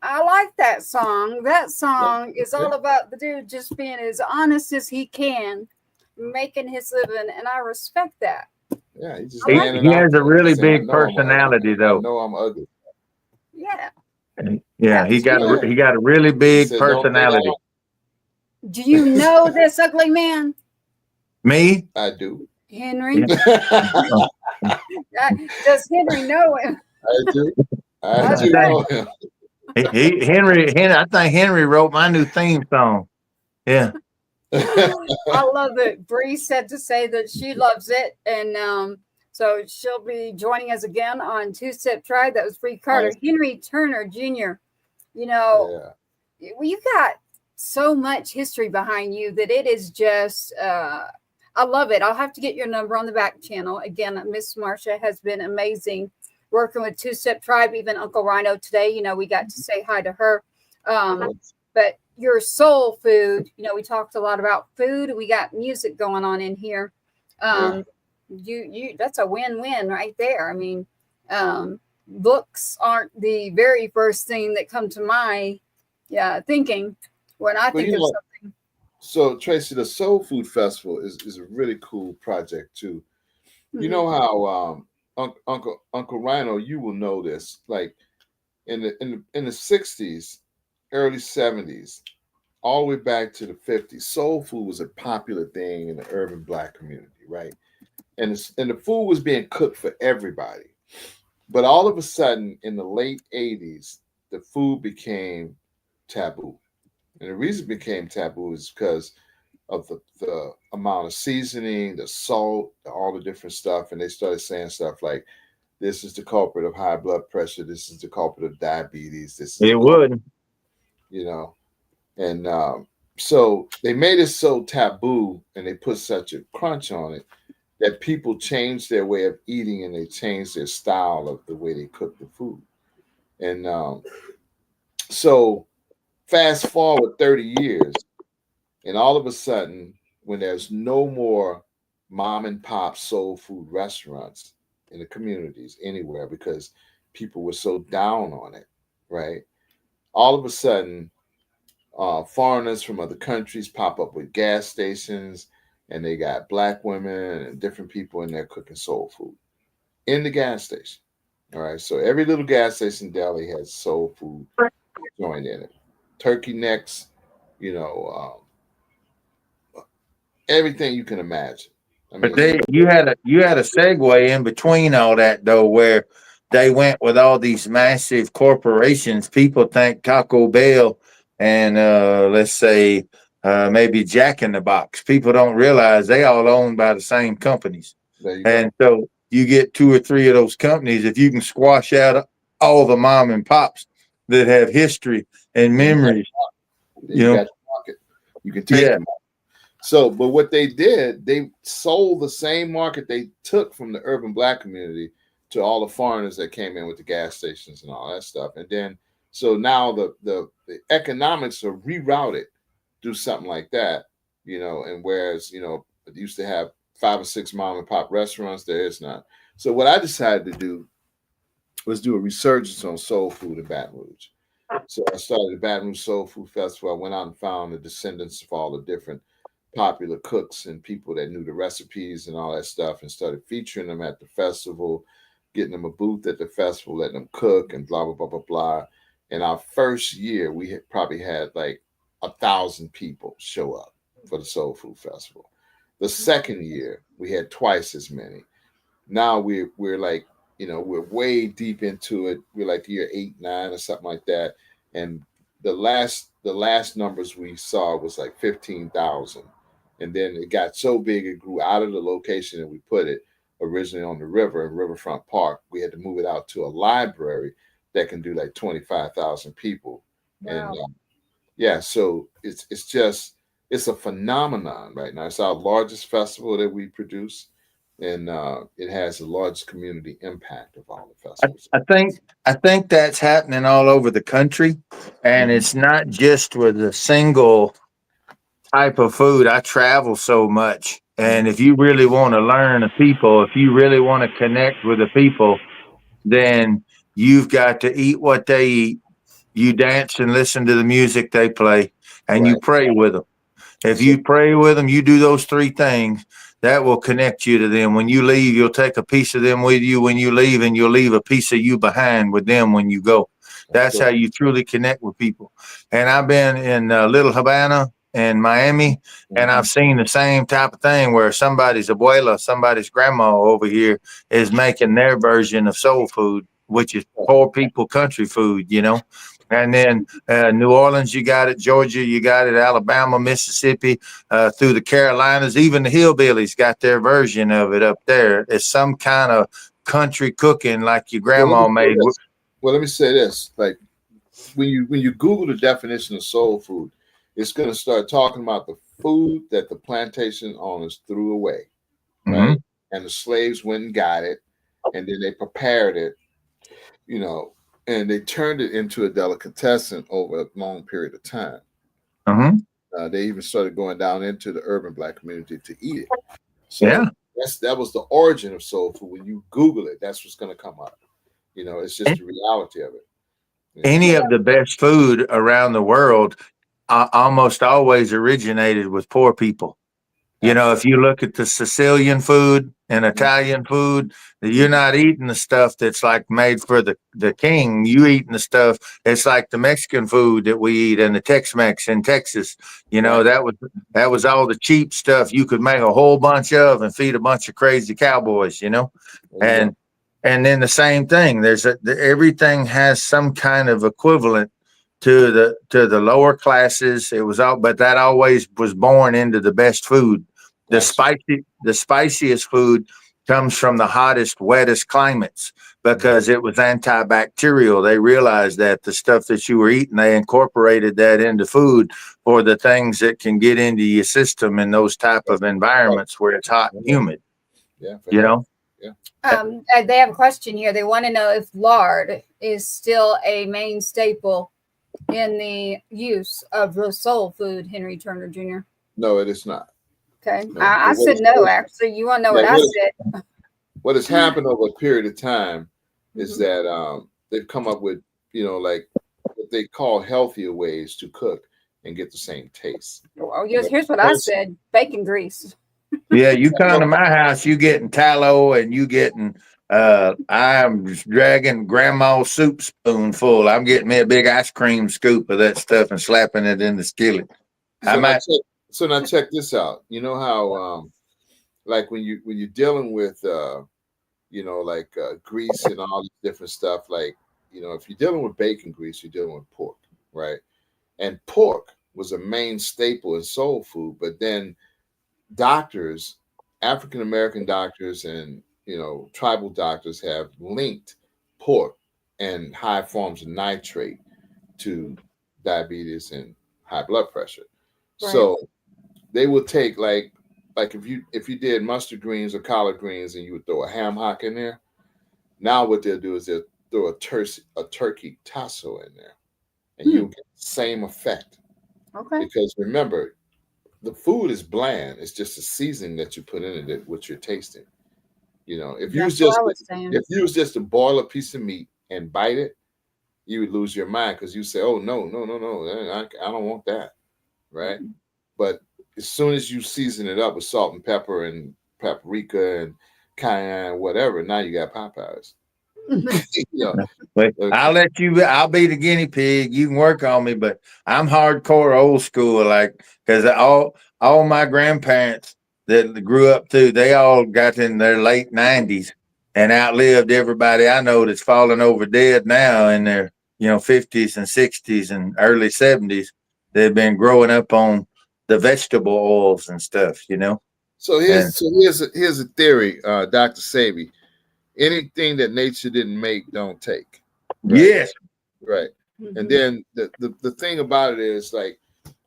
Speaker 3: I like that song. That song is all about the dude just being as honest as he can, making his living, and I respect that.
Speaker 5: Yeah,
Speaker 4: he has a really big personality, though.
Speaker 5: I know I'm ugly.
Speaker 3: Yeah.
Speaker 4: And yeah, he got a really big personality.
Speaker 3: Do you know this ugly man?
Speaker 4: Me?
Speaker 5: I do.
Speaker 3: Henry? Does Henry know him?
Speaker 5: I do. I do know him.
Speaker 4: Henry, I think Henry wrote my new theme song. Yeah.
Speaker 3: I love it. Brie said to say that she loves it. And so she'll be joining us again on Two Step Tribe. That was Brei Carter. Henry Turner Jr. You know, you got so much history behind you that it is just, I love it. I'll have to get your number on the back channel. Again, Miss Marsha has been amazing working with Two Step Tribe, even Uncle Rhino today. You know, we got to say hi to her. But your soul food, you know, we talked a lot about food. We got music going on in here. You that's a win-win right there. I mean, books aren't the very first thing that come to my thinking when I think of something.
Speaker 5: So Tracy, the Soul Food Festival is a really cool project too. You know how Uncle Rhino, you will know this. Like in the 60s, early 70s, all the way back to the 50s, soul food was a popular thing in the urban Black community, right? And the food was being cooked for everybody. But all of a sudden, in the late 80s, the food became taboo. And the reason it became taboo is because of the amount of seasoning, the salt, all the different stuff. And they started saying stuff like, this is the culprit of high blood pressure. This is the culprit of diabetes.
Speaker 4: It would.
Speaker 5: You know, and so they made it so taboo and they put such a crunch on it that people changed their way of eating and they changed their style of the way they cook the food. And so fast forward 30 years, and all of a sudden, when there's no more mom and pop soul food restaurants in the communities anywhere because people were so down on it, right? All of a sudden, foreigners from other countries pop up with gas stations, and they got Black women and different people in there cooking soul food in the gas station. All right. So every little gas station deli has soul food joint in it. Turkey necks, you know, everything you can imagine. I mean,
Speaker 4: but you had a segue in between all that though, where they went with all these massive corporations. People think Taco Bell and let's say maybe Jack in the Box. People don't realize they all owned by the same companies. And so you get 2 or 3 of those companies, if you can squash out all the mom and pops that have history and memories, you know,
Speaker 5: you can take them. So, but what they did, they sold the same market they took from the urban Black community to all the foreigners that came in with the gas stations and all that stuff. And then So now the economics are rerouted through something like that, and whereas, it used to have 5 or 6 mom and pop restaurants, there is not. So what I decided to do was do a resurgence on soul food in Baton Rouge. So I started the Baton Rouge Soul Food Festival. I went out and found the descendants of all the different popular cooks and people that knew the recipes and all that stuff, and started featuring them at the festival, getting them a booth at the festival, letting them cook and blah, blah, blah, blah, blah. In our first year, we had probably had like 1,000 people show up for the Soul Food Festival. The second year, we had twice as many. Now we're like, we're way deep into it. We're like year 8, 9 or something like that. And the last numbers we saw was like 15,000. And then it got so big, it grew out of the location that we put it originally on the river in Riverfront Park. We had to move it out to a library that can do like 25,000 people.
Speaker 3: Wow.
Speaker 5: And so it's a phenomenon right now. It's our largest festival that we produce. And it has the largest community impact of all the festivals.
Speaker 4: I think that's happening all over the country, and it's not just with a single type of food. I travel so much, and if you really want to learn the people, if you really want to connect with the people, then you've got to eat what they eat. You dance and listen to the music they play, and you pray with them. If you pray with them, you do those 3 things, that will connect you to them. When you leave, you'll take a piece of them with you when you leave, and you'll leave a piece of you behind with them when you go. That's how you truly connect with people. And I've been in Little Havana and Miami, and I've seen the same type of thing where somebody's abuela, somebody's grandma over here is making their version of soul food, which is poor people country food, And then New Orleans, you got it. Georgia, you got it. Alabama, Mississippi, through the Carolinas. Even the hillbillies got their version of it up there. It's some kind of country cooking like your grandma made.
Speaker 5: Well, let me say this. Like when you Google the definition of soul food, it's going to start talking about the food that the plantation owners threw away, right? And the slaves went and got it, and then they prepared it, and they turned it into a delicatessen over a long period of time. They even started going down into the urban Black community to eat it. So that was the origin of soul food. When you Google it, that's what's going to come up. It's just the reality of it.
Speaker 4: Any of the best food around the world almost always originated with poor people. If you look at the Sicilian food and Italian food, you're not eating the stuff that's like made for the king. You eating the stuff, it's like the Mexican food that we eat and the Tex-Mex in Texas. That was all the cheap stuff you could make a whole bunch of and feed a bunch of crazy cowboys, And then the same thing. Everything has some kind of equivalent to the lower classes. It was all, but that always was born into the best food. The spiciest food comes from the hottest, wettest climates because it was antibacterial. They realized that the stuff that you were eating, they incorporated that into food for the things that can get into your system in those type of environments where it's hot and humid.
Speaker 3: They have a question here. They want to know if lard is still a main staple in the use of soul food, Henry Turner Jr.
Speaker 5: No, it is not.
Speaker 3: Okay. No. I said no, actually. You want to know what I said?
Speaker 5: What has happened over a period of time is that they've come up with, like what they call healthier ways to cook and get the same taste.
Speaker 3: Oh, yes. Here's what I said. Bacon grease.
Speaker 4: Yeah, you come to my house, you getting tallow and you getting I'm dragging grandma's soup spoon full. I'm getting me a big ice cream scoop of that stuff and slapping it in the skillet.
Speaker 5: So now check this out. You know how like when you're dealing with grease and all this different stuff, like if you're dealing with bacon grease, you're dealing with pork, right? And pork was a main staple in soul food, but then doctors, African American doctors and tribal doctors have linked pork and high forms of nitrate to diabetes and high blood pressure. Right. So they would take like if you did mustard greens or collard greens and you would throw a ham hock in there, now what they'll do is they'll throw a turkey tasso in there. and you'll get the same effect.
Speaker 3: Okay.
Speaker 5: Because remember, the food is bland. It's just the seasoning that you put in it, what you're tasting. You know, if you was just to boil a piece of meat and bite it, you would lose your mind because you say, "Oh no, I don't want that," right? Mm-hmm. But as soon as you season it up with salt and pepper and paprika and cayenne, whatever, now you got Popeyes.
Speaker 4: I'll be the guinea pig. You can work on me, but I'm hardcore old school, like, because all my grandparents that grew up too, they all got in their late 90s and outlived everybody I know that's falling over dead now in their 50s and 60s and early 70s. They've been growing up on the vegetable oils and stuff,
Speaker 5: So here's a theory, Dr. Sabi. Anything that nature didn't make, don't take. Right?
Speaker 4: Yes.
Speaker 5: Right. Mm-hmm. And then the thing about it is, like,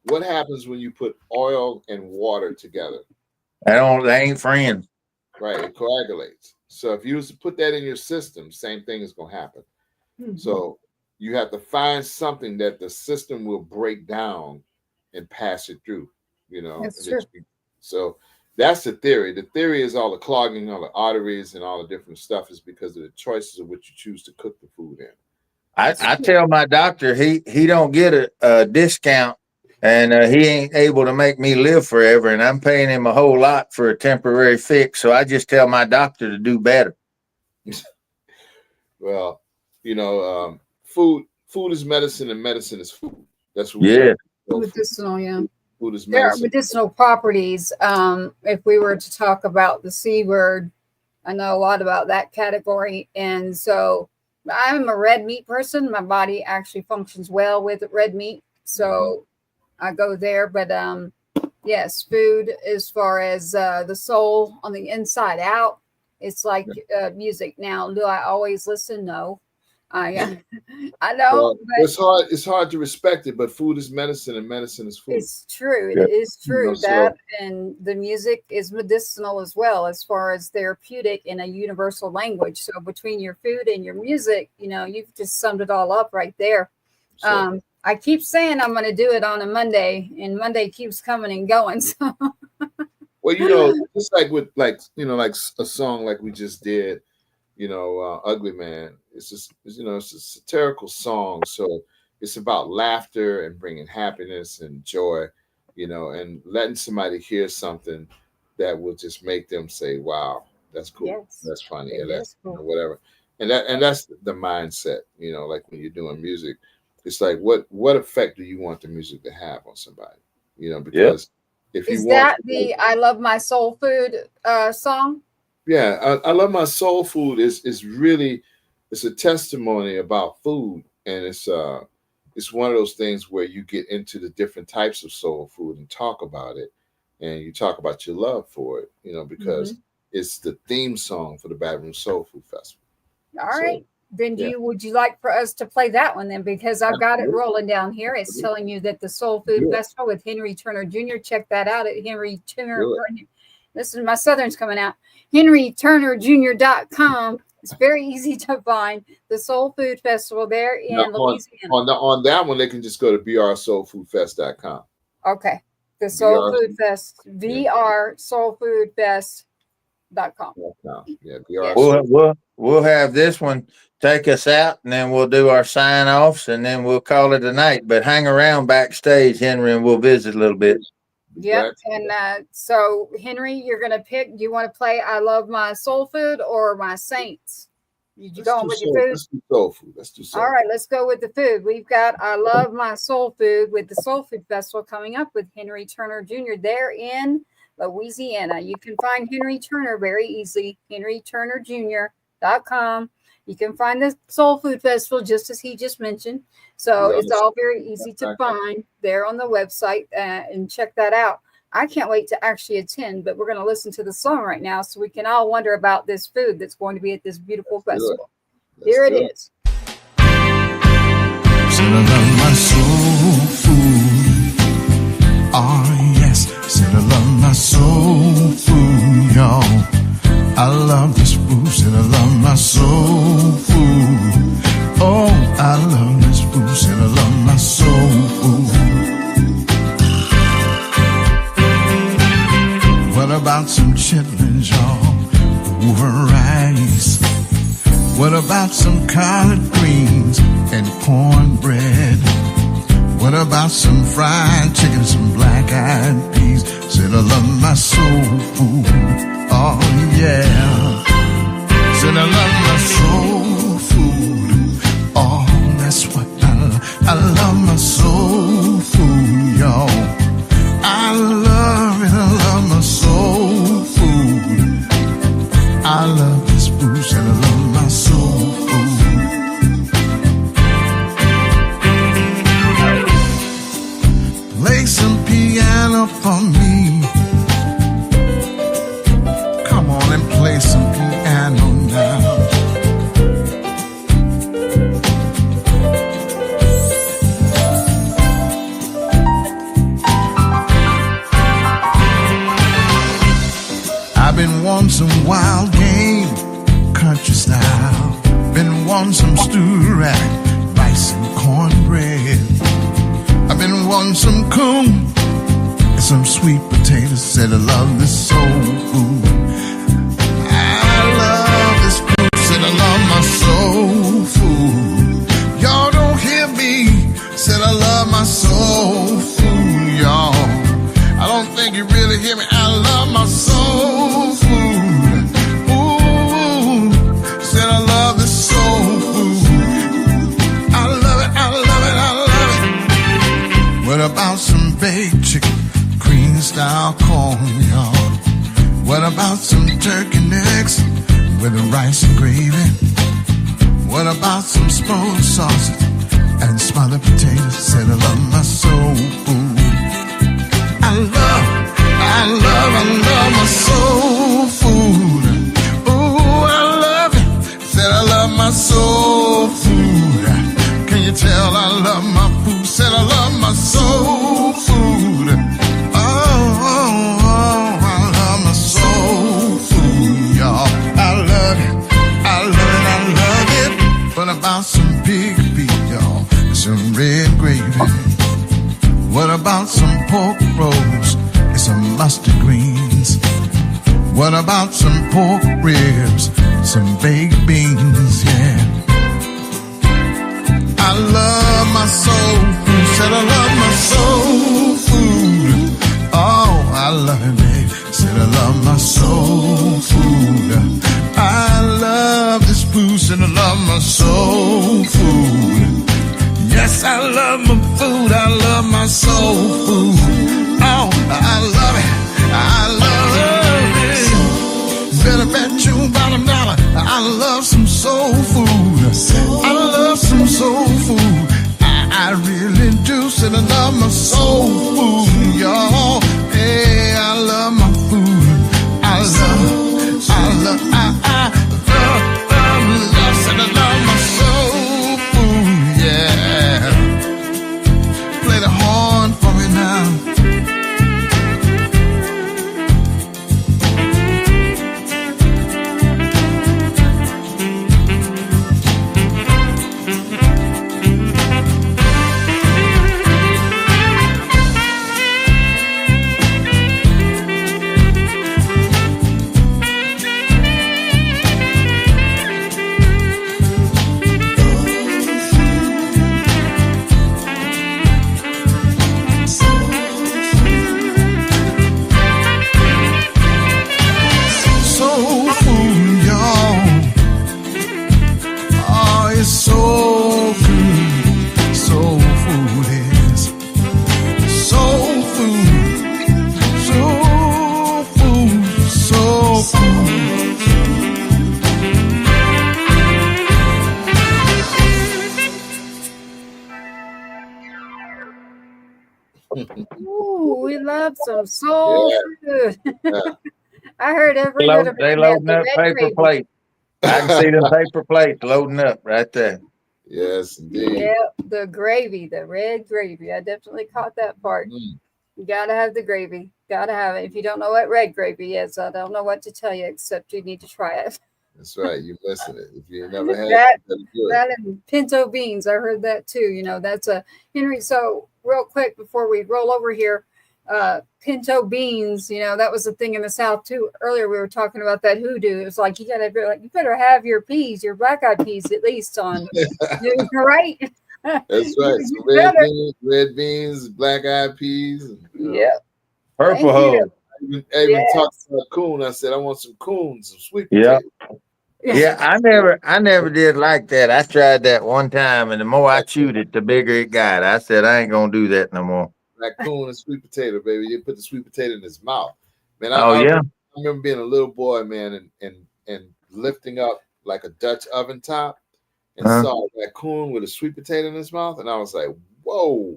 Speaker 5: what happens when you put oil and water together?
Speaker 4: They ain't friends.
Speaker 5: Right. It coagulates. So if you was to put that in your system, same thing is going to happen. Mm-hmm. So you have to find something that the system will break down and pass it through,
Speaker 3: That's true.
Speaker 5: So that's the theory. The theory is all the clogging, all the arteries and all the different stuff is because of the choices of what you choose to cook the food in.
Speaker 4: I tell my doctor he don't get a discount and he ain't able to make me live forever, and I'm paying him a whole lot for a temporary fix. So I just tell my doctor to do better.
Speaker 5: Well, food is medicine and medicine is food. That's what
Speaker 3: medicinal, yeah.
Speaker 5: Food is medicine.
Speaker 3: There are medicinal properties. If we were to talk about the C word, I know a lot about that category. And so I'm a red meat person. My body actually functions well with red meat. So I go there. But yes, food as far as the soul on the inside out, it's like music. Now, do I always listen? No. I know.
Speaker 5: Well, it's hard to respect it, but food is medicine and medicine is food.
Speaker 3: It's true. It is true and the music is medicinal as well, as far as therapeutic in a universal language. So between your food and your music, you've just summed it all up right there. I keep saying I'm going to do it on a Monday, and Monday keeps coming and going. So.
Speaker 5: Well, just like with like a song like we just did. Ugly Man. It's just, it's a satirical song. So it's about laughter and bringing happiness and joy, and letting somebody hear something that will just make them say, wow, that's cool. Yes, that's funny. And that's cool. Whatever. And that's the mindset, like when you're doing music, it's like, what effect do you want the music to have on somebody? Because if you
Speaker 3: the I Love My Soul Food song?
Speaker 5: Yeah, I Love My Soul Food is really, it's a testimony about food, and it's one of those things where you get into the different types of soul food and talk about it, and you talk about your love for it, because it's the theme song for the Baton Rouge Soul Food Festival.
Speaker 3: All right, then would you like for us to play that one then? Because I've got it rolling down here. It's telling you that the Soul Food Festival with Henry Turner Jr. Check that out at Henry Turner. Listen, my Southern's coming out. HenryTurnerJr.com. It's very easy to find the Soul Food Festival there in Louisiana.
Speaker 5: On that one, they can just go to vrsoulfoodfest.com.
Speaker 3: Okay. The Soul Food Fest, vrsoulfoodfest.com.
Speaker 5: Yeah,
Speaker 4: we'll have this one take us out, and then we'll do our sign-offs, and then we'll call it a night. But hang around backstage, Henry, and we'll visit a little bit.
Speaker 3: Yep. And so Henry, you're gonna pick. Do you want to play I Love My Soul Food or My Saints? You going with your food?
Speaker 5: Let's do soul food. Let's do soul.
Speaker 3: All right, let's go with the food. We've got I Love My Soul Food with the Soul Food Festival coming up with Henry Turner Jr. there in Louisiana. You can find Henry Turner very easily, HenryTurnerJr.com. You can find the Soul Food Festival just as he just mentioned. So it's all very easy to find there on the website and check that out. I can't wait to actually attend, but we're going to listen to the song right now so we can all wonder about this food that's going to be at this beautiful festival. Here it is.
Speaker 7: Said I love my soul food. Oh yes, said I love my soul food, y'all. I love this food, said I love my soul food. Oh, I love this food, said I love my soul chitlins, y'all, over rice? What about some collard greens and cornbread? What about some fried chicken, some black-eyed peas? Said I love my soul food, oh yeah. Said I love my soul food, oh that's what I love my soul food, y'all. I love it, I love my soul food. I love this food, said I love my soul food. Play some piano for me. Come on and play some piano now. I've been wanting some wild game, country style. Been wanting some stew rack, rice and cornbread. I've been wanting some coon and some sweet potatoes. Said I love this soul food. I love this food. Said I love my soul food. Y'all don't hear me. Said I love my soul food, y'all. I don't think you really hear me. I love my soul food. Ooh, said I love this soul food. I love it, I love it, I love it. What about some baked chicken, green style corn, y'all? What about some turkey necks with the rice and gravy? What about some smoked sausage and smothered potatoes? Said I love my soul food. I love my soul food. Ooh, I love it. Said I love my soul food. Can you tell I love my food? Said I love my soul food. Oh, I love my soul food, y'all. I love it. I love it. I love it. What about some pig feet, y'all? Some red gravy. What about some pork rolls and some mustard greens? What about some pork ribs, some baked beans, yeah. I love my soul food, said I love my soul food. Oh, I love it, babe, said I love my soul food. I love this food, said I love my soul food. Yes, I love my food, I love my soul food. Oh, I love it, I love it. Better bet you $1, I love some soul food. I love some soul food. I really do, said I love my soul food, y'all. Hey, I love my food. I love, said I love my soul food, yeah. Play the horn for me now.
Speaker 3: Ooh, we love some soul food.
Speaker 5: Yeah.
Speaker 3: I heard every bit of it.
Speaker 4: They loading up paper plates. I can see them paper plates loading up right there.
Speaker 5: Yes, indeed.
Speaker 3: Yeah, the gravy, the red gravy. I definitely caught that part. You gotta have the gravy. Gotta have it. If you don't know what red gravy is, I don't know what to tell you except you need to try it.
Speaker 5: That's right. You missing it. If you never had
Speaker 3: that,
Speaker 5: it, you do it.
Speaker 3: that and pinto beans. I heard that too. You know, that's a Henry. So real quick before we roll over here, pinto beans. You know, that was a thing in the South too. Earlier we were talking about that hoodoo. It was like you better have your peas, your black eyed peas at least on, right?
Speaker 5: That's right. So red beans, black eyed peas. And,
Speaker 3: yeah.
Speaker 4: Purple Hole.
Speaker 5: I even talked about coon. I said I want some coons, some sweet
Speaker 4: Yeah.
Speaker 5: potatoes.
Speaker 4: Yeah, I never did like that. I tried that one time, and the more I chewed it, the bigger it got. I said I ain't gonna do that no more.
Speaker 5: Like coon and sweet potato, baby. You put the sweet potato in his mouth. Man,
Speaker 4: Yeah.
Speaker 5: I remember being a little boy, man, and lifting up like a Dutch oven top and saw a raccoon with a sweet potato in his mouth, and I was like, "Whoa,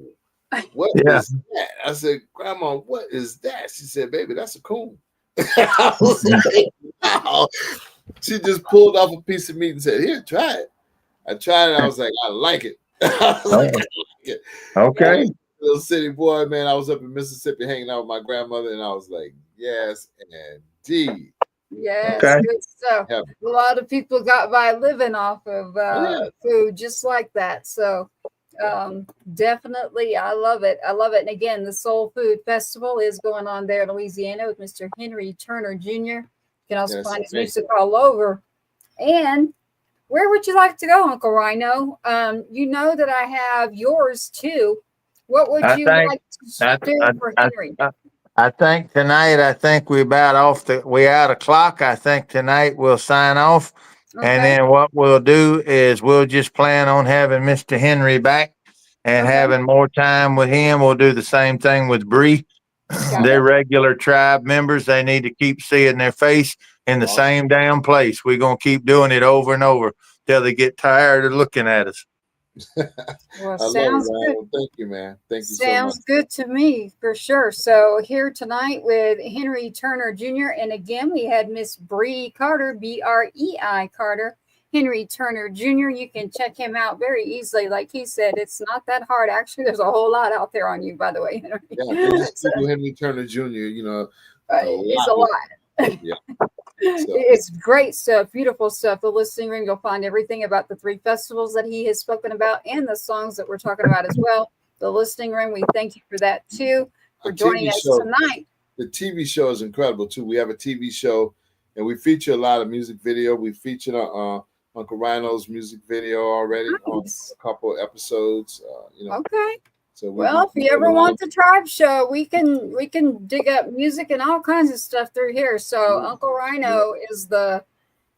Speaker 5: what is that?" I said, "Grandma, what is that?" She said, "Baby, that's a coon." I was like, "Wow." She just pulled off a piece of meat and said, "Here, try it." I tried it. I was like, "I like it." I was like, "I like it."
Speaker 4: Okay.
Speaker 5: Little city boy, man. I was up in Mississippi hanging out with my grandmother, and I was like, "Yes, indeed."
Speaker 3: Yes,
Speaker 4: Okay.
Speaker 3: good stuff.
Speaker 5: Yeah.
Speaker 3: A lot of people got by living off of food just like that. So definitely, I love it. I love it. And again, the Soul Food Festival is going on there in Louisiana with Mr. Henry Turner Jr. You can also find his music all over. And where would you like to go, Uncle Rhino? You know that I have yours too. What would you like to do for Henry?
Speaker 4: I think tonight, we we out of clock. I think tonight we'll sign off.
Speaker 3: Okay.
Speaker 4: And then what we'll do is we'll just plan on having Mr. Henry back and having more time with him. We'll do the same thing with Brie. They're regular tribe members. They need to keep seeing their face in the same damn place. We're going to keep doing it over and over till they get tired of looking at us.
Speaker 3: Well, sounds good.
Speaker 5: Thank you, man. Thank you so much.
Speaker 3: Sounds good to me for sure. So here tonight with Henry Turner Jr. And again, we had Miss Brei Carter, Brei Carter, Henry Turner Jr. You can check him out very easily. Like he said, it's not that hard. Actually, there's a whole lot out there on you, by the way, Henry.
Speaker 5: Yeah, Henry Turner Jr.,
Speaker 3: it's a lot.
Speaker 5: Yeah.
Speaker 3: It's great stuff, beautiful stuff. The listening room, you'll find everything about the 3 festivals that he has spoken about and the songs that we're talking about as well. The listening room, we thank you for that too, for joining us tonight.
Speaker 5: The TV show is incredible too. We have a TV show and we feature a lot of music video. We featured Uncle Rhino's music video already on a couple of episodes.
Speaker 3: Okay.
Speaker 5: So
Speaker 3: if you ever want the tribe show, we can dig up music and all kinds of stuff through here. So Uncle Rhino is the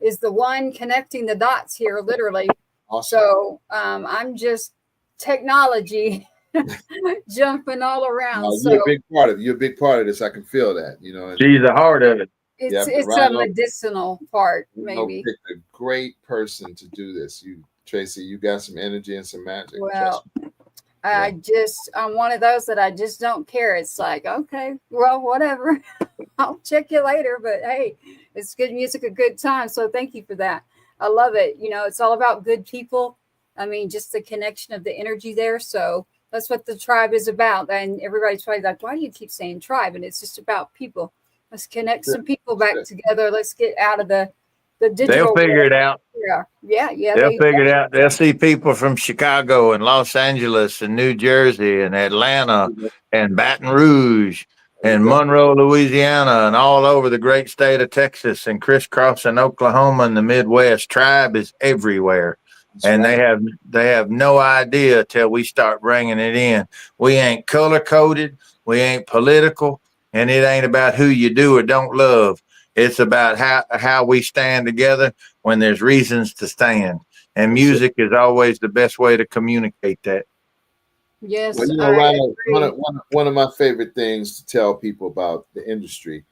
Speaker 3: one connecting the dots here, literally.
Speaker 5: Awesome.
Speaker 3: So I'm just technology jumping all around.
Speaker 5: You're a big part of it. You're a big part of this. I can feel that.
Speaker 4: She's the heart of it.
Speaker 3: It's a medicinal part, maybe.
Speaker 5: Picked a great person to do this. Tracy, you got some energy and some magic.
Speaker 3: Well, I'm one of those that I just don't care. It's like, okay, well, whatever. I'll check you later. But hey, it's good music, a good time. So thank you for that. I love it. It's all about good people. I mean, just the connection of the energy there. So that's what the tribe is about. And everybody's probably like, why do you keep saying tribe? And it's just about people. Let's connect some people back together. Let's get out of the digital.
Speaker 4: They'll figure it out.
Speaker 3: Yeah.
Speaker 4: They'll figure it out. They'll see people from Chicago and Los Angeles and New Jersey and Atlanta and Baton Rouge and Monroe, Louisiana, and all over the great state of Texas and crisscrossing Oklahoma and the Midwest. Tribe is everywhere. And they have no idea till we start bringing it in. We ain't color coded. We ain't political. And it ain't about who you do or don't love. It's about how we stand together when there's reasons to stand. And music is always the best way to communicate that.
Speaker 3: Yes.
Speaker 5: Well, Rhino, one of my favorite things to tell people about the industry,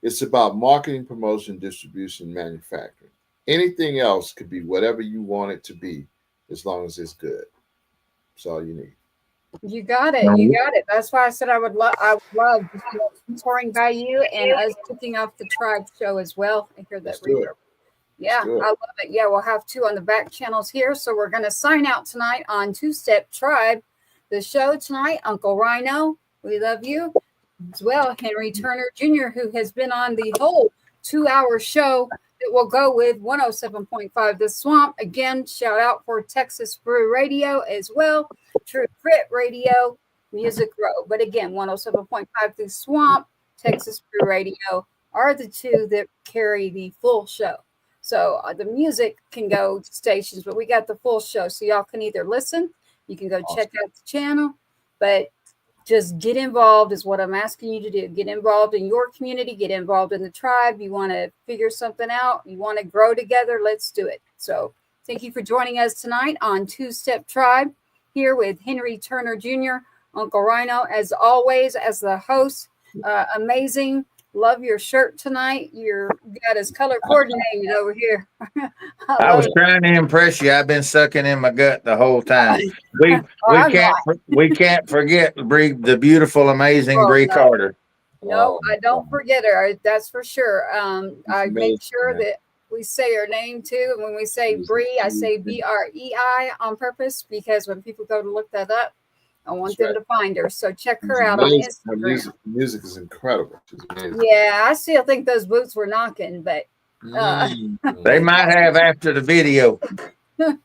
Speaker 5: it's about marketing, promotion, distribution, manufacturing. Anything else could be whatever you want it to be, as long as it's good. That's all you need.
Speaker 3: You got it. You got it. That's why I said I would love touring by you and us kicking off the tribe show as well. I hear that reverb. Yeah, I love it. Yeah, we'll have 2 on the back channels here. So we're going to sign out tonight on 2-Step Tribe. The show tonight, Uncle Rhino, we love you. As well, Henry Turner Jr., who has been on the whole 2-hour show that will go with 107.5 The Swamp. Again, shout out for Texas Brew Radio as well. True Crit Radio. music grow. But again, 107.5 through Swamp, Texas Brew Radio are the two that carry the full show. So the music can go to stations, but we got the full show. So y'all can either listen, you can go check out the channel, but just get involved is what I'm asking you to do. Get involved in your community, get involved in the tribe. You want to figure something out, you want to grow together, let's do it. So thank you for joining us tonight on Two Step Tribe, here with Henry Turner Jr., Uncle Rhino, as always, as the host. Amazing. Love your shirt tonight. You got us color coordinated over here.
Speaker 4: I was trying to impress you. I've been sucking in my gut the whole time. We can't forget Brie, the beautiful, amazing Brei Carter.
Speaker 3: No, I don't forget her. That's for sure. I make sure that we say her name too. And when we say Brie, I say Brei on purpose, because when people go to look that up, I want them to find her. So check her out on Instagram.
Speaker 5: Music is incredible.
Speaker 3: Yeah, I still think those boots were knocking, but
Speaker 4: they might have after the video.
Speaker 3: Look,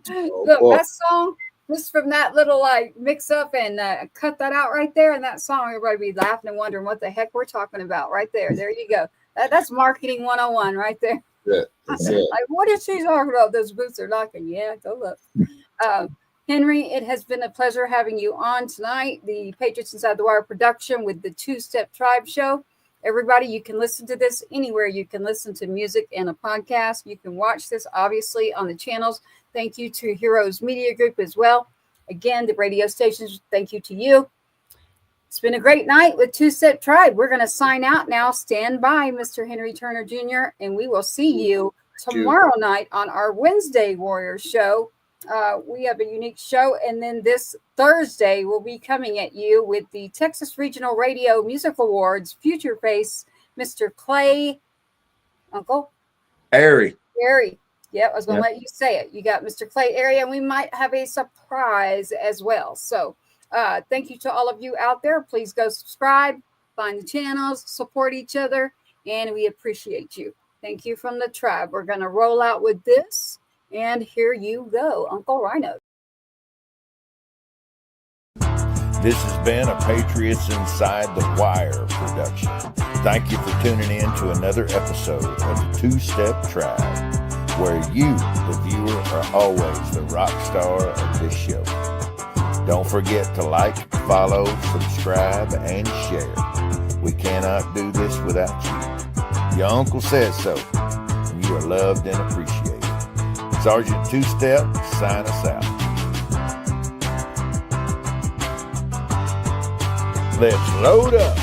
Speaker 3: that song, just from that little like mix up and cut that out right there, and that song, everybody be laughing and wondering what the heck we're talking about right there. There you go. That's marketing 101 right there.
Speaker 5: Yeah, that's it.
Speaker 3: Like, what is she talking about? Those boots are knocking. Yeah, go look. Henry, it has been a pleasure having you on tonight. The Patriots Inside the Wire production with the Two Step Tribe show. Everybody, you can listen to this anywhere. You can listen to music and a podcast. You can watch this, obviously, on the channels. Thank you to Heroes Media Group as well. Again, the radio stations, thank you to you. It's been a great night with Two Step Tribe. We're going to sign out now. Stand by, Mr. Henry Turner Jr., and we will see you tomorrow night on our Wednesday Warriors show. We have a unique show, and then this Thursday we'll be coming at you with the Texas Regional Radio Music Awards Future Face, Mr. Clay, Uncle
Speaker 4: Airy.
Speaker 3: Yeah, I was going to let you say it. You got Mr. Clay Airy, and we might have a surprise as well. So thank you to all of you out there. Please go subscribe, find the channels, support each other, and we appreciate you. Thank you from the tribe. We're going to roll out with this. And here you go, Uncle Rhino.
Speaker 1: This has been a Patriots Inside the Wire production. Thank you for tuning in to another episode of the Two Step Tribe, where you, the viewer, are always the rock star of this show. Don't forget to like, follow, subscribe, and share. We cannot do this without you. Your uncle says so, and you are loved and appreciated. Sergeant Two Step, sign us out. Let's load up.